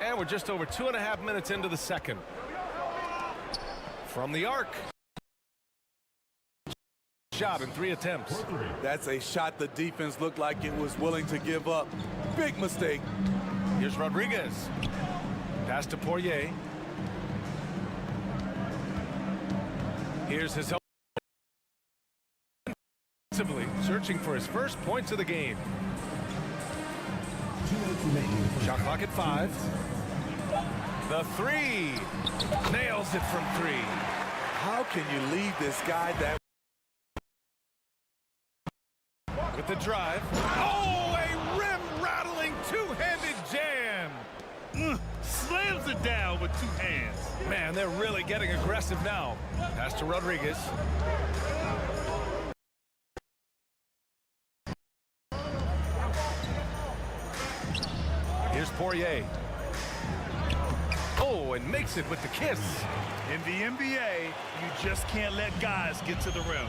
Speaker 11: And we're just over 2.5 minutes into the second. From the arc. Shot in 3 attempts.
Speaker 12: That's a shot the defense looked like it was willing to give up. Big mistake.
Speaker 11: Here's Rodriguez. Pass to Poirier. Here's his help. Searching for his first points of the game.
Speaker 5: 2 minutes remaining.
Speaker 11: Shot clock at 5. The 3. Nails it from 3.
Speaker 12: How can you leave this guy that?
Speaker 11: With the drive. Oh, a rim-rattling two-handed jam.
Speaker 9: Slams it down with 2 hands.
Speaker 11: Man, they're really getting aggressive now. Pass to Rodriguez. Here's Poirier. Oh, and makes it with the kiss.
Speaker 9: In the NBA, you just can't let guys get to the rim.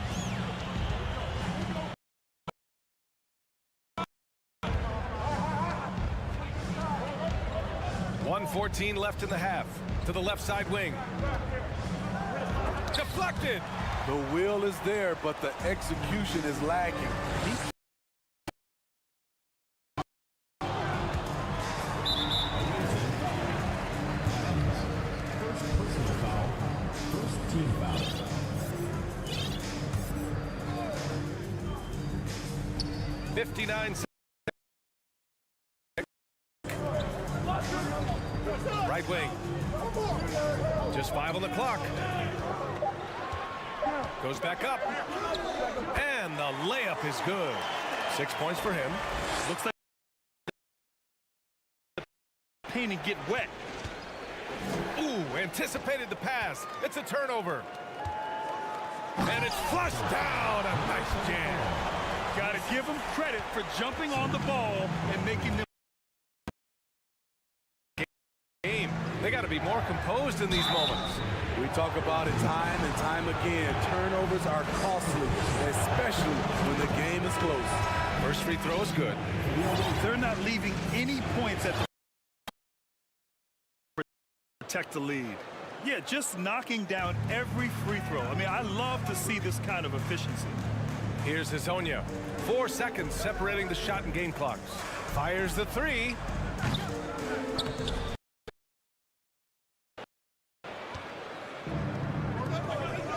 Speaker 11: 2:14 left in the half. To the left side wing. Deflected.
Speaker 12: The will is there, but the execution is lagging.
Speaker 5: Personal foul. First team foul.
Speaker 11: Right wing. Just 5 on the clock. Goes back up. And the layup is good. 6 points for him.
Speaker 9: Looks like paint and get wet.
Speaker 11: Ooh, anticipated the pass. It's a turnover. And it's flushed down. A nice jam.
Speaker 9: Got to give him credit for jumping on the ball and making them
Speaker 11: game. They got to be more composed in these moments.
Speaker 12: We talk about it time and time again. Turnovers are costly, especially when the game is close.
Speaker 11: First free throw is good.
Speaker 9: They're not leaving any points at the protect the lead. Yeah, just knocking down every free throw. I mean, I love to see this kind of efficiency.
Speaker 11: Here's Hezonja. 4 seconds separating the shot and game clocks. Fires the three.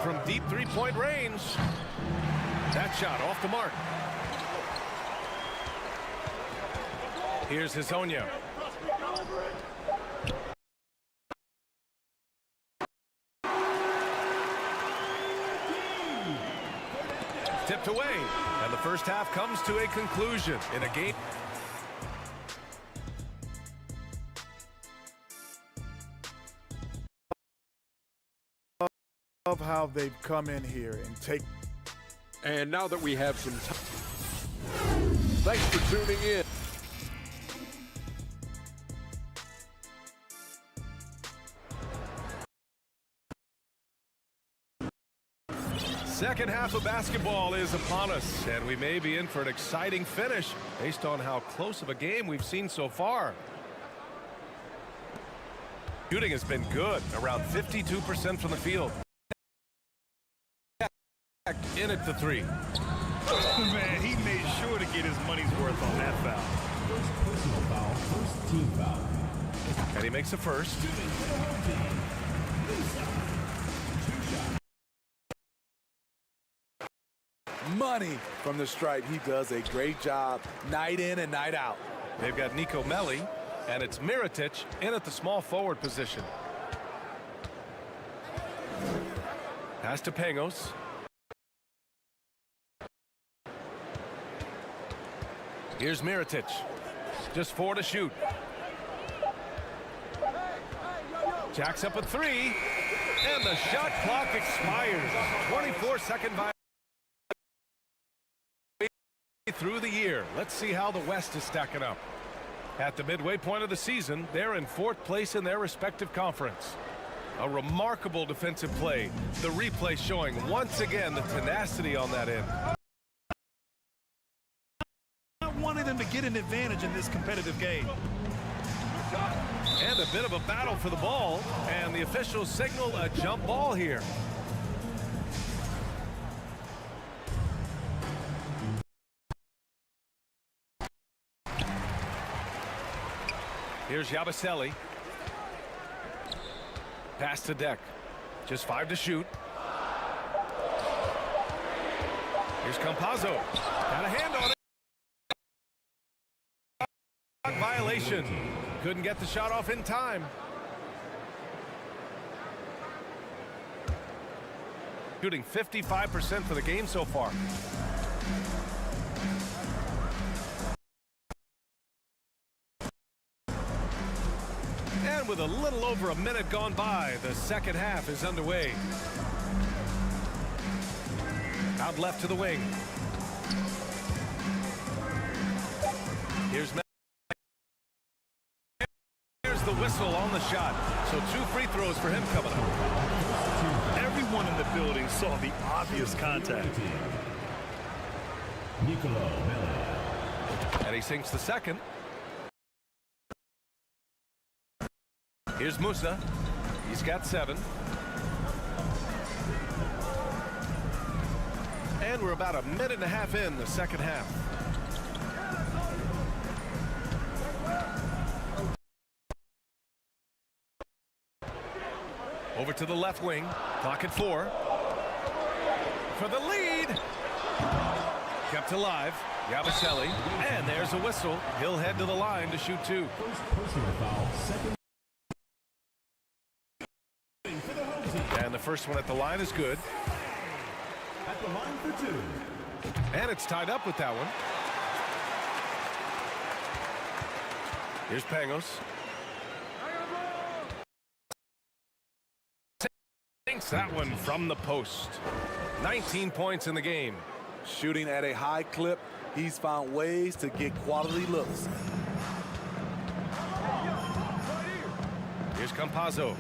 Speaker 11: From deep three-point range. That shot off the mark. Here's Hezonja. Tipped away, and the first half comes to a conclusion in a game.
Speaker 10: Love how they've come in here and take.
Speaker 6: And now that we have some time, thanks for tuning in.
Speaker 11: Second half of basketball is upon us, and we may be in for an exciting finish based on how close of a game we've seen so far. Shooting has been good, around 52% from the field. In at the three.
Speaker 9: Man, he made sure to get his money's worth on that foul.
Speaker 5: First personal foul. First team foul.
Speaker 11: And he makes a first.
Speaker 12: Money from the stripe. He does a great job night in and night out.
Speaker 11: They've got Nico Melli, and it's Mirotic in at the small forward position. Pass to Pangos. Here's Mirotic. Just 4 to shoot. Jacks up a three, and the shot clock expires. 24-second violation through the year. Let's see how the West is stacking up. At the midway point of the season, they're in 4th place in their respective conference. A remarkable defensive play. The replay showing once again the tenacity on that end.
Speaker 9: Wanted them to get an advantage in this competitive game.
Speaker 11: And a bit of a battle for the ball, and the officials signal a jump ball here. Here's Yabusele. Pass to Deck. Just 5 to shoot. Here's Campazzo. Got a hand on it. Violation. Couldn't get the shot off in time. Shooting 55% for the game so far. And with a little over a minute gone by, the second half is underway. Out left to the wing. Here's the whistle on the shot. So 2 free throws for him coming up.
Speaker 9: Everyone in the building saw the obvious contact.
Speaker 11: And he sinks the second. Here's Musa. He's got 7. And we're about a minute and a half in the second half. Over to the left wing. Clock at 4. For the lead. Kept alive. Yabusele. And there's a whistle. He'll head to the line to shoot 2.
Speaker 5: Personal foul, second.
Speaker 11: And the first one at the line is good.
Speaker 5: At the line for 2.
Speaker 11: And it's tied up with that one. Here's Pangos. Sinks that one from the post. 19 points in the game.
Speaker 12: Shooting at a high clip, he's found ways to get quality looks.
Speaker 11: Here's Campazzo.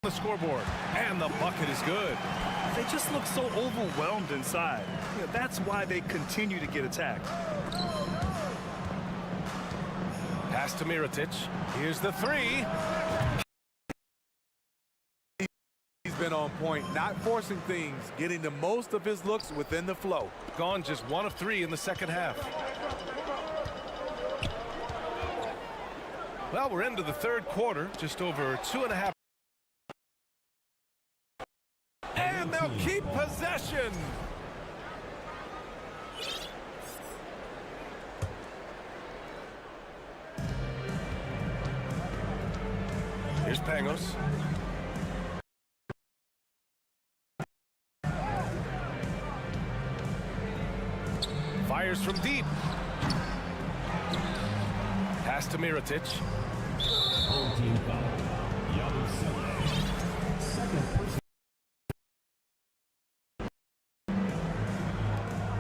Speaker 11: The scoreboard, and the bucket is good.
Speaker 9: They just look so overwhelmed inside. You know, that's why they continue to get attacked.
Speaker 11: Pass to Mirotic. Here's the 3.
Speaker 12: He's been on point, not forcing things, getting the most of his looks within the flow.
Speaker 11: Gone just 1 of 3 in the second half. Well, we're into the third quarter, just over 2.5. And they'll keep possession. Here's Pangos. Fires from deep. Pass to Mirotic.
Speaker 5: Team foul. Yabusele. Second personal.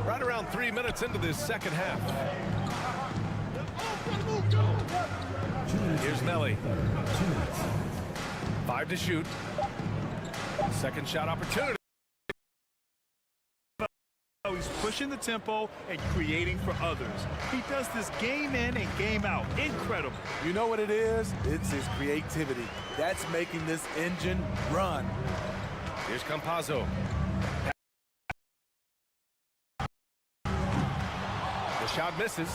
Speaker 11: Right around 3 minutes into this second half. Here's Nelly. 5 to shoot. Second shot opportunity.
Speaker 9: He's pushing the tempo and creating for others. He does this game in and game out. Incredible.
Speaker 12: You know what it is? It's his creativity. That's making this engine run.
Speaker 11: Here's Campazzo. The shot misses.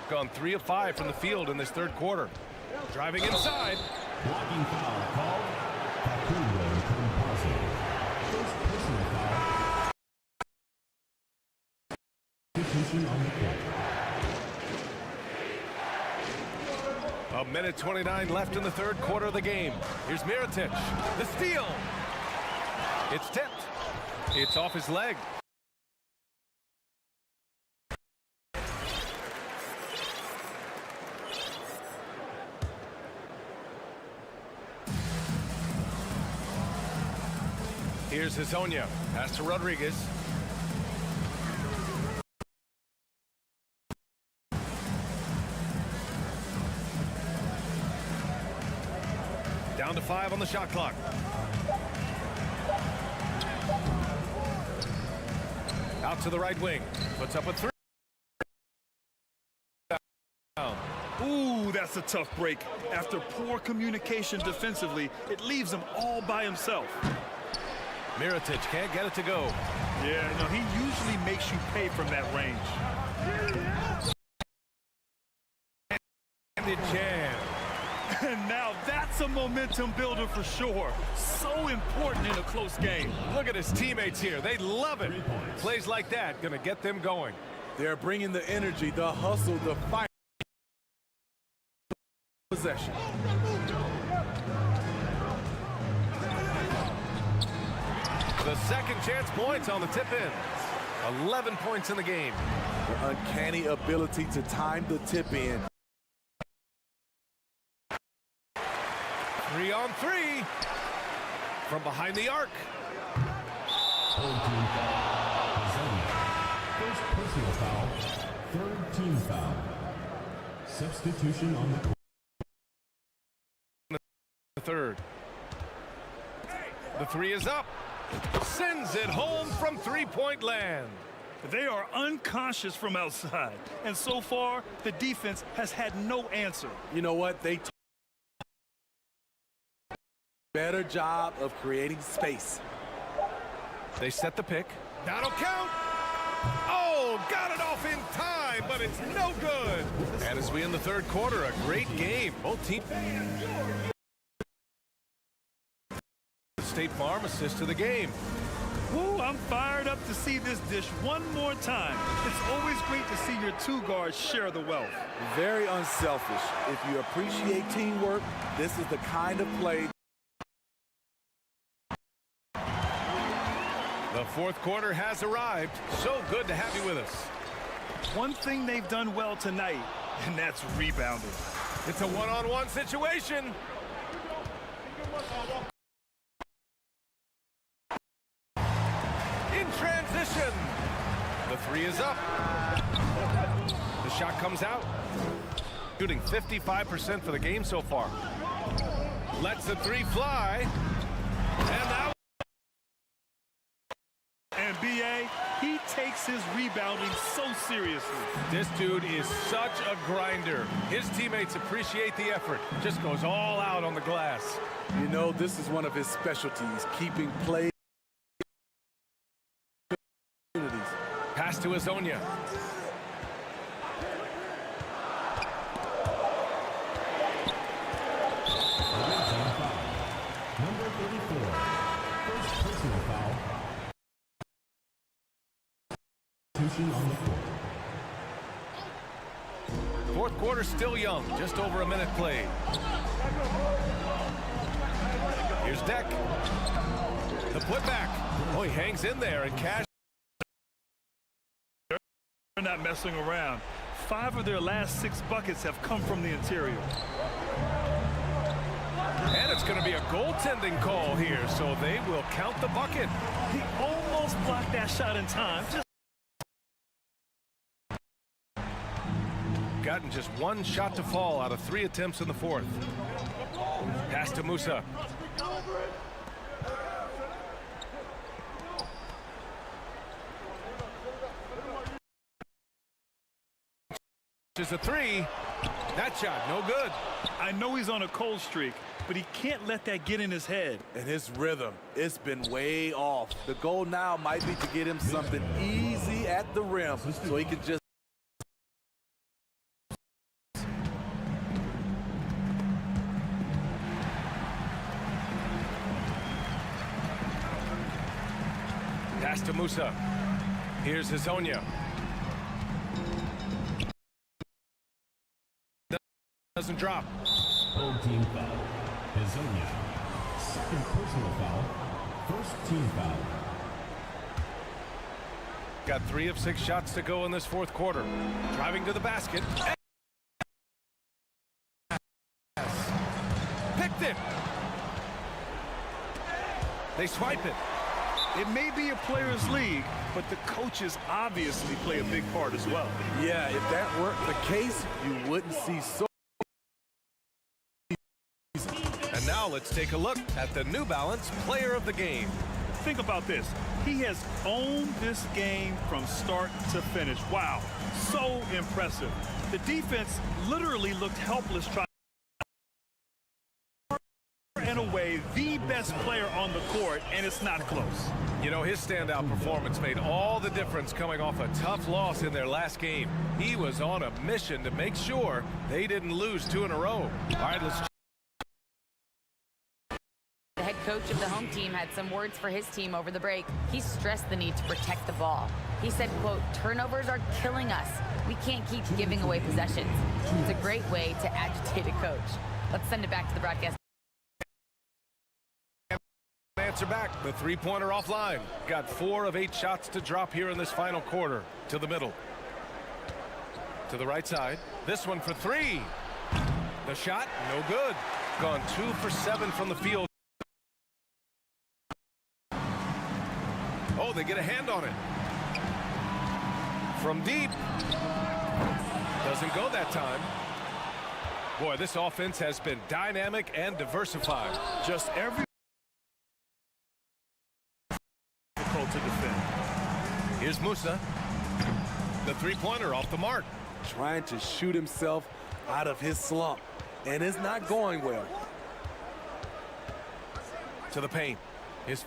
Speaker 11: Gone 3 of 5 from the field in this third quarter. Driving inside.
Speaker 5: Blocking foul called. Campazzo. First personal foul. Substitution on the court.
Speaker 11: A minute 29 left in the third quarter of the game. Here's Mirotic. The steal. It's tipped. It's off his leg. Here's Hezonja. Pass to Rodriguez. Down to 5 on the shot clock. Out to the right wing. Puts up a 3.
Speaker 9: Ooh, that's a tough break. After poor communication defensively, it leaves him all by himself.
Speaker 11: Mirotic can't get it to go.
Speaker 9: Yeah, no, he usually makes you pay from that range.
Speaker 11: And it jammed.
Speaker 9: And now that's a momentum builder for sure. So important in a close game.
Speaker 11: Look at his teammates here. They love it. Plays like that gonna get them going.
Speaker 12: They're bringing the energy, the hustle, the fight. Possession.
Speaker 11: The second chance points on the tip-in. 11 points in the game.
Speaker 12: The uncanny ability to time the tip-in.
Speaker 11: 3 on 3 from behind the arc.
Speaker 5: First personal foul, third team foul. Substitution on the court.
Speaker 11: The third. The 3 is up. Sends it home from three-point land.
Speaker 9: They are unconscious from outside. And so far, the defense has had no answer.
Speaker 12: You know what? They better job of creating space.
Speaker 11: They set the pick.
Speaker 6: That'll count. Oh, got it off in time, but it's no good.
Speaker 11: And as we end the third quarter, a great game. Both teams. State Farm assist to the game.
Speaker 9: Woo, I'm fired up to see this dish one more time. It's always great to see your two guards share the wealth.
Speaker 12: Very unselfish. If you appreciate teamwork, this is the kind of play.
Speaker 11: The fourth quarter has arrived. So good to have you with us.
Speaker 9: One thing they've done well tonight, and that's rebounding.
Speaker 11: It's a one-on-one situation. In transition. The three is up. The shot comes out. Shooting 55% for the game so far. Lets the three fly. And now.
Speaker 9: And B.A., he takes his rebounding so seriously.
Speaker 11: This dude is such a grinder. His teammates appreciate the effort. Just goes all out on the glass.
Speaker 12: You know, this is one of his specialties, keeping play.
Speaker 11: Pass to Azonia.
Speaker 5: Number 34. First personal foul. On the court.
Speaker 11: Fourth quarter still young, just over a minute played. Here's Deck. The putback. Oh, he hangs in there and cash.
Speaker 9: They're not messing around. 5 of their last 6 buckets have come from the interior.
Speaker 11: And it's going to be a goaltending call here, so they will count the bucket.
Speaker 9: He almost blocked that shot in time.
Speaker 11: Gotten just 1 shot to fall out of 3 attempts in the fourth. Pass to Musa. There's a 3. That shot, no good.
Speaker 9: I know he's on a cold streak, but he can't let that get in his head.
Speaker 12: And his rhythm, it's been way off. The goal now might be to get him something easy at the rim so he can just.
Speaker 11: Pass to Musa. Here's Hazonia. Doesn't drop.
Speaker 5: Third team foul. Hazonia. Second personal foul. First team foul.
Speaker 11: Got 3 of 6 shots to go in this fourth quarter. Driving to the basket. Picked it. They swipe it.
Speaker 9: It may be a players' league, but the coaches obviously play a big part as well.
Speaker 12: Yeah, if that weren't the case, you wouldn't see so.
Speaker 11: And now let's take a look at the New Balance Player of the Game.
Speaker 9: Think about this. He has owned this game from start to finish. Wow, so impressive. The defense literally looked helpless trying in a way the best player on the court, and it's not close.
Speaker 11: You know, his standout performance made all the difference coming off a tough loss in their last game. He was on a mission to make sure they didn't lose 2 in a row. All right, let's.
Speaker 15: The head coach of the home team had some words for his team over the break. He stressed the need to protect the ball. He said, quote, "Turnovers are killing us. We can't keep giving away possessions." It's a great way to agitate a coach. Let's send it back to the broadcast.
Speaker 11: Answer back. The three-pointer offline. Got 4 of 8 shots to drop here in this final quarter. To the middle. To the right side. This one for 3. The shot, no good. Gone 2 for 7 from the field. Oh, they get a hand on it. From deep. Doesn't go that time. Boy, this offense has been dynamic and diversified.
Speaker 9: Just every to defend.
Speaker 11: Here's Musa. The three-pointer off the mark.
Speaker 12: Trying to shoot himself out of his slump, and it's not going well.
Speaker 11: To the paint. His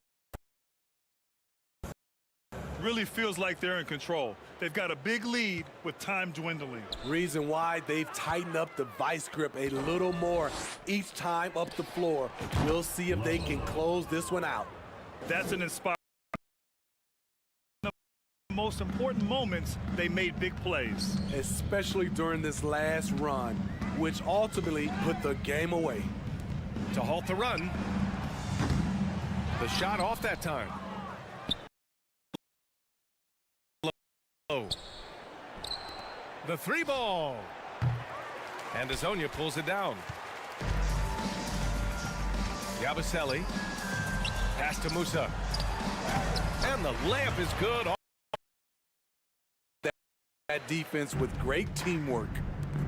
Speaker 9: Really feels like they're in control. They've got a big lead with time dwindling.
Speaker 12: Reason why they've tightened up the vice grip a little more each time up the floor. We'll see if they can close this one out.
Speaker 9: That's an inspiring. The most important moments, they made big plays.
Speaker 12: Especially during this last run, which ultimately put the game away.
Speaker 11: To halt the run. The shot off that time. The three ball. And Azonia pulls it down. Yabusele. Pass to Musa. And the layup is good.
Speaker 12: That defense with great teamwork.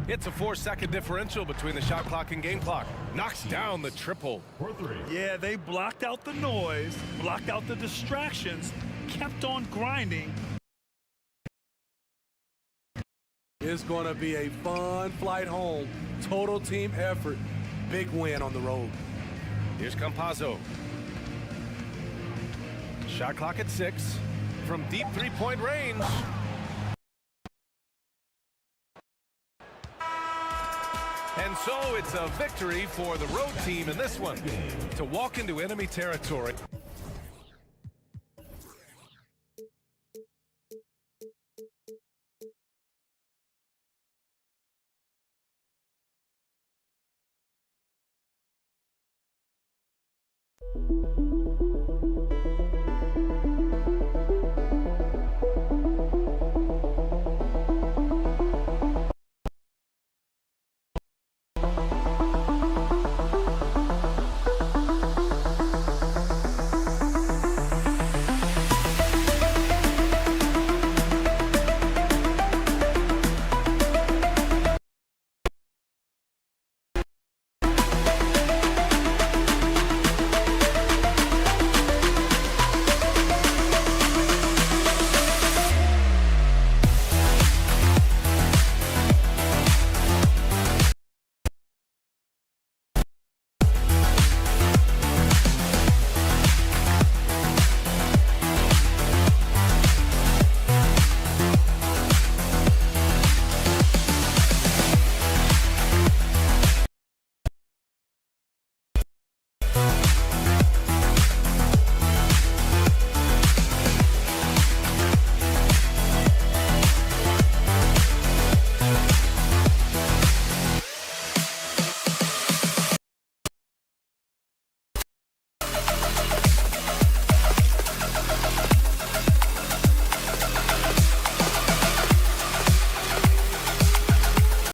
Speaker 11: It's a 4-second differential between the shot clock and game clock. Knocks down the triple.
Speaker 9: Yeah, they blocked out the noise, blocked out the distractions, kept on grinding.
Speaker 12: It's going to be a fun flight home. Total team effort. Big win on the road.
Speaker 11: Here's Campazzo. Shot clock at 6. From deep three-point range. And so it's a victory for the road team in this one. To walk into enemy territory.